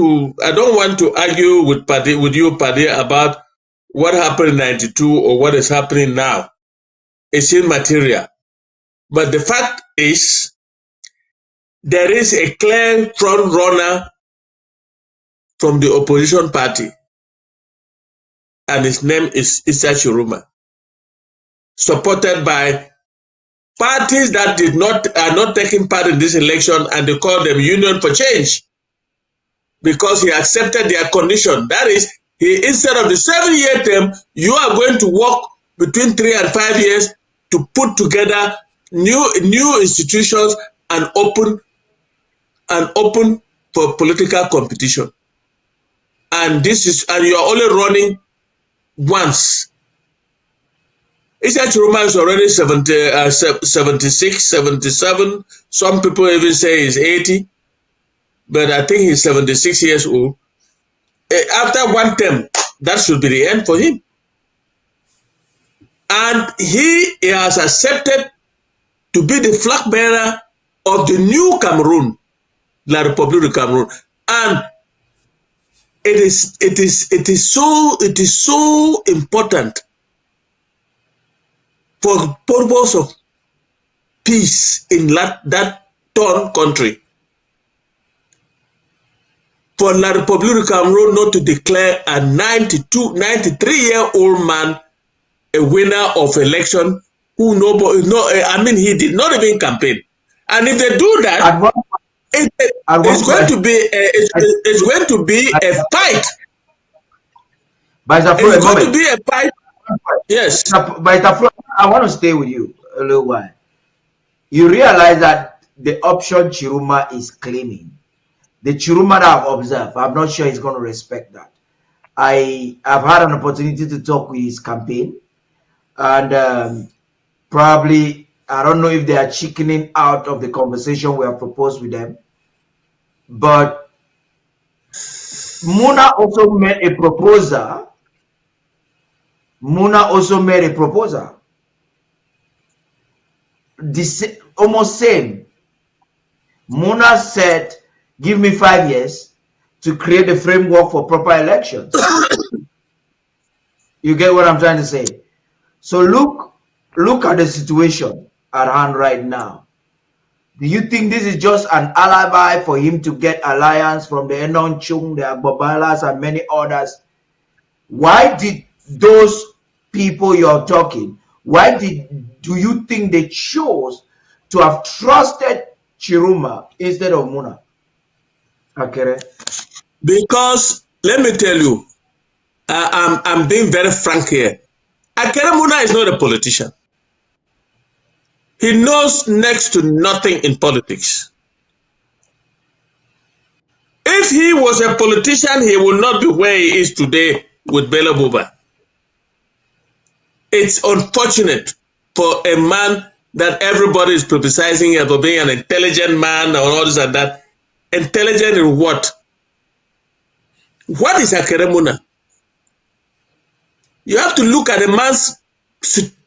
to argue with you, Paddy, about what happened in 92 or what is happening now. It's immaterial. But the fact is, there is a clear front runner from the opposition party, and his name is Issa Chiruma. supported by parties that are not taking part in this election, and they call them Union for Change, because he accepted their condition. That is, instead of the 7-year term, you are going to work between 3 and 5 years to put together new institutions and open for political competition. And you are only running once. Issa Chiroma is already 76, 77. Some people even say he's 80, but I think he's 76 years old. After one term, that should be the end for him. And he has accepted to be the flag bearer of the new Cameroon, La République du Cameroun. And it is so important for the purpose of peace in that torn country, for La République du Cameroun not to declare a 93-year-old man a winner of election who he did not even campaign. And if they do that, it's going to be a fight. It's going to be a fight. Yes. But I want to stay with you a little while. You realize that the option Chiroma is claiming, the Chiroma that I've observed, I'm not sure he's going to respect that. I have had an opportunity to talk with his campaign, and probably, I don't know if they are chickening out of the conversation we have proposed with them, but Muna also made a proposal. Almost same. Muna said, give me 5 years to create a framework for proper elections. You get what I'm trying to say? So look at the situation at hand right now. Do you think this is just an alibi for him to get alliance from the Enon Chung, the Agbabalas, and many others? Why did those people you're talking, do you think they chose to have trusted Chiroma instead of Muna? Okay. Because let me tell you, I'm being very frank here. Akere Muna is not a politician. He knows next to nothing in politics. If he was a politician, he would not be where he is today with Bella Buba. It's unfortunate for a man that everybody is criticizing as being an intelligent man or all this and that. Intelligent in what? What is Akere Muna? You have to look at a man's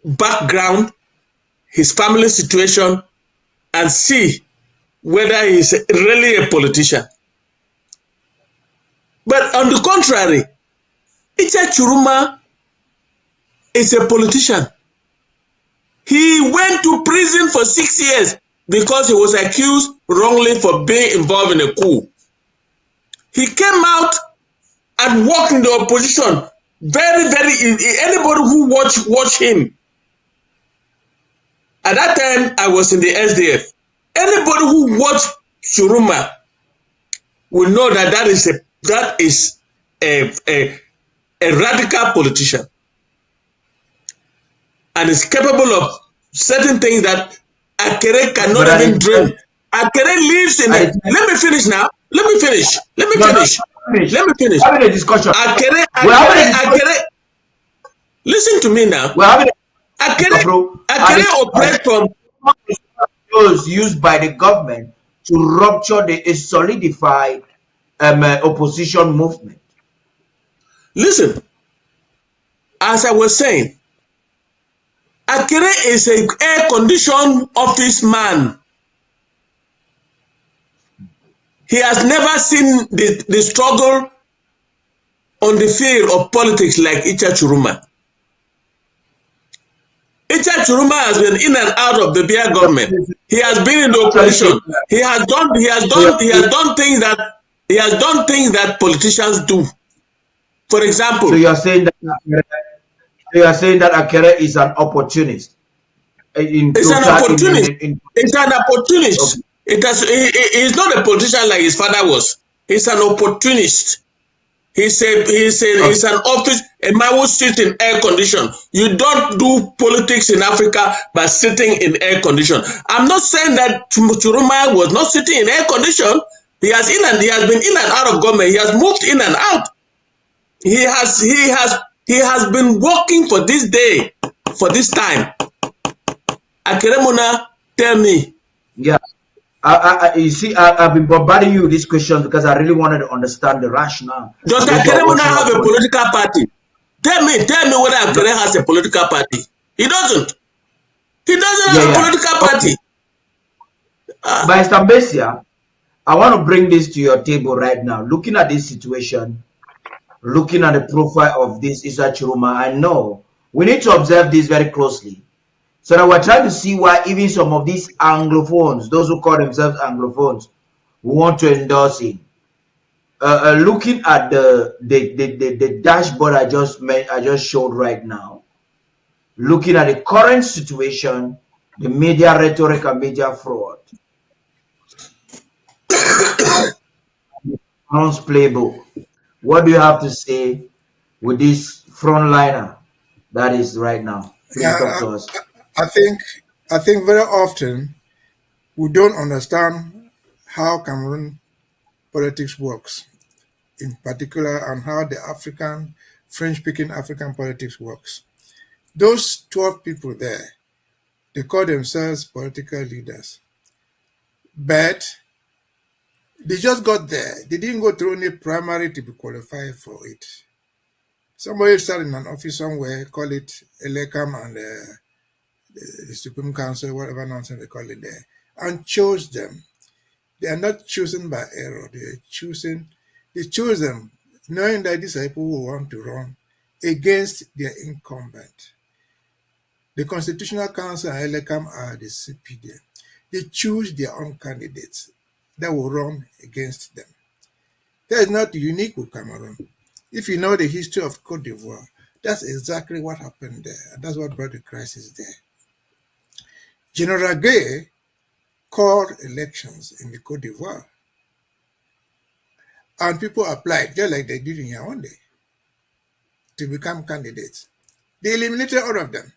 background, his family situation, and see whether he's really a politician. But on the contrary, Issa Chiroma is a politician. He went to prison for 6 years because he was accused wrongly for being involved in a coup. He came out and worked in the opposition. Anybody who watch him. At that time, I was in the SDF. Anybody who watched Chiroma will know that that is a radical politician, and is capable of certain things that Akere cannot even dream. Akere lives in it. Let me finish now. Let me finish. Having a discussion. Akere, listen to me now. Akere operates from those used by the government to rupture the solidified opposition movement. Listen, as I was saying, Akere is an air-conditioned office man. He has never seen the struggle on the field of politics like Issa Chiroma. Issa Chiroma has been in and out of the Bia government. He has been in the opposition. He has done things that politicians do. For example, so you are saying that You are saying that Akere is an opportunist. It's an opportunist. It's an opportunist. Okay. He's not a politician like his father was. He's an opportunist. He's an opportunist, a man who sits in air condition. You don't do politics in Africa by sitting in air condition. I'm not saying that Churuma was not sitting in air condition. He has been in and out of government. He has moved in and out. He has been working for this day, for this time. Akeremuna, tell me. Yeah. You see, I've been bombarding you with this question because I really wanted to understand the rationale. Does Akeremuna have a political party? Tell me whether Akere has a political party. He doesn't. He doesn't have a political party. By Mbeseha, I want to bring this to your table right now. Looking at this situation, looking at the profile of this Issa Chiroma, I know we need to observe this very closely. So now we're trying to see why even some of these Anglophones, those who call themselves Anglophones, who want to endorse him. Looking at the dashboard I just showed right now, looking at the current situation, the media rhetoric and media fraud, playbook. What do you have to say with this frontliner that is right now? Please talk to us. I think very often we don't understand how Cameroon politics works, in particular, and how the French-speaking African politics works. Those 12 people there, they call themselves political leaders, but they just got there. They didn't go through any primary to be qualified for it. Somebody sat in an office somewhere, call it Elekam and the Supreme Council, whatever nonsense they call it there, and chose them. They are not chosen by error. They chose them knowing that these are people who want to run against their incumbent. The Constitutional Council and Elekam are the CPD. They choose their own candidates that will run against them. That is not unique with Cameroon. If you know the history of Cote d'Ivoire, that's exactly what happened there. And that's what brought the crisis there. General Gay called elections in the Cote d'Ivoire. And people applied, just like they did in Yaoundé, to become candidates. They eliminated all of them.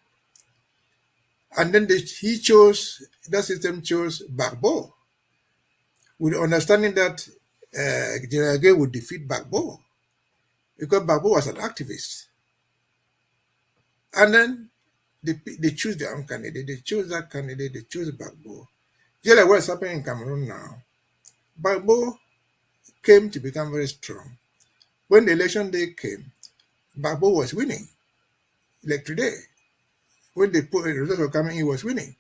And then that system chose Gbagbo, with the understanding that General Gay would defeat Gbagbo, because Gbagbo was an activist. And then they choose their own candidate. They chose that candidate. They chose Gbagbo. Just like what's happening in Cameroon now. Gbagbo came to become very strong. When the election day came, Gbagbo was winning. Like today, when the results were coming, he was winning.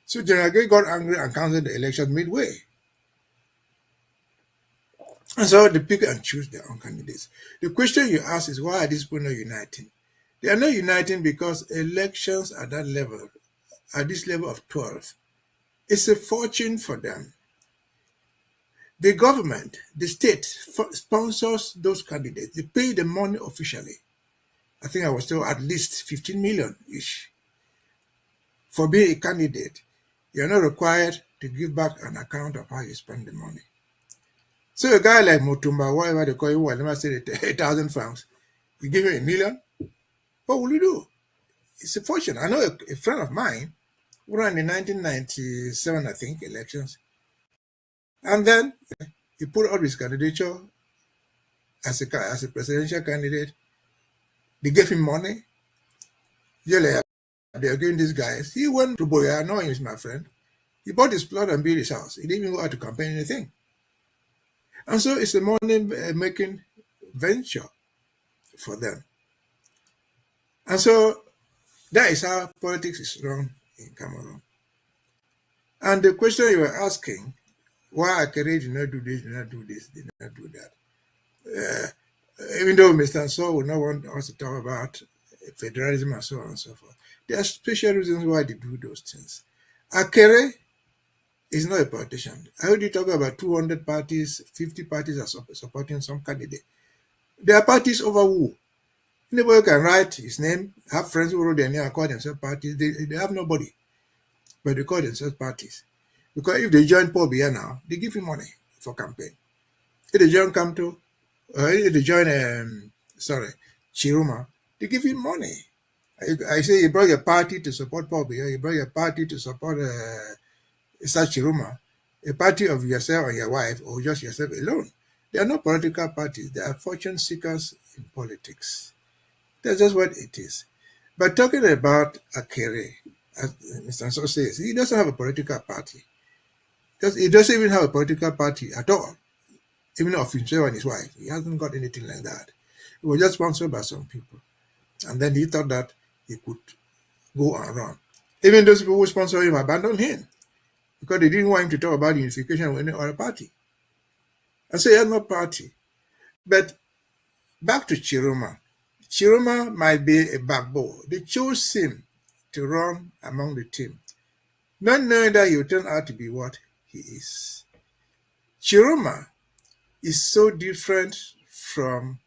So General Gay got angry and canceled the election midway. And so they pick and choose their own candidates. The question you ask is, why are these people not uniting? They are not uniting because elections at that level, at this level of 12, it's a fortune for them. The government, the state, sponsors those candidates. They pay the money officially. I think I was told at least 15 million-ish. For being a candidate, you're not required to give back an account of how you spend the money. So a guy like Mutumba, whatever they call him, will never say 1,000 francs. You give him $1 million, what will you do? It's a fortune. I know a friend of mine who ran in 1997, I think, elections. And then he put out his candidature as a presidential candidate. They gave him money. Yeah, they are giving these guys. He went to Boya, I know him is my friend. He bought his plot and built his house. He didn't even go out to campaign anything. And so it's a money-making venture for them. And so that is how politics is run in Cameroon. And the question you were asking, why Akere did not do this, did not do this, did not do that. Even though Mr. Nsoh would not want us to talk about federalism and so on and so forth, there are special reasons why they do those things. Akere is not a politician. I heard you talk about 200 parties, 50 parties are supporting some candidate. There are parties over who? Anybody can write his name, have friends who wrote their name and call themselves parties. They have nobody, but they call themselves parties. Because if they join Paul Biya now, they give him money for campaign. If they join if they join, Chiruma, they give him money. I say you brought a party to support Paul Biya, you brought a party to support Chiruma, a party of yourself and your wife, or just yourself alone. They are not political parties. They are fortune seekers in politics. That's just what it is. But talking about Akere, as Mr. Nsoh says, he doesn't have a political party. He doesn't even have a political party at all, even of himself and his wife. He hasn't got anything like that. He was just sponsored by some people. And then he thought that he could go and run. Even those people who sponsor him abandoned him because they didn't want him to talk about unification with any other party. And so he has no party. But back to Chiroma. Chiroma might be a backbone. They chose him to run among the team, not knowing that he will turn out to be what he is. Chiroma is so different from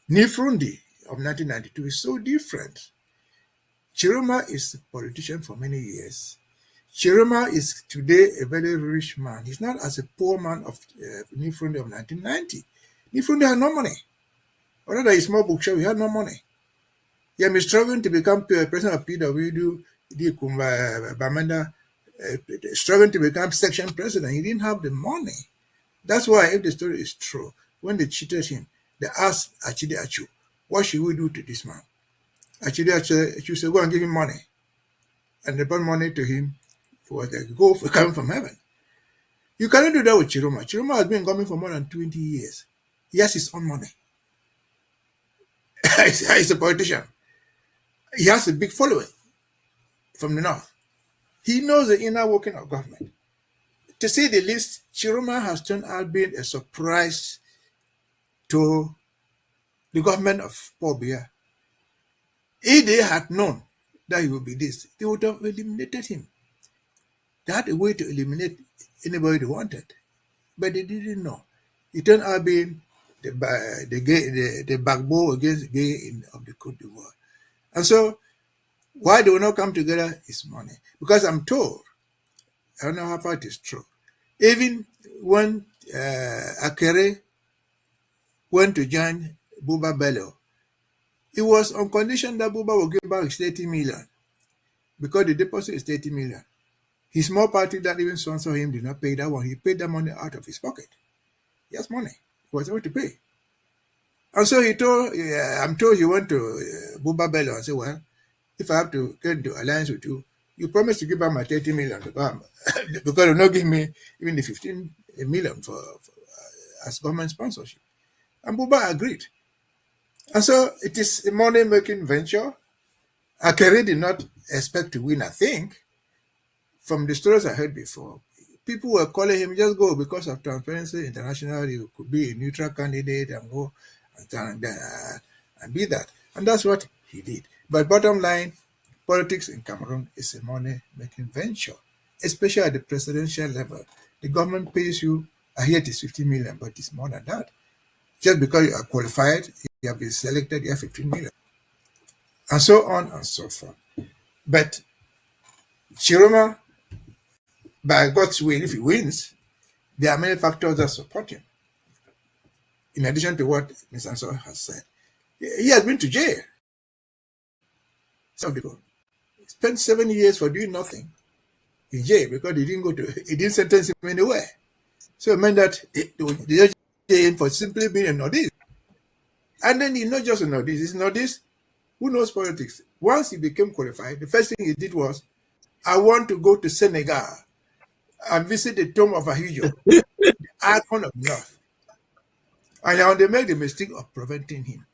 Nifrundi of 1992. Is so different. Chiroma is a politician for many years. Chiroma is today a very rich man. He's not as a poor man of Nifrundi of 1990. Nifrundi had no money. Or rather, a small bookshop, he had no money. He had been struggling to become president of PWD, Bamenda, struggling to become section president. He didn't have the money. That's why, if the story is true, when they cheated him, they asked Achide Achu, what should we do to this man? Achide Achu said, go and give him money. And they brought money to him. It was like gold coming from heaven. You cannot do that with Chiroma. Chiroma has been coming for more than 20 years. He has his own money. He's a politician. He has a big following from the north. He knows the inner working of government. To say the least, Chiroma has turned out being a surprise to the government of Paul Biya. If they had known that he would be this, they would have eliminated him. They had a way to eliminate anybody they wanted, but they didn't know. He turned out being the backbone against gay of the Côte d'Ivoire. And so, why they will not come together is money. Because I'm told, I don't know how far it is true, even when Akere went to join Buba Bello, it was on condition that Buba will give back his 30 million, because the deposit is 30 million. His small party that even sponsor him did not pay that one. He paid that money out of his pocket. He has money. He was able to pay. And so I'm told he went to Buba Bello and said, well, if I have to get into alliance with you, you promise to give back my 30 million to Bam, because you'll not give me even the 15 million for as government sponsorship. And Buba agreed. And so it is a money-making venture. Akere did not expect to win, I think. From the stories I heard before, people were calling him, just go because of Transparency International, you could be a neutral candidate and go and be that. And that's what he did. But bottom line, politics in Cameroon is a money-making venture, especially at the presidential level. The government pays you, I hear it is 50 million, but it's more than that. Just because you are qualified, you have been selected, you have 15 million. And so on and so forth. But Chiroma, by God's will, if he wins, there are many factors that support him. In addition to what Mr. Nsoh has said, he has been to jail. Some people spent 7 years for doing nothing in jail because he didn't sentence him anywhere. So it meant that they just jailed him for simply being a nodist. And then he's not just a nodist, he's a nodist who knows politics. Once he became qualified, the first thing he did was, I want to go to Senegal and visit the tomb of Ahidjo, the icon of the North. And now they made the mistake of preventing him,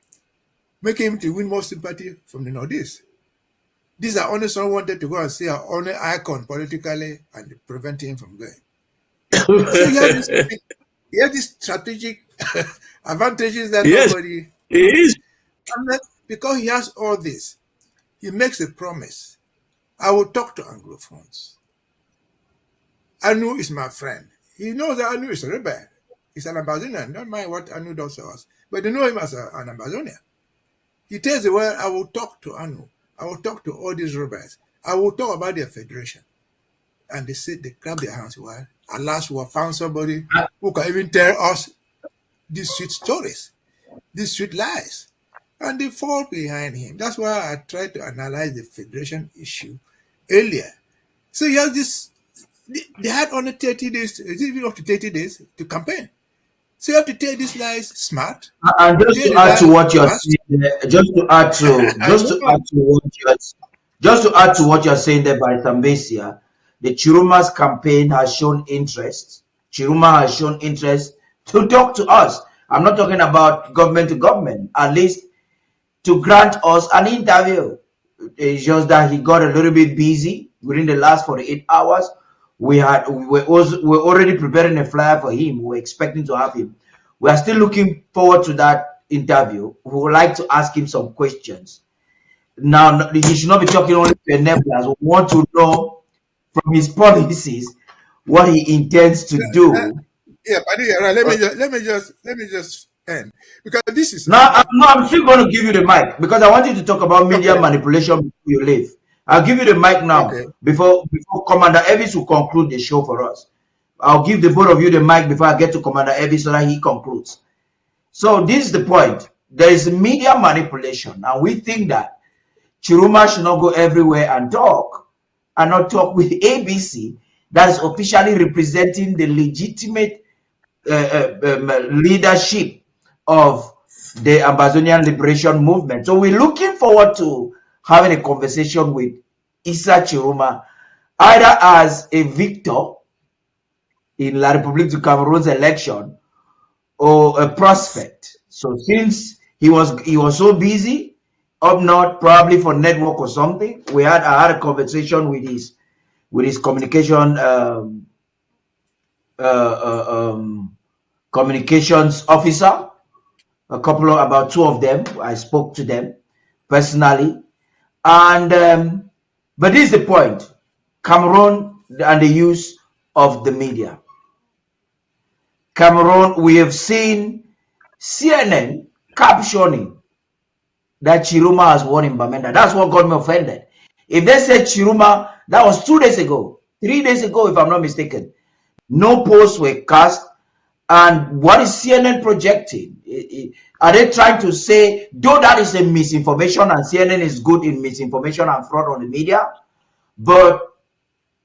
making him to win more sympathy from the Northeast. These are only someone wanted to go and see our only icon politically and preventing him from going. So he had these strategic advantages that nobody... He is. And then, because he has all this, he makes a promise. I will talk to Anglophones. Anu is my friend. He knows that Anu is a rebel. He's an Ambazonian. Don't mind what Anu does to us. But they know him as an Ambazonian. He tells the world, I will talk to Anu. I will talk to all these rebels. I will talk about their federation. And they say, they clap their hands. Well, at last we have found somebody who can even tell us these sweet stories, these sweet lies. And they fall behind him. That's why I tried to analyze the federation issue earlier. So you have this, they had only 30 days, is it even up to 30 days to campaign? So you have to tell these lies smart. And just to add to what you're saying, just to add to what you're saying there by Mbeseha, the Chiruma's campaign has shown interest. Chiruma has shown interest to talk to us. I'm not talking about government to government, at least to grant us an interview. It's just that he got a little bit busy within the last 48 hours. We're already preparing a flyer for him. We're expecting to have him. We are still looking forward to that interview. We would like to ask him some questions. Now, he should not be talking only to enablers. We want to know from his policies what he intends to do. Yeah, Paddy, right. Let me just end, because this is I'm still going to give you the mic because I want you to talk about media manipulation before you leave. I'll give you the mic now before Commander Elvis will conclude the show for us. I'll give the both of you the mic before I get to Commander Elvis so that he concludes. So this is the point. There is media manipulation, and we think that Chiruma should not go everywhere and not talk with ABC that is officially representing the legitimate leadership of the Ambazonian Liberation Movement. So we're looking forward to having a conversation with Issa Chiruma, either as a victor in La République du Cameroon's election or a prospect. So since he was so busy up north, probably for network or something, I had a conversation with his communication communications officer, about two of them. I spoke to them personally, and but this is the point: Cameroon and the use of the media. Cameroon, we have seen CNN captioning that Chiruma has won in Bamenda. That's what got me offended. If they said Chiruma, that was 2 days ago, 3 days ago, if I'm not mistaken. No posts were cast. And what is CNN projecting? Are they trying to say, though that is a misinformation and CNN is good in misinformation and fraud on the media? But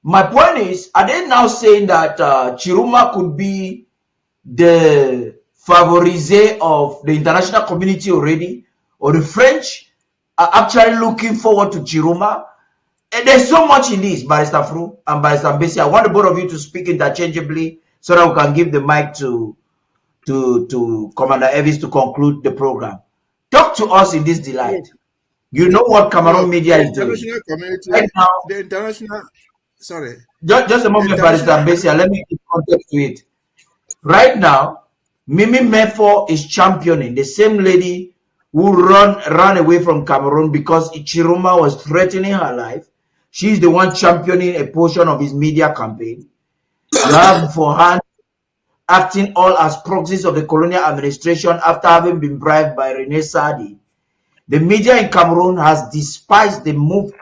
my point is, are they now saying that Chiruma could be the favorisé of the international community already? Or the French are actually looking forward to Chiruma? And there's so much in this, Barrister Fru and Barrister Mbeseha. I want the both of you to speak interchangeably so that we can give the mic to Commander Elvis to conclude the program. Talk to us in this delight. You know what Cameroon media is doing. Right now, the international, sorry. Just a moment, Barrister Mbeseha. Let me give context to it. Right now, Mimi Mefo is championing the same lady who ran away from Cameroon because Chiruma was threatening her life. She's the one championing a portion of his media campaign. You have for her acting all as proxies of the colonial administration after having been bribed by René Sadi. The media in Cameroon has despised the war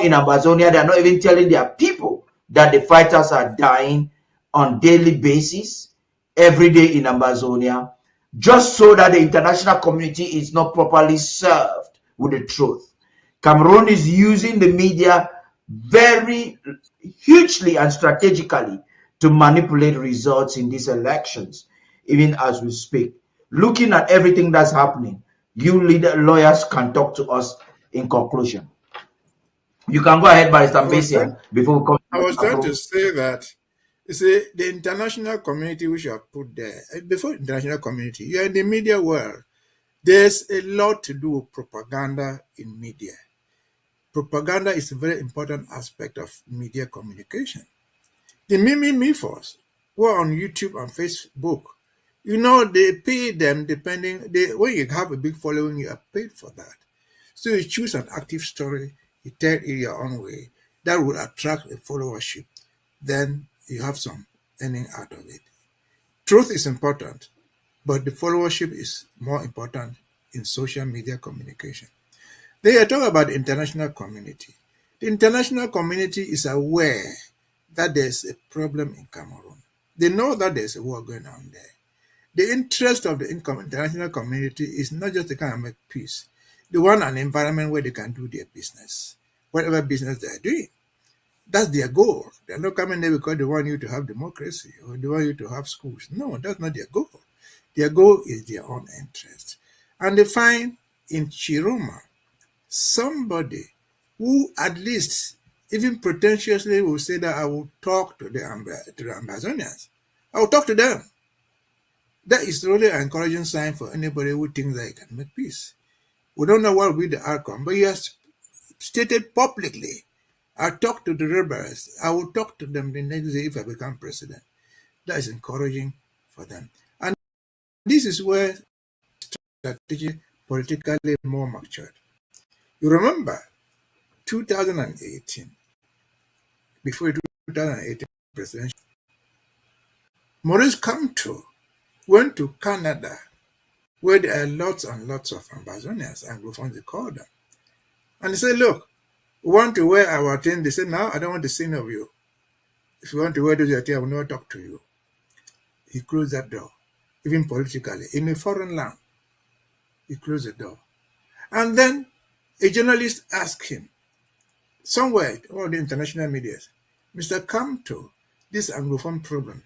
in Ambazonia. They are not even telling their people that the fighters are dying on daily basis, every day in Ambazonia, just so that the international community is not properly served with the truth. Cameroon is using the media very hugely and strategically to manipulate results in these elections, even as we speak. Looking at everything that's happening, you lawyers can talk to us in conclusion. You can go ahead, Barrister Mbeseha, before we come. I was trying to say that, you see, the international community which you have put there, before international community, you're in the media world. There's a lot to do with propaganda in media. Propaganda is a very important aspect of media communication. The Mimi Mifos who are on YouTube and Facebook, you know, they pay them depending, when you have a big following, you are paid for that. So you choose an active story, you tell it your own way, that will attract a followership. Then you have some earning out of it. Truth is important, but the followership is more important in social media communication. They are talking about the international community. The international community is aware that there's a problem in Cameroon. They know that there's a war going on there. The interest of the international community is not just to kind of make peace. They want an environment where they can do their business, whatever business they're doing. That's their goal. They're not coming there because they want you to have democracy or they want you to have schools. No, that's not their goal. Their goal is their own interest. And they find in Chiroma somebody who at least, even pretentiously, will say that I will talk to the Ambazonians. I will talk to them. That is really an encouraging sign for anybody who thinks that he can make peace. We don't know what will be the outcome, but he has stated publicly, I'll talk to the rebels. I will talk to them the next day if I become president. That is encouraging for them. And this is where strategy politically more matured. You remember 2018, before 2018 presidential, Maurice Kamto went to Canada, where there are lots and lots of Ambazonians, Anglophones they call them. And he said, look, we want to wear our thing. They said, no, I don't want the sin of you. If you want to wear those your thing, I will never talk to you. He closed that door, even politically. In a foreign land, he closed the door. And then a journalist asked him, somewhere, all the international media, Mr. Kamto, this Anglophone problem,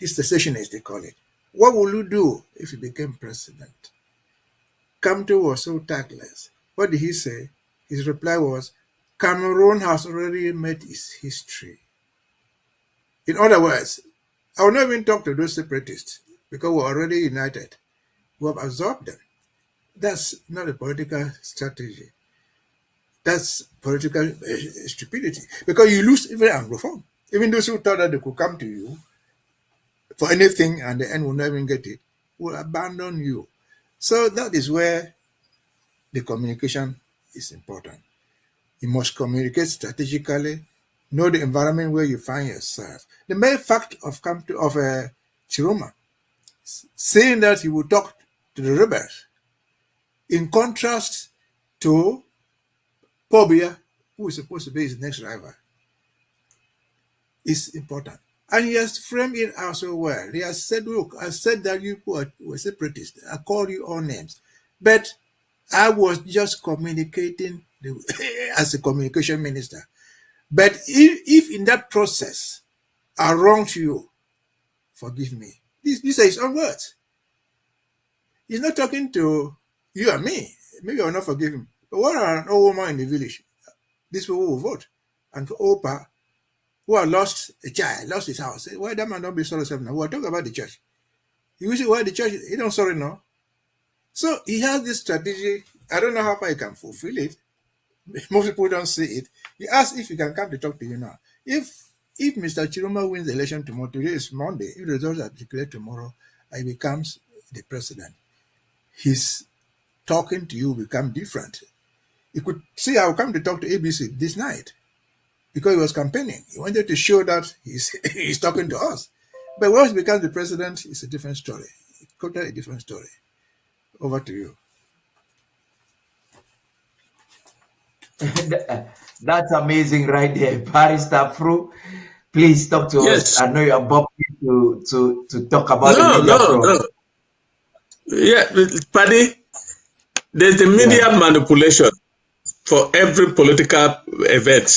this secessionist they call it, what will you do if you became president? Kamto was so tactless. What did he say? His reply was, Cameroon has already made its history. In other words, I will not even talk to those separatists because we're already united. We have absorbed them. That's not a political strategy. That's political stupidity. Because you lose even Anglophone. Even those who thought that they could come to you for anything and the end will not even get it, will abandon you. So that is where the communication is important. You must communicate strategically, know the environment where you find yourself. The mere fact of Chiroma saying that he will talk to the rebels, in contrast to Pobia, who is supposed to be his next rival, is important. And he has framed it out so well. He has said, look, I said that you were separatists. I called you all names. But I was just communicating as a communication minister. But if in that process I wronged you, forgive me. These are his own words. He's not talking to you and me. Maybe I will not forgive him. But what are an old woman in the village? These people will vote. And for Opa, who had lost a child, lost his house. Why that man don't be sorry now? We're talking about the church. You will say, why the church? He don't sorry now. So he has this strategy. I don't know how far he can fulfill it. Most people don't see it. He asks if he can come to talk to you now. If Mr. Chiroma wins the election tomorrow, today is Monday, if the results are declared tomorrow, he becomes the president. His talking to you will become different. You could say, I will come to talk to ABC this night because he was campaigning. He wanted to show that he's talking to us. But once he becomes the president, it's a different story. It's totally a different story. Over to you. That's amazing right there. Barrister Fru, please talk to us. I know you are bubbling to talk about the media fraud. Yeah, Paddy, there's the media manipulation for every political event.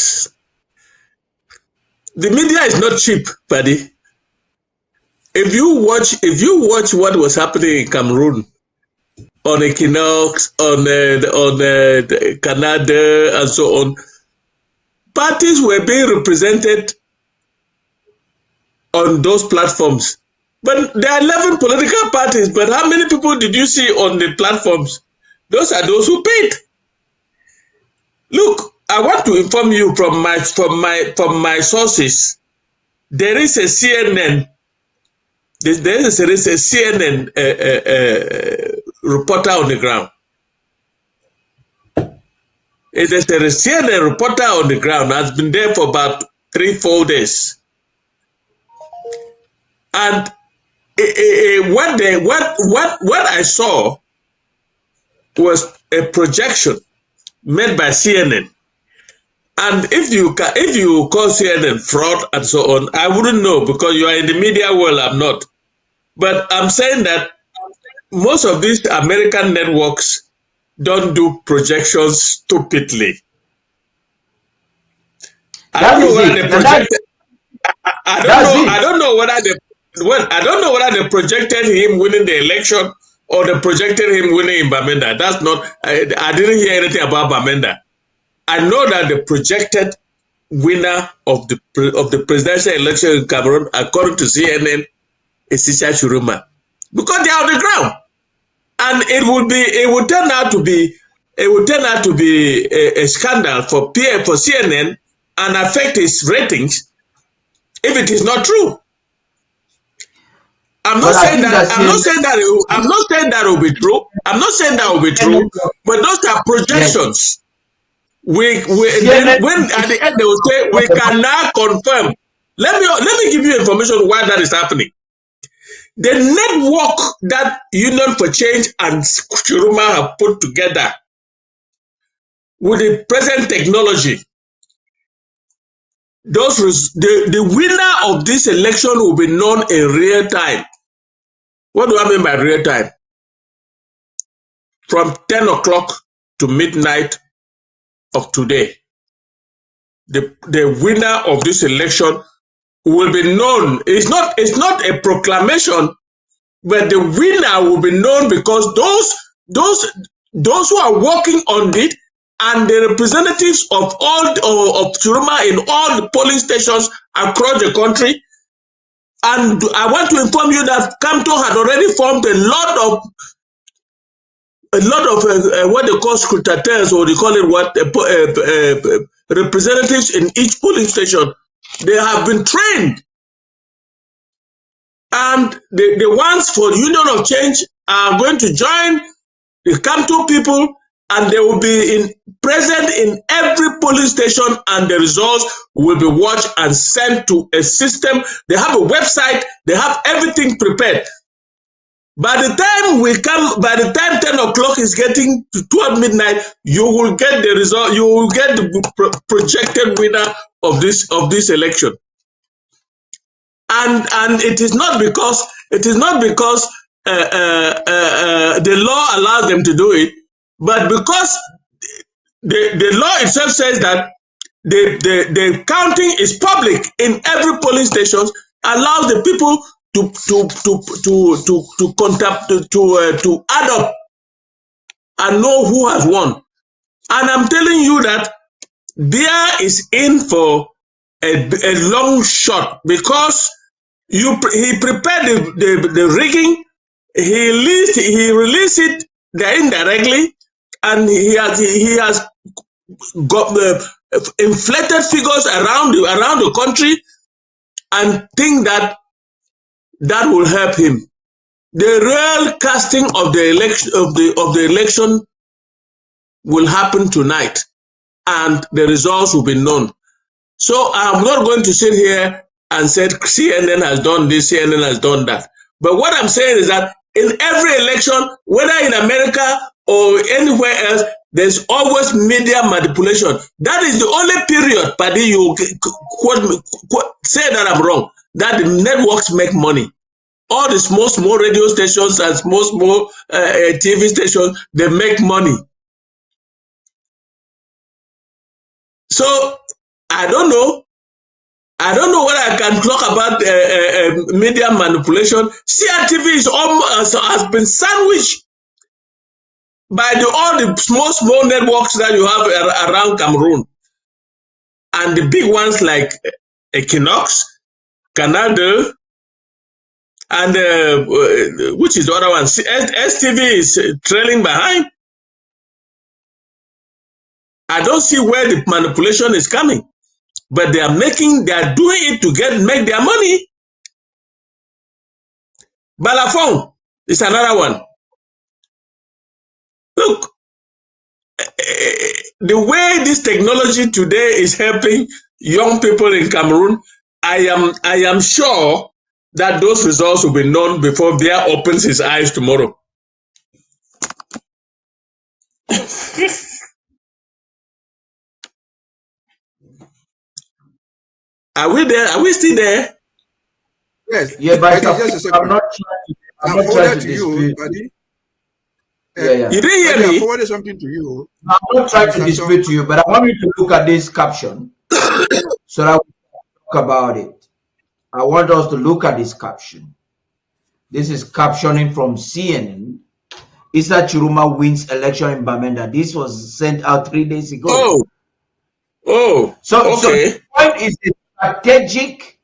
The media is not cheap, Paddy. If you watch what was happening in Cameroon, on Equinox, on Canada, and so on, parties were being represented on those platforms. But there are 11 political parties, but how many people did you see on the platforms? Those are those who paid. Look, I want to inform you from my sources. There is a CNN. There is a CNN reporter on the ground. There's a CNN reporter on the ground, has been there for about 3-4 days. And what I saw was a projection made by CNN. And if you call CNN fraud and so on, I wouldn't know because you are in the media world, I'm not. But I'm saying that most of these American networks don't do projections stupidly. I don't know whether they projected. I don't know whether they projected him winning the election or they projected him winning in Bamenda. That's not. I didn't hear anything about Bamenda. I know that the projected winner of the presidential election in Cameroon, according to CNN, is Sisha Churuma, because they are on the ground, and it would turn out to be a scandal for CNN and affect its ratings if it is not true. I'm not saying that it will be true. I'm not saying that will be true, but those are projections. When at the end they will say we can now confirm. Let me give you information why that is happening. The network that Union for Change and Churuma have put together with the present technology, the winner of this election will be known in real time. What do I mean by real time? From 10 o'clock to midnight of today, the winner of this election will be known. It's not a proclamation, but the winner will be known because those who are working on it and the representatives of Churuma in all the polling stations across the country. And I want to inform you that Camto had already formed a lot of what they call scrutateurs, or they call it representatives in each polling station. They have been trained, and the ones for Union of Change are going to join the Camto people, and they will be present in every polling station, and the results will be watched and sent to a system. They have a website. They have everything prepared. By the time 10 o'clock is getting to 12 midnight, you will get the result. You will get the projected winner of this election. And it is not because the law allows them to do it, but because the law itself says that the counting is public in every polling station, allows the people to add up and know who has won. And I'm telling you that Bia is in for a long shot, because he prepared the rigging, he released it there indirectly, and he has got the inflated figures around the country, and think that will help him. The real casting of the election will happen tonight, and the results will be known. So I'm not going to sit here and say CNN has done this, CNN has done that. But what I'm saying is that in every election, whether in America or anywhere else, there's always media manipulation. That is the only period, Paddy, you say that I'm wrong, that the networks make money. All the small radio stations and small TV stations, they make money. So I don't know what I can talk about media manipulation. CRTV is almost has been sandwiched by all the small networks that you have around Cameroon, and the big ones like Equinox, Canal 2, and which is the other one? STV is trailing behind. I don't see where the manipulation is coming, but they are doing it to make their money. Balafon is another one. Look, the way this technology today is helping young people in Cameroon, I am sure that those results will be known before Bia opens his eyes tomorrow. Are we there? Are we still there? Yes. Yeah, but Paddy, just a second. I'm not trying to dispute. Paddy. Yeah. You didn't hear Paddy, me? I forwarded something to you. I'm not trying to dispute you, but I want you to look at this caption so that we can talk about it. I want us to look at this caption. This is captioning from CNN. Issa Chiruma wins election in Bamenda. This was sent out 3 days ago. So the point is a strategic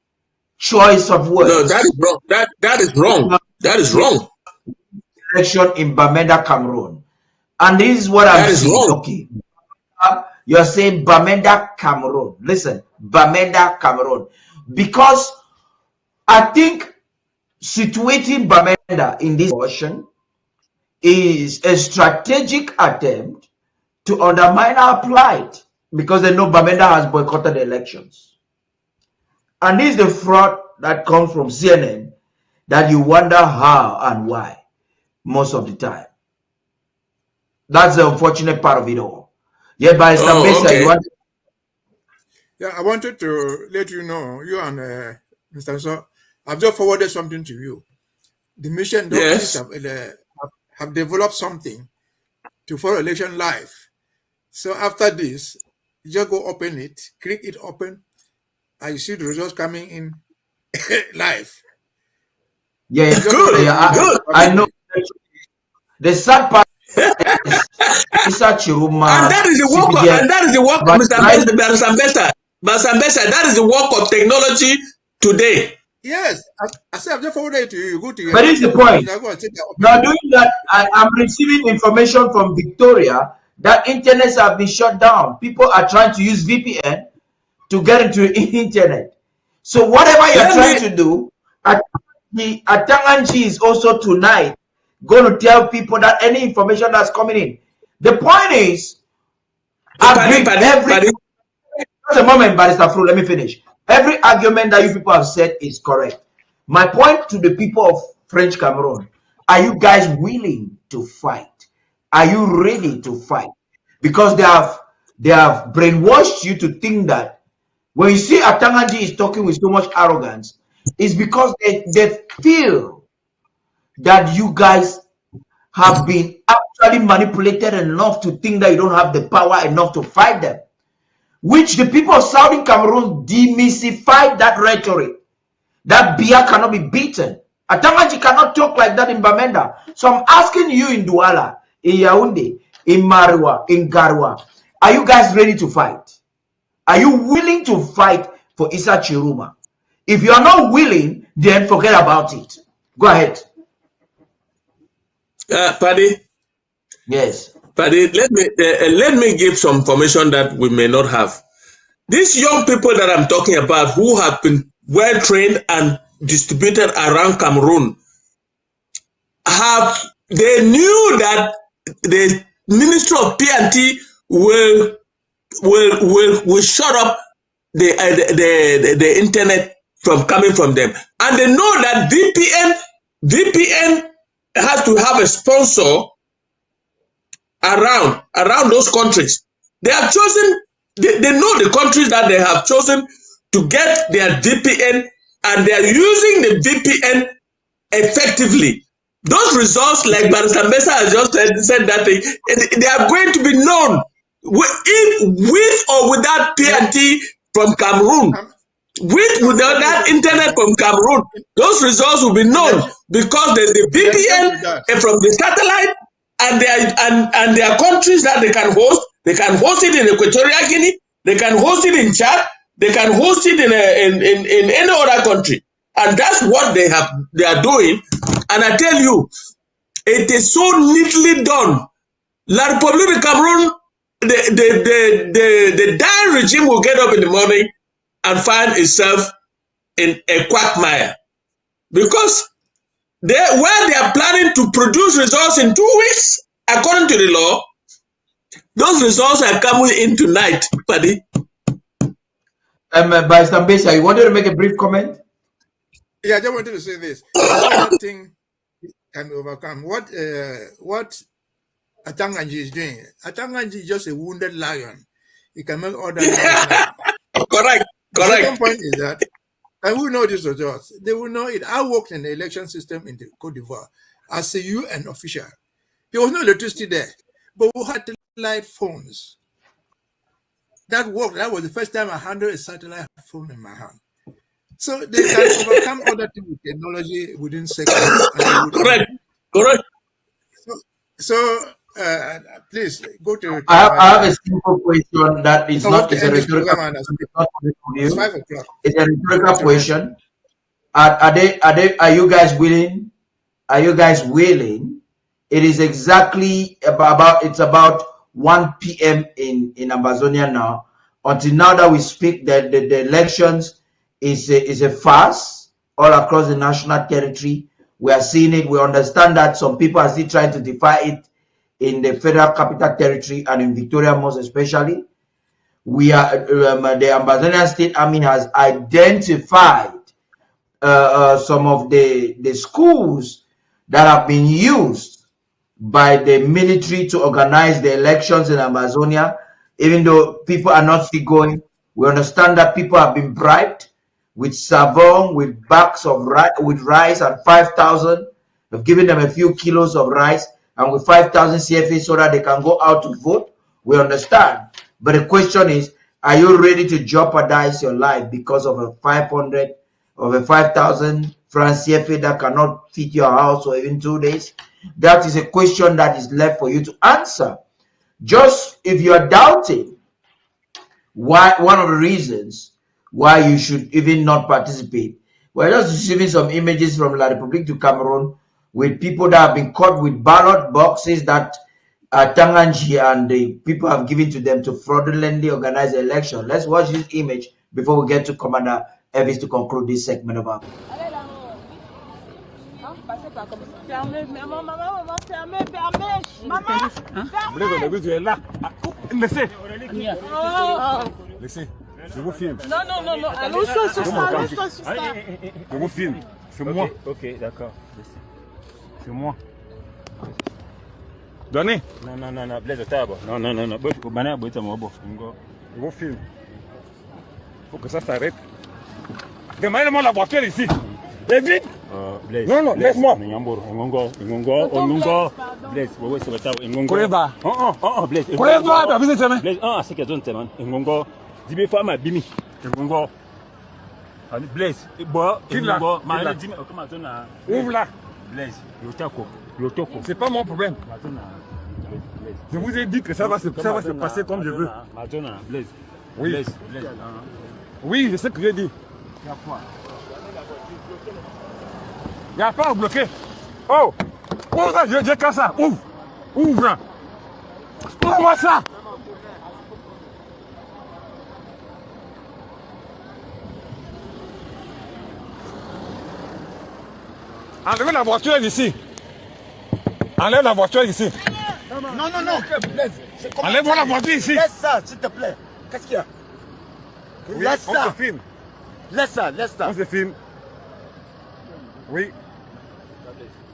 choice of words. No, that is wrong. That is wrong. That is wrong. Election in Bamenda, Cameroon. And this is what I'm saying. Wrong. Okay. You're saying Bamenda, Cameroon. Listen, Bamenda, Cameroon. Because I think situating Bamenda in this portion is a strategic attempt to undermine our plight because they know Bamenda has boycotted the elections. And this is the fraud that comes from CNN that you wonder how and why most of the time. That's the unfortunate part of it all. Yeah, but Mbeseha, you want? Yeah, I wanted to let you know, you and Mr. Nsoh, I've just forwarded something to you. The mission doctors have developed something to follow election live. So after this, you just go open it, click it open, and you see the results coming in live. Yeah, good. Yeah, I know. The sad part is Issa Chiruma. And that is the work. And that is the work of Mr. Mbeseha. That is the work of technology today. Yes, I said I've just forwarded it to you. Go to your. But it's the point. Now doing that, I'm receiving information from Victoria that internets have been shut down. People are trying to use VPN to get into the internet. So whatever you're trying to do, Atanganji is also tonight going to tell people that any information that's coming in. The point is, just a moment, Barrister Fru, let me finish. Every argument that you people have said is correct. My point to the people of French Cameroon, are you guys willing to fight? Are you ready to fight? Because they have brainwashed you to think that when you see Atanganji is talking with so much arrogance, it's because they feel that you guys have been actually manipulated enough to think that you don't have the power enough to fight them. Which the people of Southern Cameroon demystified that rhetoric. That Bia cannot be beaten. Atanganji cannot talk like that in Bamenda. So I'm asking you in Douala, in Yaoundé, in Marwa, in Garwa, are you guys ready to fight? Are you willing to fight for Issa Chiruma? If you are not willing, then forget about it. Go ahead. Paddy. Yes. Paddy, let me give some information that we may not have. These young people that I'm talking about who have been well trained and distributed around Cameroon they knew that the Ministry of P&T will shut up the internet from coming from them, and they know that VPN has to have a sponsor around those countries. They have chosen. They know the countries that they have chosen to get their VPN, and they are using the VPN effectively. Those results, like Barrister Mbeseha has just said that they are going to be known with or without P&T from Cameroon. Without that internet from Cameroon, those results will be known because there's the VPN from the satellite, and there are countries that they can host. They can host it in Equatorial Guinea. They can host it in Chad. They can host it in any other country, and that's what they are doing. And I tell you, it is so neatly done. La République de Cameroon, the dying regime will get up in the morning and find itself in a quagmire, because where they are planning to produce results in 2 weeks, according to the law, those results are coming in tonight, Paddy. By Mbeseha, you wanted to make a brief comment? Yeah, I just wanted to say this. No other thing can overcome what Atanganji is doing. Atanganji is just a wounded lion. He can make other lions now. Correct. The second point is that, and who know this results? They will know it. I worked in the election system in the Cote d'Ivoire as a UN official. There was no electricity there, but we had satellite phones. That worked. That was the first time I handled a satellite phone in my hand. So they can overcome other things with technology within seconds. Correct. So please go to. I have a simple question that is not a rhetorical question. It's 5 o'clock. It's a rhetorical question. Are you guys willing? Are you guys willing? It is exactly about 1 p.m. in Ambazonia now. Until now that we speak, the elections is a farce all across the national territory. We are seeing it. We understand that some people are still trying to defy it in the Federal Capital Territory and in Victoria most especially. We are the Ambazonian State Army has identified some of the schools that have been used by the military to organize the elections in Ambazonia. Even though people are not still going, we understand that people have been bribed with savon, with bags of rice and 5,000. We've given them a few kilos of rice and with 5,000 CFA so that they can go out to vote. We understand. But the question is, are you ready to jeopardize your life because of a 5,000 franc CFA that cannot feed your house for even 2 days? That is a question that is left for you to answer. Just if you are doubting why, one of the reasons why you should even not participate. We're just receiving some images from La République du Cameroon with people that have been caught with ballot boxes that Tanganji and the people have given to them to fraudulently organize the election. Let's watch this image before we get to Commander Elvis to conclude this segment of our. Laissez. Je vous filme. Non. Allons sur ça. Je vous filme. C'est moi. Ok, d'accord. C'est moi. Donnez. Non. Blaise de table. Non. Je vous filme. Faut que ça s'arrête. Demandez-moi la voiture ici. Et vite. Blaise. Non, laisse-moi. Ngongo. Blaise, c'est le table. Ngongo. Koleba. Blaise. Koleba, t'as vu cette semaine? Blaise, c'est que zone teman. Ngongo. Dibé fama bimi. Ngongo. Blaise. Ngongo. Ouvre là. Blaise. Yotako. C'est pas mon problème. Je vous ai dit que ça va se passer comme je veux. Blaise. Oui. Blaise. Oui, je sais ce que j'ai dit. Il n'y a pas à bloquer. Oh! Ouvre ça, j'ai qu'à ça. Ouvre. Ouvre ça. Enlevez la voiture d'ici. Enlève la voiture ici. Non. Enlève-moi la voiture ici. Laisse ça, s'il te plaît. Qu'est-ce qu'il y a? Oui, Laisse on ça. se filme. Laisse ça. On se filme. Oui.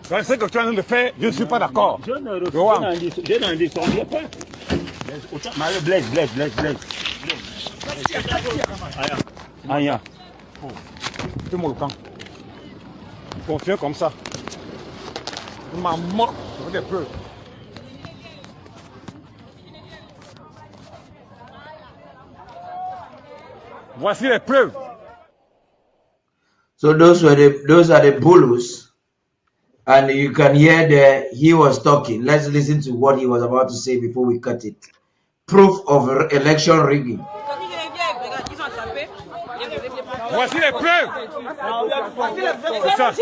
C'est ce que tu es en train de faire, je ne suis pas d'accord. Je n'en descendrai pas. Blaise. Aïe. Fais-moi le camp. Continue comme ça. Maman, je veux des preuves. Voici les preuves. So those are the bulus, and you can hear he was talking. Let's listen to what he was about to say before we cut it. Proof of election rigging. Voici les preuves. C'est ça. Tu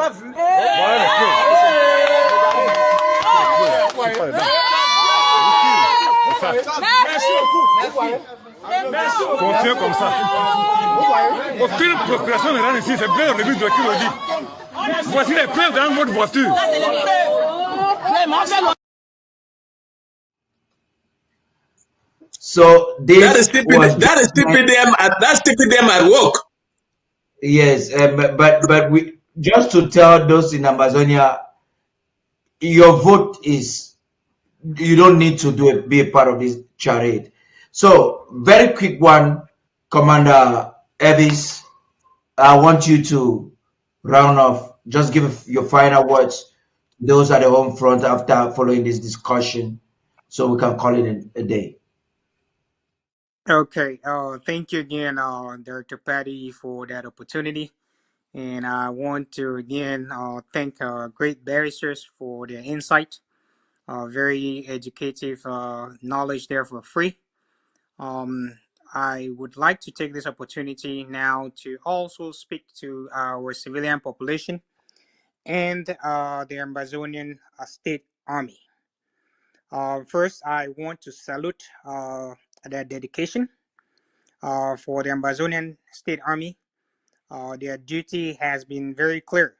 as vu? Continue comme ça. Aucune procuration ne rentre ici, c'est bien le début de qui le dit. Voici les preuves dans votre voiture. So this that is TPDM at work. Yes, but we just to tell those in Amazonia, your vote is you don't need to be a part of this charade. So very quick one, Commander Elvis. I want you to round off. Just give your final words to those at the home front after following this discussion, so we can call it a day. Okay. Thank you again, Director Paddy, for that opportunity. And I want to again thank great barristers for their insight. Very educative knowledge there for free. Um, I would like to take this opportunity now to also speak to our civilian population and the Ambazonian State Army. First, I want to salute their dedication for the Ambazonian State Army. Their duty has been very clear.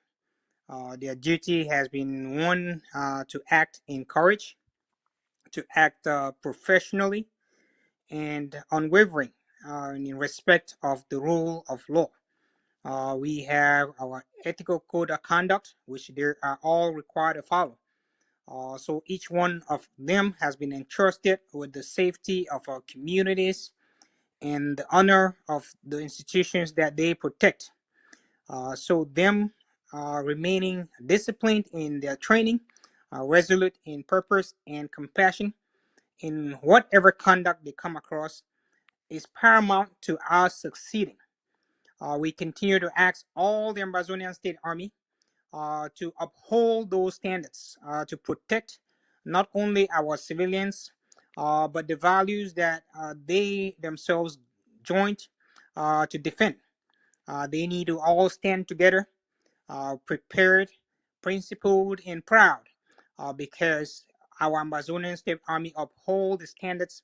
Their duty has been one to act in courage, to act professionally and unwavering in respect of the rule of law. We have our ethical code of conduct, which they are all required to follow. So each one of them has been entrusted with the safety of our communities and the honor of the institutions that they protect. So them remaining disciplined in their training, resolute in purpose and compassion in whatever conduct they come across is paramount to our succeeding. We continue to ask all the Ambazonian State Army to uphold those standards, to protect not only our civilians, but the values that they themselves joined to defend. They need to all stand together, prepared, principled, and proud, because our Ambazonian State Army uphold the standards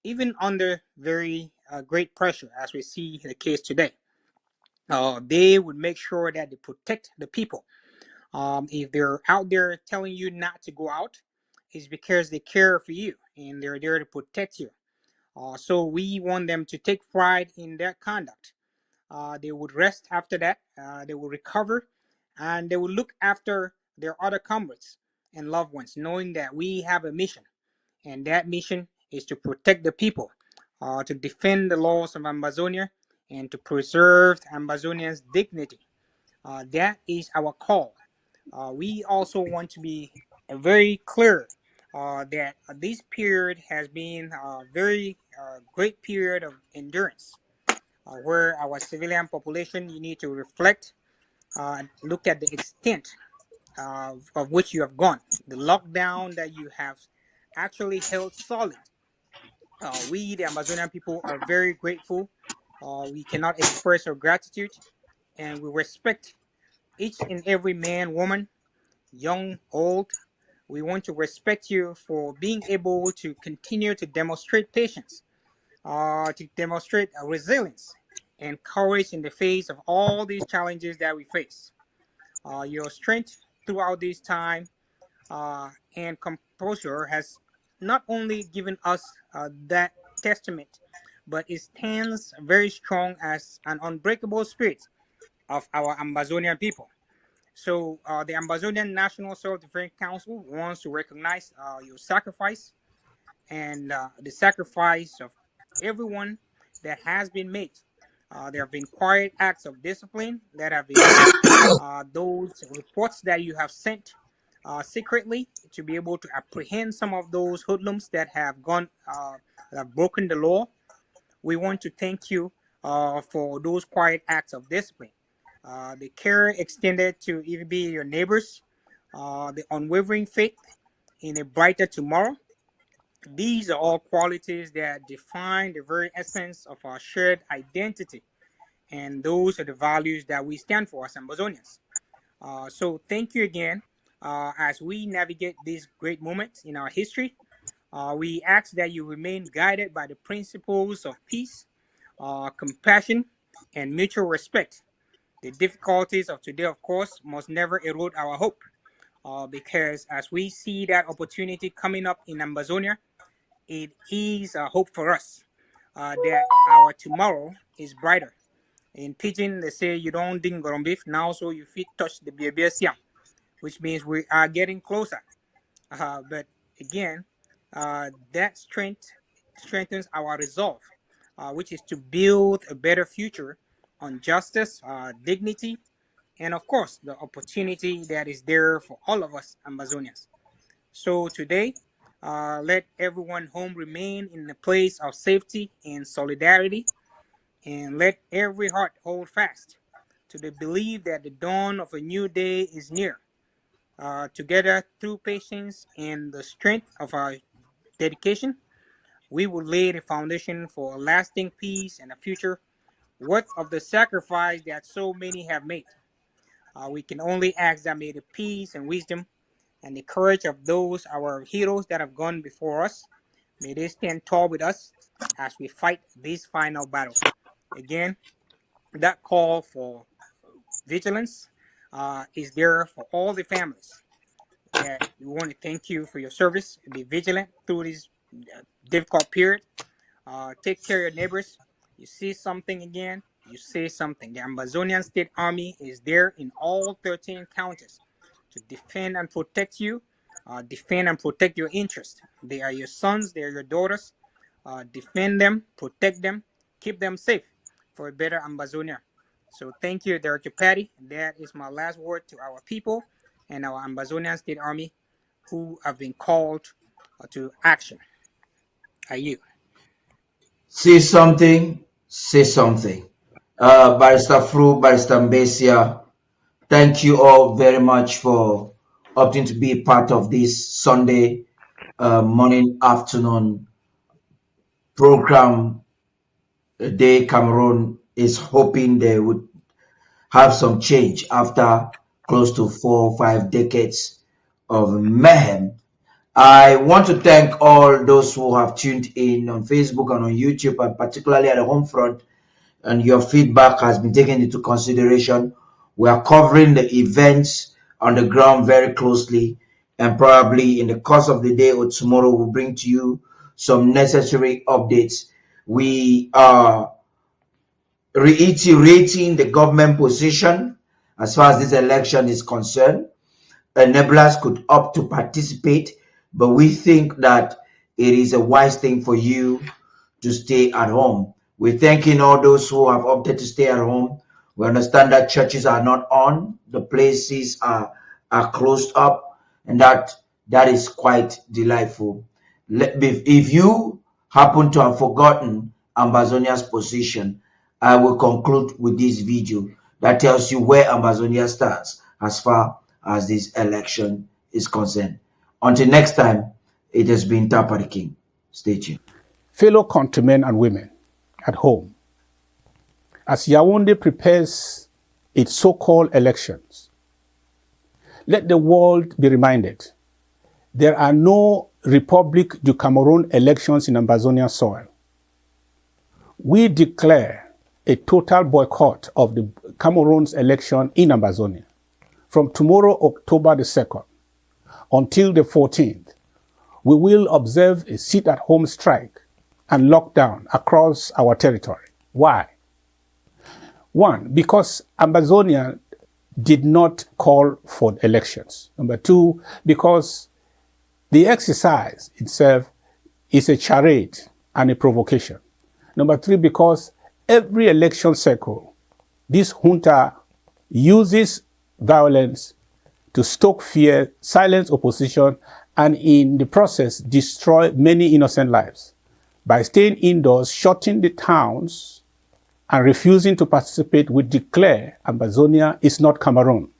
even under very great pressure, as we see the case today. They would make sure that they protect the people. If they're out there telling you not to go out, it's because they care for you and they're there to protect you. So we want them to take pride in their conduct. They would rest after that, they will recover, and they will look after their other comrades and loved ones, knowing that we have a mission, and that mission is to protect the people, to defend the laws of Ambazonia, and to preserve Ambazonians' dignity. That is our call. We also want to be very clear that this period has been a very great period of endurance, where our civilian population, you need to reflect and look at the extent of which you have gone, the lockdown that you have actually held solid. We, the Amazonian people, are very grateful. We cannot express our gratitude, and we respect each and every man, woman, young, old. We want to respect you for being able to continue to demonstrate patience, to demonstrate resilience and courage in the face of all these challenges that we face. Your strength throughout this time and composure has not only given us that testament, but it stands very strong as an unbreakable spirit of our Ambazonian people. So the Ambazonian National Self-Defense Council wants to recognize your sacrifice and the sacrifice of everyone that has been made. There have been quiet acts of discipline that have been made. Those reports that you have sent secretly to be able to apprehend some of those hoodlums that have gone, that have broken the law. We want to thank you for those quiet acts of discipline. The care extended to even be your neighbors, the unwavering faith in a brighter tomorrow. These are all qualities that define the very essence of our shared identity. And those are the values that we stand for as Ambazonians. So thank you again. As we navigate these great moments in our history, we ask that you remain guided by the principles of peace, compassion, and mutual respect. The difficulties of today, of course, must never erode our hope, because as we see that opportunity coming up in Ambazonia, it is a hope for us that our tomorrow is brighter. In Pidgin, they say you don't ding beef now, so you feet touch the baby siam, which means we are getting closer. But again, that strengthens our resolve, which is to build a better future on justice, dignity, and of course, the opportunity that is there for all of us Ambazonians. So today, let everyone home remain in a place of safety and solidarity, and let every heart hold fast to the belief that the dawn of a new day is near. Together, through patience and the strength of our dedication, we will lay the foundation for a lasting peace and a future worth of the sacrifice that so many have made. We can only ask that may the peace and wisdom and the courage of those our heroes that have gone before us, may they stand tall with us as we fight this final battle. Again, that call for vigilance is there for all the families. That we want to thank you for your service. Be vigilant through this difficult period. Take care of your neighbors. You see something again, you say something. The Ambazonian State Army is there in all 13 counties to defend and protect you, defend and protect your interests. They are your sons, they are your daughters. Defend them, protect them, keep them safe for a better Ambazonia. So thank you, Director Paddy. That is my last word to our people and our Ambazonian State Army who have been called to action. Are you? Say something, say something. Barrister Fru, Barrister Mbeseha, thank you all very much for opting to be part of this Sunday morning, afternoon program. Day Cameroon is hoping they would have some change after close to 4 or 5 decades of mayhem. I want to thank all those who have tuned in on Facebook and on YouTube, and particularly at the home front, and your feedback has been taken into consideration. We are covering the events on the ground very closely, and probably in the course of the day or tomorrow we'll bring to you some necessary updates. We are reiterating the government position as far as this election is concerned. Enablers could opt to participate, but we think that it is a wise thing for you to stay at home. We're thanking all those who have opted to stay at home. We understand that churches are not on, the places are closed up, and that is quite delightful. If you happen to have forgotten Ambazonia's position, I will conclude with this video that tells you where Ambazonia stands as far as this election is concerned. Until next time, it has been Tarh King. Stay tuned. Fellow countrymen and women at home, as Yaoundé prepares its so-called elections, let the world be reminded there are no Republic du Cameroun elections in Ambazonian soil. We declare a total boycott of the Cameroon's election in Ambazonia from tomorrow, October the 2nd, until the 14th. We will observe a sit-at-home strike and lockdown across our territory. Why? One, because Ambazonia did not call for elections. Number two, because the exercise itself is a charade and a provocation. Number three, because every election cycle, this junta uses violence to stoke fear, silence opposition, and in the process destroy many innocent lives by staying indoors, shutting the towns, and refusing to participate. We declare Ambazonia is not Cameroon.